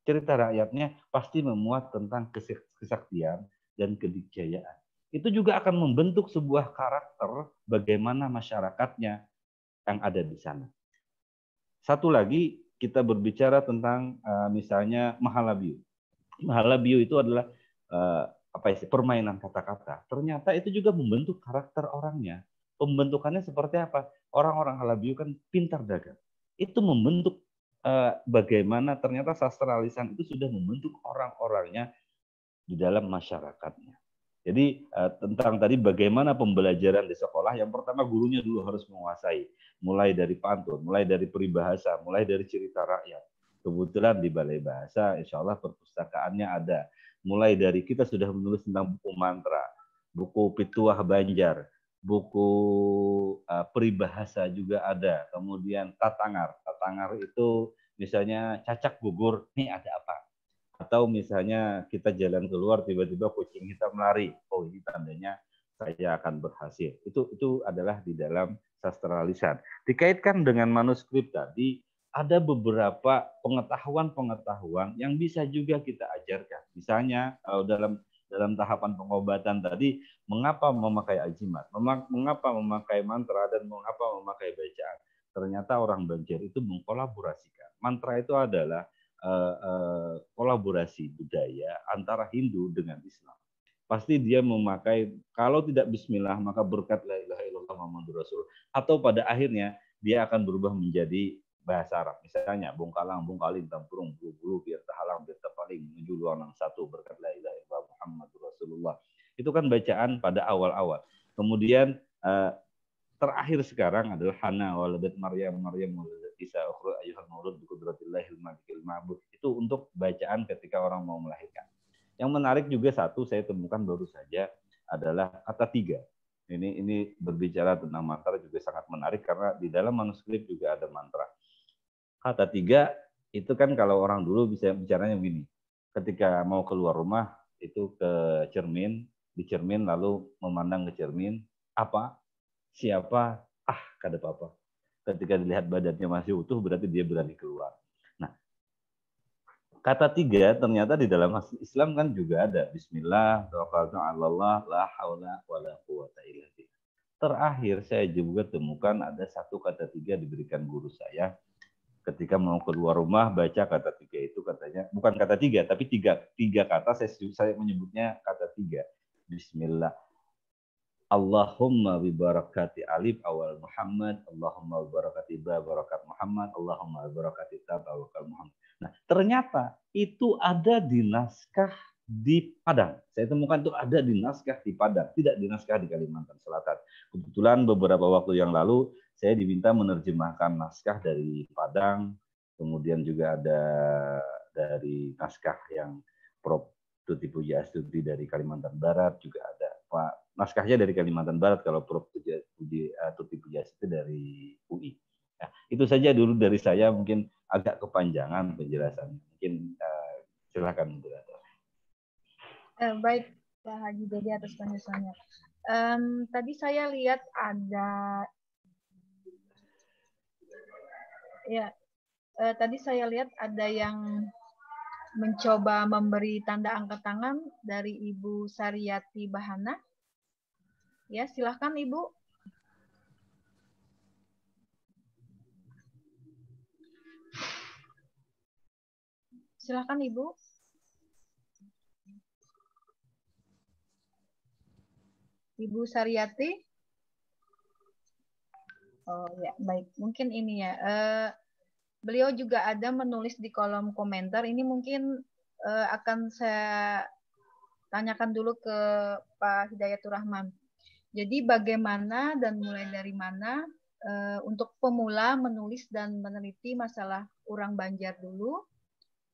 Cerita rakyatnya pasti memuat tentang kesaktian dan kedikjayaan. Itu juga akan membentuk sebuah karakter bagaimana masyarakatnya yang ada di sana. Satu lagi kita berbicara tentang misalnya Mahalabiu. Mahalabiu itu adalah permainan kata-kata. Ternyata itu juga membentuk karakter orangnya. Pembentukannya seperti apa? Orang-orang Halabiu kan pintar dagang. Itu membentuk bagaimana ternyata sastra lisan itu sudah membentuk orang-orangnya di dalam masyarakatnya. Jadi tentang tadi bagaimana pembelajaran di sekolah, yang pertama gurunya dulu harus menguasai, mulai dari pantun, mulai dari peribahasa, mulai dari cerita rakyat. Kebetulan di Balai Bahasa, insya Allah perpustakaannya ada. Mulai dari kita sudah menulis tentang buku mantra, buku Pituah Banjar, buku peribahasa juga ada. Kemudian tatangar. Tatangar itu misalnya cacak gugur, nih ada apa? Atau misalnya kita jalan keluar tiba-tiba kucing kita melari, oh ini tandanya saya akan berhasil. Itu adalah di dalam sastra lisan. Dikaitkan dengan manuskrip tadi, ada beberapa pengetahuan yang bisa juga kita ajarkan. Misalnya dalam tahapan pengobatan tadi, mengapa memakai ajimat, mengapa memakai mantra, dan mengapa memakai bacaan. Ternyata orang Banjar itu mengkolaborasikan. Mantra itu adalah kolaborasi budaya antara Hindu dengan Islam. Pasti dia memakai, kalau tidak bismillah maka berkat la ilaha illallah Muhammadur Rasul, atau pada akhirnya dia akan berubah menjadi bahasa Arab. Misalnya bung kalang, bung kaling, tampurung, bulu-bulu, biar tahalang, biar tapaling, menuju luang satu, berkat la ilaha illallah Muhammadur Rasulullah. Itu kan bacaan pada awal-awal. Kemudian terakhir sekarang adalah Hana waladat Maryam waladat Isa ukhra ayyuhal maulud bi qudratillahi malikil ma'bud. Itu untuk bacaan ketika orang mau melahirkan. Yang menarik juga satu saya temukan baru saja adalah kata tiga. Ini berbicara tentang mantra juga sangat menarik karena di dalam manuskrip juga ada mantra. Kata tiga itu kan kalau orang dulu bisa bicaranya begini. Ketika mau keluar rumah itu ke cermin, di cermin lalu memandang ke cermin, apa? Siapa? Kada apa-apa. Ketika dilihat badannya masih utuh, berarti dia berani keluar. Nah, kata tiga ternyata di dalam Islam kan juga ada. Bismillah, tawakkaltu 'alallah, la haula wala quwata illa billah. Terakhir saya juga temukan ada satu kata tiga diberikan guru saya. Ketika mau keluar rumah, baca kata tiga itu katanya. Bukan kata tiga, tapi tiga kata saya menyebutnya kata tiga. Bismillah. Allahumma bibarakati alif awal Muhammad, Allahumma bibarakati ba barakat Muhammad, Allahumma bibarakati ta tawakal Muhammad. Nah, ternyata itu ada di naskah di Padang. Saya temukan itu ada di naskah di Padang, tidak di naskah di Kalimantan Selatan. Kebetulan beberapa waktu yang lalu saya diminta menerjemahkan naskah dari Padang, kemudian juga ada dari naskah yang Prof. Tuti Pujiastuti dari Kalimantan Barat, juga ada Pak naskahnya dari Kalimantan Barat kalau Prof. Tuti Pujiastuti dari UI. Nah, itu saja dulu dari saya, mungkin agak kepanjangan penjelasannya. Mungkin silakan moderator. Baik, Pak Haji Dede atas penjelasannya. Tadi saya lihat ada tadi saya lihat ada yang mencoba memberi tanda angkat tangan dari Ibu Sariyati Bahana. Ya, silahkan Ibu. Silakan Ibu. Ibu Saryati. Oh ya, baik. Mungkin ini ya. Beliau juga ada menulis di kolom komentar. Ini mungkin akan saya tanyakan dulu ke Pak Hidayatur Rahman. Jadi bagaimana dan mulai dari mana untuk pemula menulis dan meneliti masalah Urang Banjar dulu,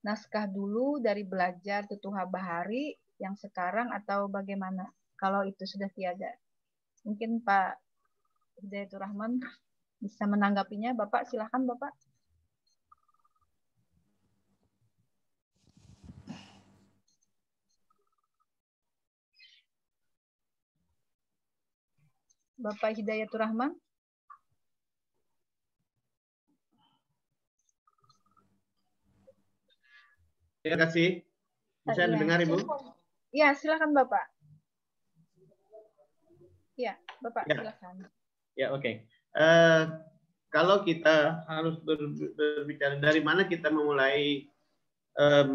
naskah dulu dari belajar Tutuha Bahari yang sekarang atau bagaimana? Kalau itu sudah tiada. Mungkin Pak Hidayatur Rahman bisa menanggapinya. Bapak, silakan Bapak. Bapak Hidayatur Rahman. Terima kasih. Bisa didengar Ibu? Ya, silakan Bapak. Ya, Bapak ya. silakan. Ya, oke. Kalau kita harus berbicara dari mana kita memulai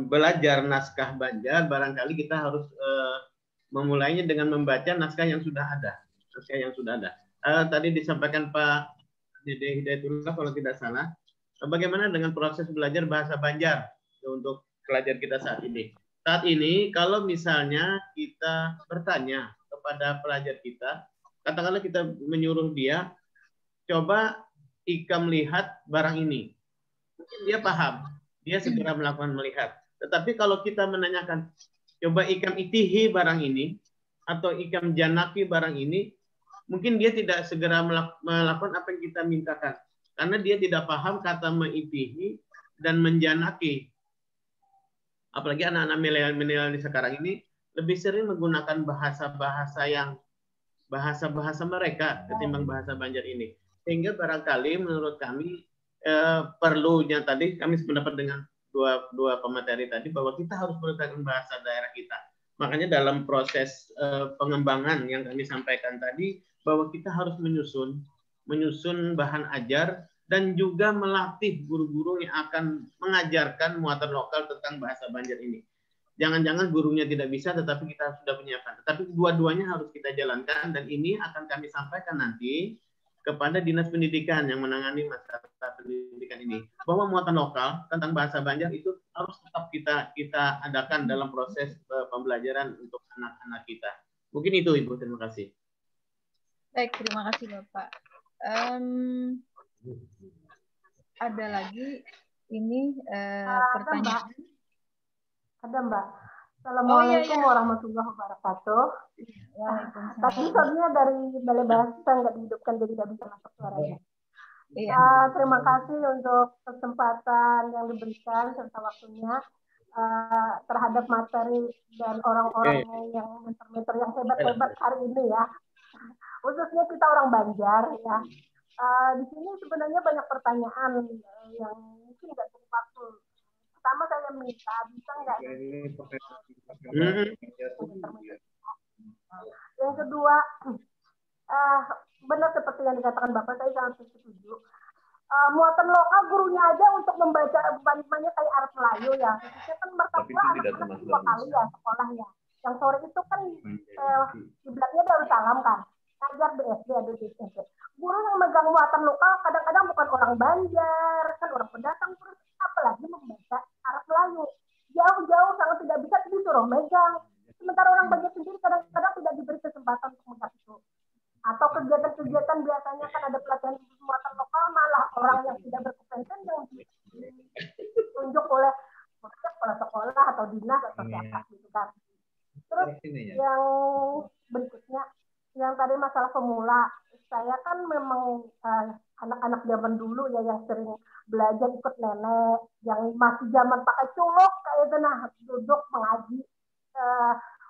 belajar naskah Banjar, barangkali kita harus memulainya dengan membaca naskah yang sudah ada. Naskah yang sudah ada. Tadi disampaikan Pak Dede Hidayatullah kalau tidak salah, bagaimana dengan proses belajar bahasa Banjar untuk pelajar kita saat ini. Saat ini kalau misalnya kita bertanya kepada pelajar kita, katakanlah kita menyuruh dia, coba Ika melihat barang ini. Mungkin dia paham, dia segera melakukan melihat. Tetapi kalau kita menanyakan, coba Ika itihi barang ini, atau Ika janaki barang ini, mungkin dia tidak segera melakukan apa yang kita mintakan. Karena dia tidak paham kata meitihi dan menjanaki. Apalagi anak-anak milenial di sekarang ini lebih sering menggunakan bahasa-bahasa mereka ketimbang bahasa Banjar ini. Sehingga barangkali menurut kami perlunya tadi kami sependapat dengan dua pemateri tadi bahwa kita harus menggunakan bahasa daerah kita. Makanya dalam proses pengembangan yang kami sampaikan tadi bahwa kita harus menyusun bahan ajar dan juga melatih guru-guru yang akan mengajarkan muatan lokal tentang bahasa Banjar ini. Jangan-jangan gurunya tidak bisa, tetapi kita sudah menyiapkan. Tetapi dua-duanya harus kita jalankan, dan ini akan kami sampaikan nanti kepada Dinas Pendidikan yang menangani masalah pendidikan ini. Bahwa muatan lokal tentang bahasa Banjar itu harus tetap kita adakan dalam proses pembelajaran untuk anak-anak kita. Mungkin itu Ibu, terima kasih. Baik, terima kasih Bapak. Ada lagi ini pertanyaan. Ada Mbak. Assalamualaikum warahmatullahi wabarakatuh. Tadi sebenarnya dari Balai Bahasa nggak dihidupkan jadi nggak bisa masuk suaranya. Terima kasih untuk kesempatan yang diberikan serta waktunya terhadap materi dan orang-orang yang mentor-mentor yang hebat-hebat hari ini ya. Khususnya kita orang Banjar ya. Di sini sebenarnya banyak pertanyaan yang mungkin nggak cukup waktu. Pertama saya minta bisa nggak? Yang kedua, benar seperti yang dikatakan Bapak, saya sangat setuju. Muatan lokal gurunya aja untuk membaca banyak kayak Arab Melayu ya. Khususnya kan mertua anak-anak 2 kali ya sekolah ya. Yang sore itu kan kiblatnya Darussalam kan. Ngajar BSD ada di SMP. Guru yang megang muatan lokal kadang-kadang bukan orang Banjar, kan orang pendatang, terus apalagi membaca Arab Melayu. Jauh-jauh sangat tidak bisa disuruh megang. Sementara orang Banjar sendiri kadang-kadang tidak diberi kesempatan untuk megang itu. Atau kegiatan-kegiatan biasanya kan ada pelatihan muatan lokal, malah orang yang tidak berkompetensi yang ditunjuk oleh kepala sekolah atau dinas atau siapa gitu kan. Terus yang berikutnya, yang tadi masalah pemula, saya kan memang anak-anak zaman dulu ya yang sering belajar ikut nenek, yang masih zaman pakai culuk kayak itu, nah duduk mengaji.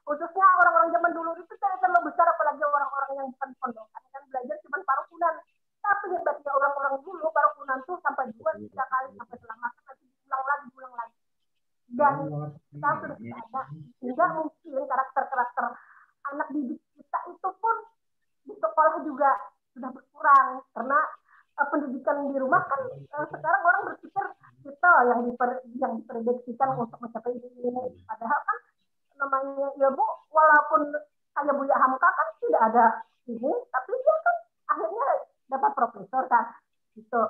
Khususnya orang-orang zaman dulu itu saya terlalu besar, apalagi orang-orang yang bukan pondokan kan belajar cuma parukunan. Tapi hebatnya orang-orang dulu parukunan tuh sampai 2-3 kali sampai selamatan, nanti diulang lagi. Dan kita sudah tidak ada, sehingga mungkin karakter-karakter anak didik kita itu pun di sekolah juga sudah berkurang karena pendidikan di rumah kan sekarang orang berpikir kita yang diprediksikan untuk mencapai ini. Padahal kan namanya ya Bu, walaupun kayak Buya Hamka kan tidak ada ini, tapi dia kan akhirnya dapat profesor kan, gitu.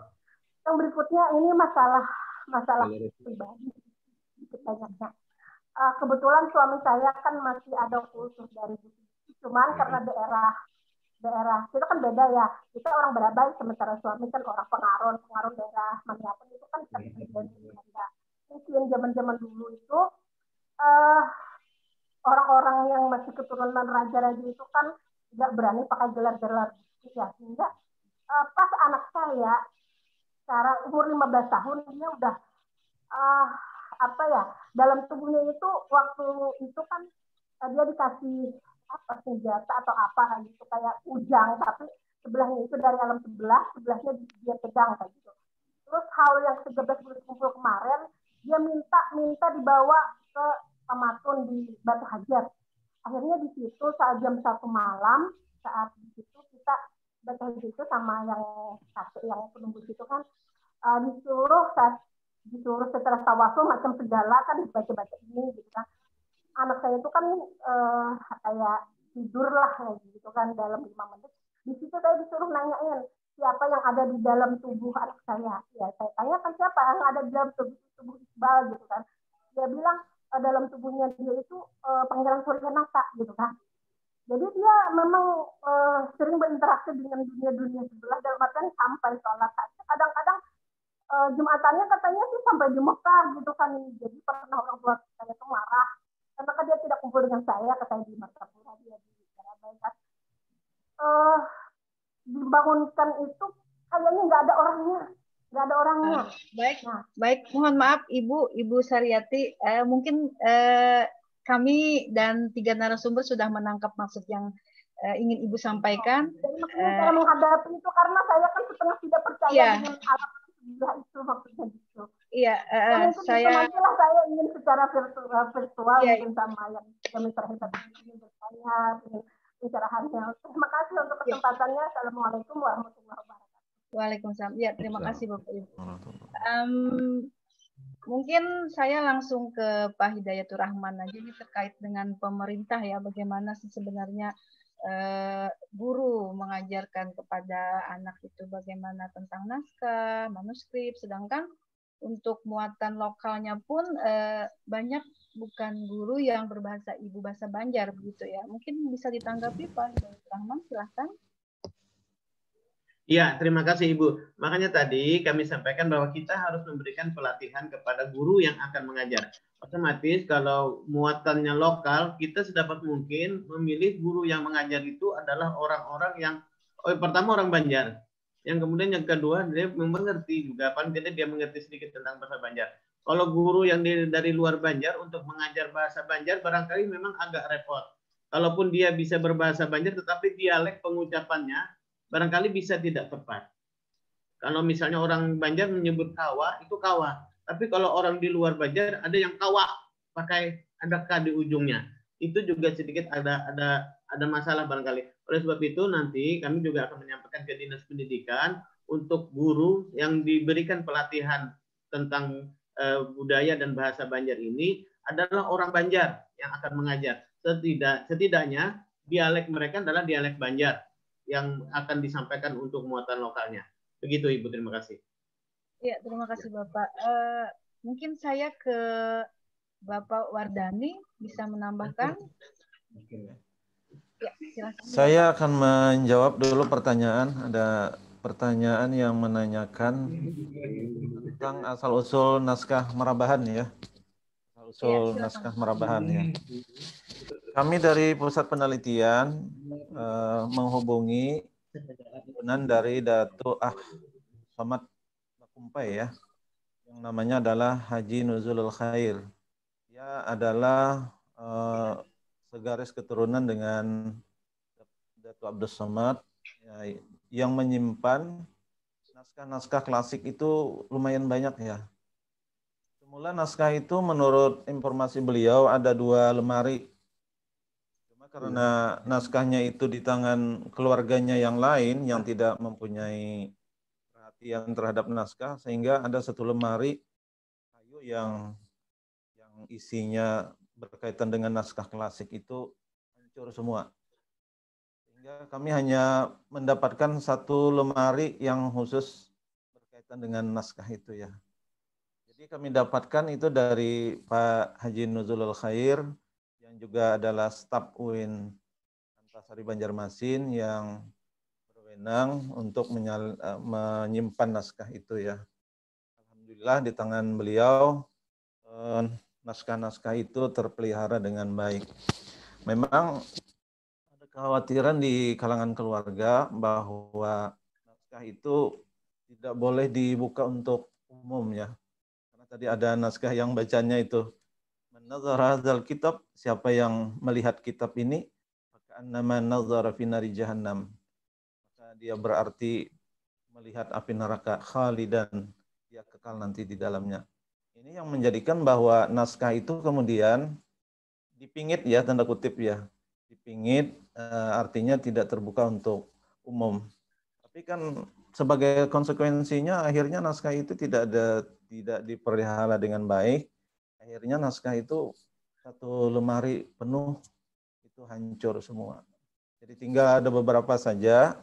Yang berikutnya ini masalah pribadi banyaknya. Kebetulan suami saya kan masih ada khusus dari cuman karena daerah kita kan beda ya, kita orang Barabai sementara suami kan orang Pengaron daerah Maniapen itu kan beda. Mungkin zaman dulu itu orang-orang yang masih keturunan raja-raja itu kan tidak berani pakai gelar-gelar ya, sehingga pas anak saya sekarang umur 15 tahun dia udah dalam tubuhnya itu waktu itu kan dia dikasih senjata atau apa gitu kayak ujang, tapi sebelahnya itu dari alam sebelahnya dia pegang kayak gitu. Terus hal yang 13 bulan kumpul kemarin dia minta dibawa ke Pamatun di Batu Hajar. Akhirnya di situ saat jam 1 malam, saat di situ kita baca di situ sama yang penunggu situ kan disuruh setelah tawasul macam segala kan dibaca-baca ini gitu kan. Anak saya itu kan kayak tidur lah gitu kan dalam 5 menit. Di situ saya disuruh nanyain siapa yang ada di dalam tubuh anak saya. Ya saya tanya kan siapa yang ada di dalam tubuh Iqbal gitu kan. Dia bilang dalam tubuhnya dia itu Pangeran Suryanata gitu kan. Jadi dia memang sering berinteraksi dengan dunia sebelah dalam artian sampai sholat. Kadang-kadang Jumatannya katanya sih sampai di Mekah gitu kan. Jadi pernah orang tua saya itu marah karena dia tidak kumpul dengan saya, katanya di Martapura, dia di Barabai kan. Dibangunkan itu kayaknya nggak ada orangnya. Baik, mohon maaf Ibu Saryati, mungkin kami dan 3 narasumber sudah menangkap maksud yang ingin Ibu sampaikan. Jadi maksudnya cara menghadapi itu karena saya kan setengah tidak percaya dengan alam itu maksudnya gitu. Iya, saya ingin secara virtual mungkin sama yang terhebat ini bertanya dengan pencerahannya. Terima kasih untuk kesempatannya. Assalamualaikum warahmatullahi wabarakatuh. Waalaikumsalam. Ya, terima kasih Bapak Ibu. Mungkin saya langsung ke Pak Hidayatur Rahman aja ini terkait dengan pemerintah ya, bagaimana sih sebenarnya guru mengajarkan kepada anak itu bagaimana tentang naskah, manuskrip, sedangkan untuk muatan lokalnya pun banyak bukan guru yang berbahasa ibu bahasa Banjar begitu ya. Mungkin bisa ditanggapi Pak Hidayatur Rahman, silahkan. Ya, terima kasih Ibu. Makanya tadi kami sampaikan bahwa kita harus memberikan pelatihan kepada guru yang akan mengajar. Otomatis kalau muatannya lokal, kita sedapat mungkin memilih guru yang mengajar itu adalah orang-orang yang pertama orang Banjar. Yang kemudian yang kedua dia mengerti juga, paling tidak dia mengerti sedikit tentang bahasa Banjar. Kalau guru yang dari luar Banjar untuk mengajar bahasa Banjar barangkali memang agak repot. Kalaupun dia bisa berbahasa Banjar tetapi dialek pengucapannya barangkali bisa tidak tepat. Kalau misalnya orang Banjar menyebut kawa, itu kawa. Tapi kalau orang di luar Banjar ada yang kawa, pakai ada k di ujungnya. Itu juga sedikit ada masalah barangkali. Oleh sebab itu nanti kami juga akan menyampaikan ke Dinas Pendidikan untuk guru yang diberikan pelatihan tentang budaya dan bahasa Banjar ini adalah orang Banjar yang akan mengajar. Setidaknya dialek mereka adalah dialek Banjar yang akan disampaikan untuk muatan lokalnya. Begitu Ibu, terima kasih. Ya, terima kasih Bapak. Mungkin saya ke Bapak Wardani bisa menambahkan. Ya, silakan. Saya akan menjawab dulu pertanyaan. Ada pertanyaan yang menanyakan tentang asal-usul naskah Marabahan ya. Asal-usul naskah Marabahan ya. Kami dari Pusat Penelitian menghubungi dari Datuk Somad Bakumpai ya, yang namanya adalah Haji Nuzulul Khair. Dia adalah segaris keturunan dengan Datuk Abdul Somad ya, yang menyimpan naskah-naskah klasik itu lumayan banyak ya. Semula naskah itu menurut informasi beliau ada 2 lemari. Karena naskahnya itu di tangan keluarganya yang lain yang tidak mempunyai perhatian terhadap naskah, sehingga ada 1 lemari kayu yang yang isinya berkaitan dengan naskah klasik itu hancur semua. Sehingga kami hanya mendapatkan satu lemari yang khusus berkaitan dengan naskah itu ya. Jadi kami dapatkan itu dari Pak Haji Nuzulul Khair yang juga adalah staf UIN Antasari Banjarmasin yang berwenang untuk menyimpan naskah itu ya. Alhamdulillah di tangan beliau naskah-naskah itu terpelihara dengan baik. Memang ada kekhawatiran di kalangan keluarga bahwa naskah itu tidak boleh dibuka untuk umum ya. Karena tadi ada naskah yang bacanya itu Nazara hadzal kitab, siapa yang melihat kitab ini ka'annama nazara fi nari jahannam. Maka dia berarti melihat api neraka khalidan, dia kekal nanti di dalamnya. Ini yang menjadikan bahwa naskah itu kemudian dipingit ya, tanda kutip ya. Dipingit artinya tidak terbuka untuk umum. Tapi kan sebagai konsekuensinya akhirnya naskah itu tidak dipelihara dengan baik. Akhirnya naskah itu satu lemari penuh itu hancur semua. Jadi tinggal ada beberapa saja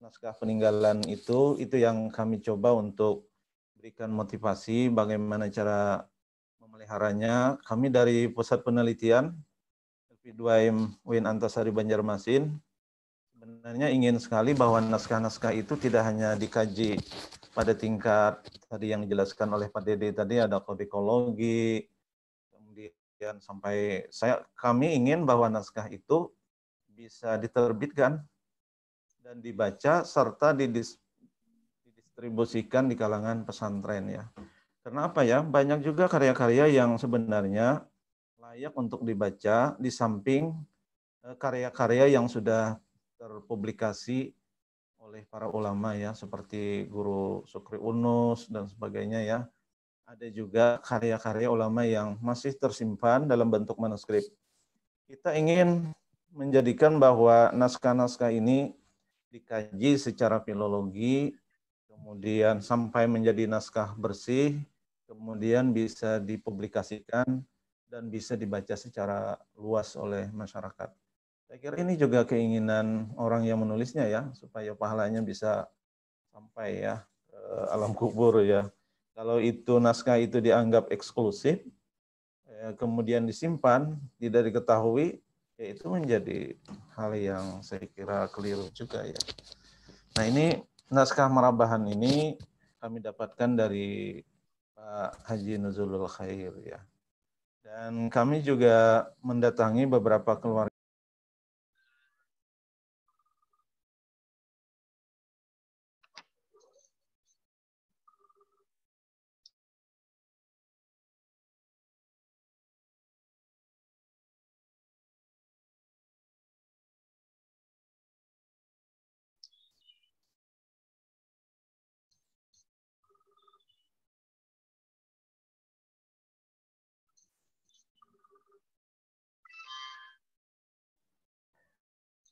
naskah peninggalan itu yang kami coba untuk berikan motivasi bagaimana cara memeliharanya. Kami dari Pusat Penelitian LP2M UIN Antasari Banjarmasin sebenarnya ingin sekali bahwa naskah-naskah itu tidak hanya dikaji pada tingkat tadi yang dijelaskan oleh Pak Dede tadi ada kodikologi, kemudian sampai kami ingin bahwa naskah itu bisa diterbitkan dan dibaca serta didistribusikan di kalangan pesantren ya. Karena apa ya? Banyak juga karya-karya yang sebenarnya layak untuk dibaca di samping karya-karya yang sudah terpublikasi oleh para ulama ya, seperti Guru Sukri Unus dan sebagainya ya. Ada juga karya-karya ulama yang masih tersimpan dalam bentuk manuskrip. Kita ingin menjadikan bahwa naskah-naskah ini dikaji secara filologi, kemudian sampai menjadi naskah bersih, kemudian bisa dipublikasikan dan bisa dibaca secara luas oleh masyarakat. Saya kira ini juga keinginan orang yang menulisnya ya, supaya pahalanya bisa sampai ya ke alam kubur ya. Kalau itu naskah itu dianggap eksklusif, kemudian disimpan, tidak diketahui, ya itu menjadi hal yang saya kira keliru juga ya. Nah ini naskah Marabahan ini kami dapatkan dari Pak Haji Nuzulul Khair ya. Dan kami juga mendatangi beberapa keluarga.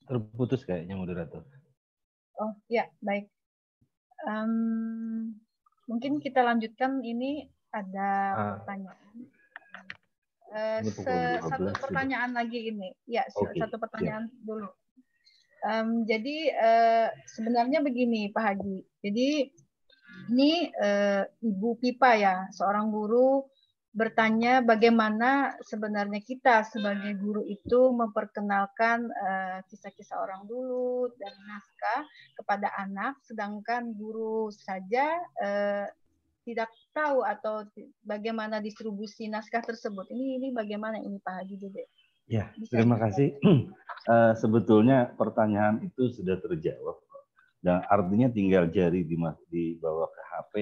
Terputus kayaknya moderator. Oh ya, baik. Mungkin kita lanjutkan, ini ada pertanyaan. Satu pertanyaan lagi ini. Ya, satu pertanyaan dulu. Jadi sebenarnya begini Pak Haji. Jadi ini Ibu Pipa ya, seorang guru bertanya bagaimana sebenarnya kita sebagai guru itu memperkenalkan kisah-kisah orang dulu dan naskah kepada anak, sedangkan guru saja tidak tahu atau bagaimana distribusi naskah tersebut. Ini bagaimana ini Pak Haji Dede? Ya, terima kasih. Sebetulnya pertanyaan itu sudah terjawab. Dan artinya tinggal jari dibawa ke HP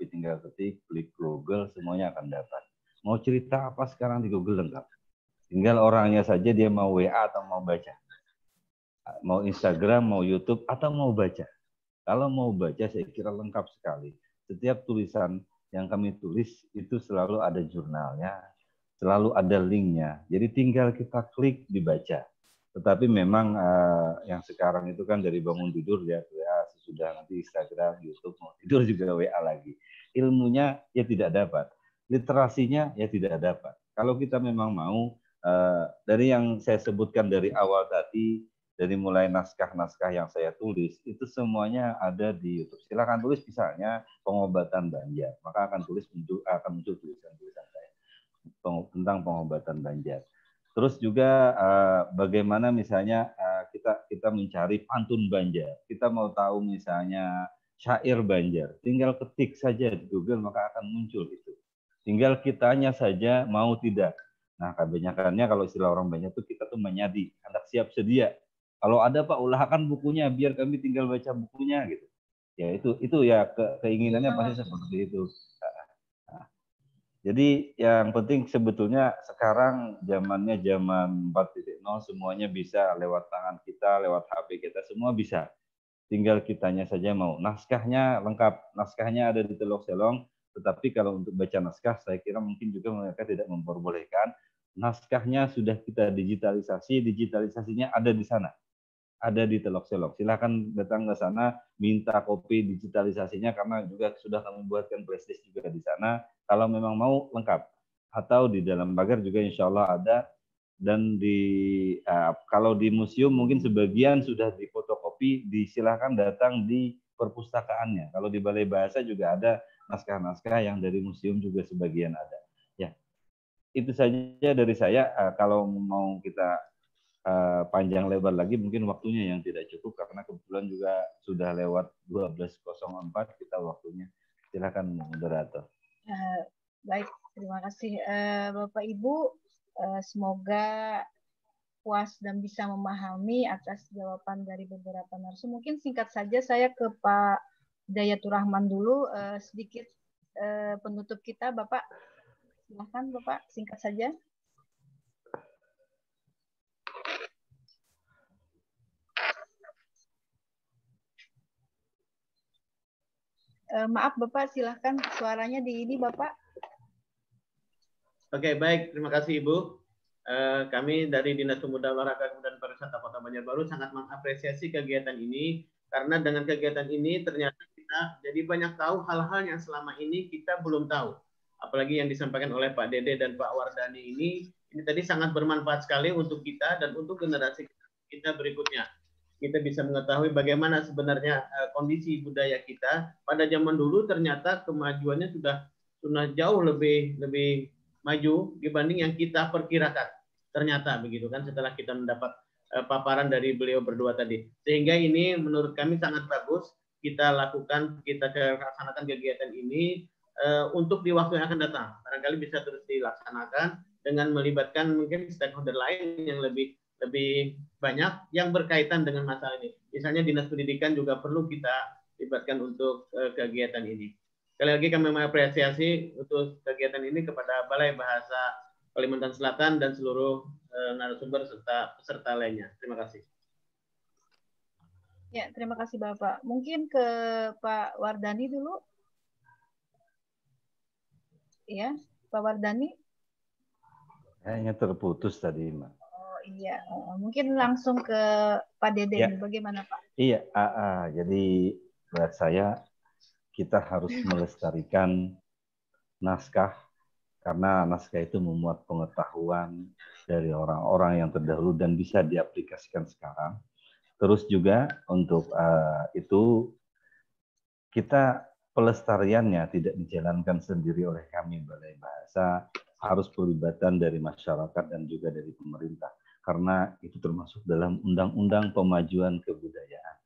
tinggal ketik, klik Google, semuanya akan dapat. Mau cerita apa sekarang di Google lengkap. Tinggal orangnya saja dia mau WA atau mau baca. Mau Instagram, mau YouTube, atau mau baca. Kalau mau baca saya kira lengkap sekali. Setiap tulisan yang kami tulis itu selalu ada jurnalnya, selalu ada linknya. Jadi tinggal kita klik dibaca. Tetapi memang yang sekarang itu kan dari bangun tidur ya sesudah nanti Instagram, YouTube, mau tidur juga WA lagi. Ilmunya ya tidak dapat, literasinya ya tidak dapat. Kalau kita memang mau, dari yang saya sebutkan dari awal tadi, dari mulai naskah-naskah yang saya tulis, itu semuanya ada di YouTube. Silakan tulis misalnya pengobatan Banjar, maka akan muncul tulisan-tulisan saya tentang pengobatan Banjar. Terus juga bagaimana misalnya kita mencari pantun Banjar. Kita mau tahu misalnya syair Banjar, tinggal ketik saja di Google maka akan muncul itu. Tinggal kitanya saja mau tidak. Nah, kebanyakannya kalau istilah orang Banjar itu kita tuh menyadi, hendak siap sedia. Kalau ada Pak, ulahkan bukunya biar kami tinggal baca bukunya gitu. Ya itu ya keinginannya pasti seperti itu. Jadi yang penting sebetulnya sekarang zamannya zaman 4.0, semuanya bisa lewat tangan kita, lewat HP kita, semua bisa. Tinggal kitanya saja mau. Naskahnya lengkap, naskahnya ada di Teluk Selong, tetapi kalau untuk baca naskah saya kira mungkin juga mereka tidak memperbolehkan. Naskahnya sudah kita digitalisasi, digitalisasinya ada di sana. Ada di Teluk Selong. Silakan datang ke sana, minta kopi digitalisasinya karena juga sudah kami buatkan flashdisk juga di sana. Kalau memang mau lengkap. Atau di dalam pagar juga insya Allah ada. Dan kalau di museum mungkin sebagian sudah difotokopi, disilahkan datang di perpustakaannya. Kalau di Balai Bahasa juga ada naskah-naskah yang dari museum juga sebagian ada. Ya, itu saja dari saya. Kalau mau kita panjang lebar lagi mungkin waktunya yang tidak cukup karena kebetulan juga sudah lewat 12.04 kita waktunya. Silakan moderator. Baik, terima kasih Bapak Ibu. Semoga puas dan bisa memahami atas jawaban dari beberapa narasumber. Mungkin singkat saja saya ke Pak Dayatur Rahman dulu, sedikit penutup kita, Bapak. Silakan Bapak, singkat saja. Maaf Bapak, silahkan suaranya di ini Bapak. Oke, baik. Terima kasih Ibu. Kami dari Dinas Pemuda Olahraga dan Pariwisata Kota Banjarbaru sangat mengapresiasi kegiatan ini karena dengan kegiatan ini ternyata kita jadi banyak tahu hal-hal yang selama ini kita belum tahu. Apalagi yang disampaikan oleh Pak Dede dan Pak Wardani ini tadi sangat bermanfaat sekali untuk kita dan untuk generasi kita berikutnya. Kita bisa mengetahui bagaimana sebenarnya kondisi budaya kita. Pada zaman dulu ternyata kemajuannya sudah jauh lebih maju dibanding yang kita perkirakan. Ternyata begitu kan setelah kita mendapat paparan dari beliau berdua tadi. Sehingga ini menurut kami sangat bagus kita laksanakan kegiatan ini untuk di waktu yang akan datang. Barangkali bisa terus dilaksanakan dengan melibatkan mungkin stakeholder lain yang lebih banyak yang berkaitan dengan masalah ini. Misalnya Dinas Pendidikan juga perlu kita libatkan untuk kegiatan ini. Sekali lagi kami mengapresiasi untuk kegiatan ini kepada Balai Bahasa Kalimantan Selatan dan seluruh narasumber serta peserta lainnya. Terima kasih. Ya, terima kasih Bapak. Mungkin ke Pak Wardani dulu. Ya, Pak Wardani. Kayaknya terputus tadi, Mbak. Iya, mungkin langsung ke Pak Dede ya. Ini, bagaimana Pak? Iya, jadi buat saya kita harus melestarikan naskah karena naskah itu memuat pengetahuan dari orang-orang yang terdahulu dan bisa diaplikasikan sekarang. Terus juga untuk itu kita pelestariannya tidak dijalankan sendiri oleh kami Balai Bahasa, harus pelibatan dari masyarakat dan juga dari pemerintah. Karena itu termasuk dalam Undang-Undang Pemajuan Kebudayaan.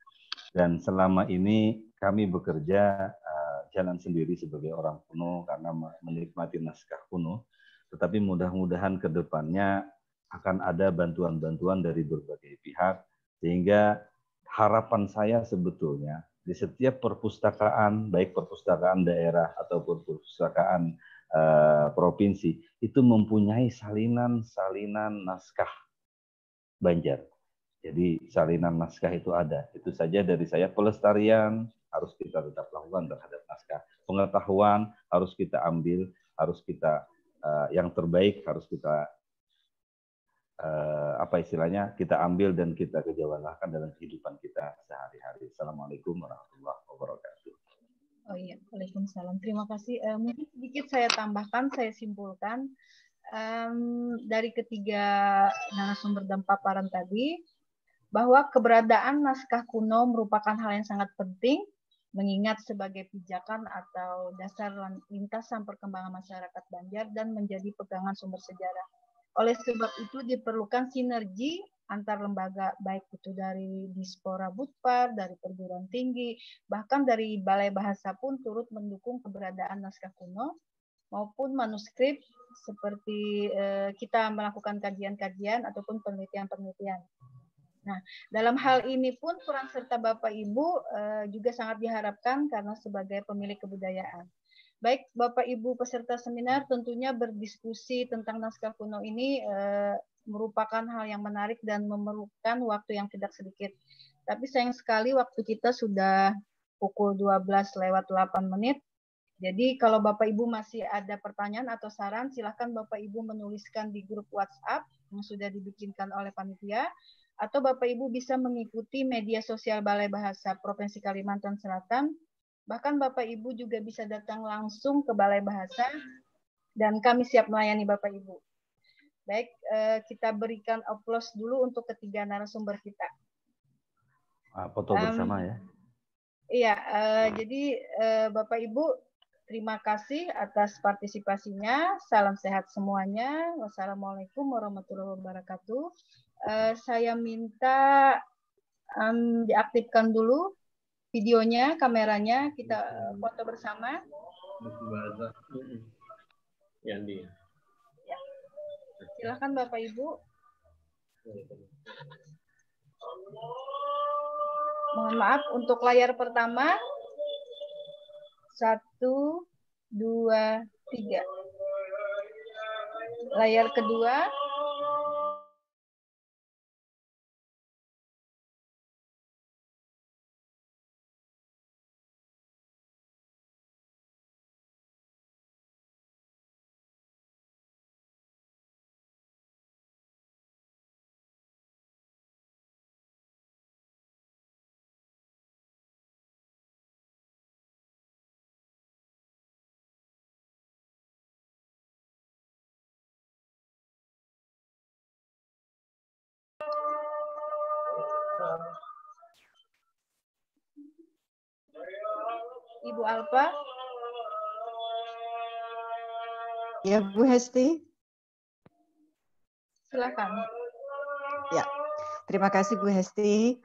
Dan selama ini kami bekerja jalan sendiri sebagai orang kuno karena menikmati naskah kuno. Tetapi mudah-mudahan ke depannya akan ada bantuan-bantuan dari berbagai pihak. Sehingga harapan saya sebetulnya di setiap perpustakaan, baik perpustakaan daerah ataupun perpustakaan provinsi, itu mempunyai salinan naskah Banjar. Jadi salinan naskah itu ada. Itu saja dari saya. Pelestarian harus kita tetap lakukan terhadap naskah. Pengetahuan harus kita ambil, harus kita yang terbaik harus kita kita ambil dan kita kejawantahkan dalam kehidupan kita sehari-hari. Assalamualaikum warahmatullahi wabarakatuh. Oh iya, waalaikumsalam. Terima kasih. Mungkin sedikit saya tambahkan, saya simpulkan. dari ketiga narasumber dan paparan tadi, bahwa keberadaan naskah kuno merupakan hal yang sangat penting, mengingat sebagai pijakan atau dasar lintasan perkembangan masyarakat Banjar dan menjadi pegangan sumber sejarah. Oleh sebab itu diperlukan sinergi antar lembaga, baik itu dari Dispora Budpar, dari perguruan tinggi, bahkan dari Balai Bahasa pun turut mendukung keberadaan naskah kuno maupun manuskrip, seperti kita melakukan kajian-kajian ataupun penelitian-penelitian. Nah, dalam hal ini pun peran serta Bapak Ibu juga sangat diharapkan karena sebagai pemilik kebudayaan. Baik Bapak Ibu peserta seminar, tentunya berdiskusi tentang naskah kuno ini merupakan hal yang menarik dan memerlukan waktu yang tidak sedikit. Tapi sayang sekali waktu kita sudah pukul 12:08. Jadi kalau Bapak Ibu masih ada pertanyaan atau saran, silakan Bapak Ibu menuliskan di grup WhatsApp yang sudah dibikinkan oleh panitia, atau Bapak Ibu bisa mengikuti media sosial Balai Bahasa Provinsi Kalimantan Selatan. Bahkan Bapak Ibu juga bisa datang langsung ke Balai Bahasa dan kami siap melayani Bapak Ibu. Baik, kita berikan aplaus dulu untuk ketiga narasumber kita. Foto bersama ya. Iya, jadi Bapak Ibu terima kasih atas partisipasinya. Salam sehat semuanya. Wassalamualaikum warahmatullahi wabarakatuh. Saya minta diaktifkan dulu videonya, kameranya, kita foto bersama. Yandi. Silakan Bapak Ibu. Mohon maaf untuk layar pertama. 1, 2, 3. Layar kedua. Ibu Alfa. Ya, Bu Hesti. Silakan. Ya, terima kasih Bu Hesti.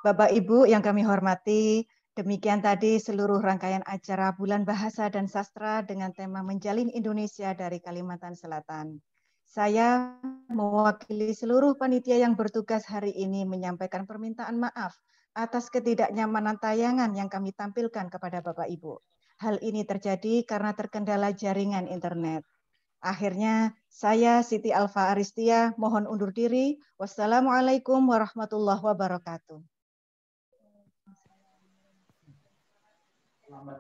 Bapak Ibu yang kami hormati, demikian tadi seluruh rangkaian acara Bulan Bahasa dan Sastra dengan tema Menjalin Indonesia dari Kalimantan Selatan. Saya mewakili seluruh panitia yang bertugas hari ini menyampaikan permintaan maaf atas ketidaknyamanan tayangan yang kami tampilkan kepada Bapak Ibu. Hal ini terjadi karena terkendala jaringan internet. Akhirnya, saya Siti Alfa Aristia mohon undur diri. Wassalamualaikum warahmatullahi wabarakatuh. Selamat.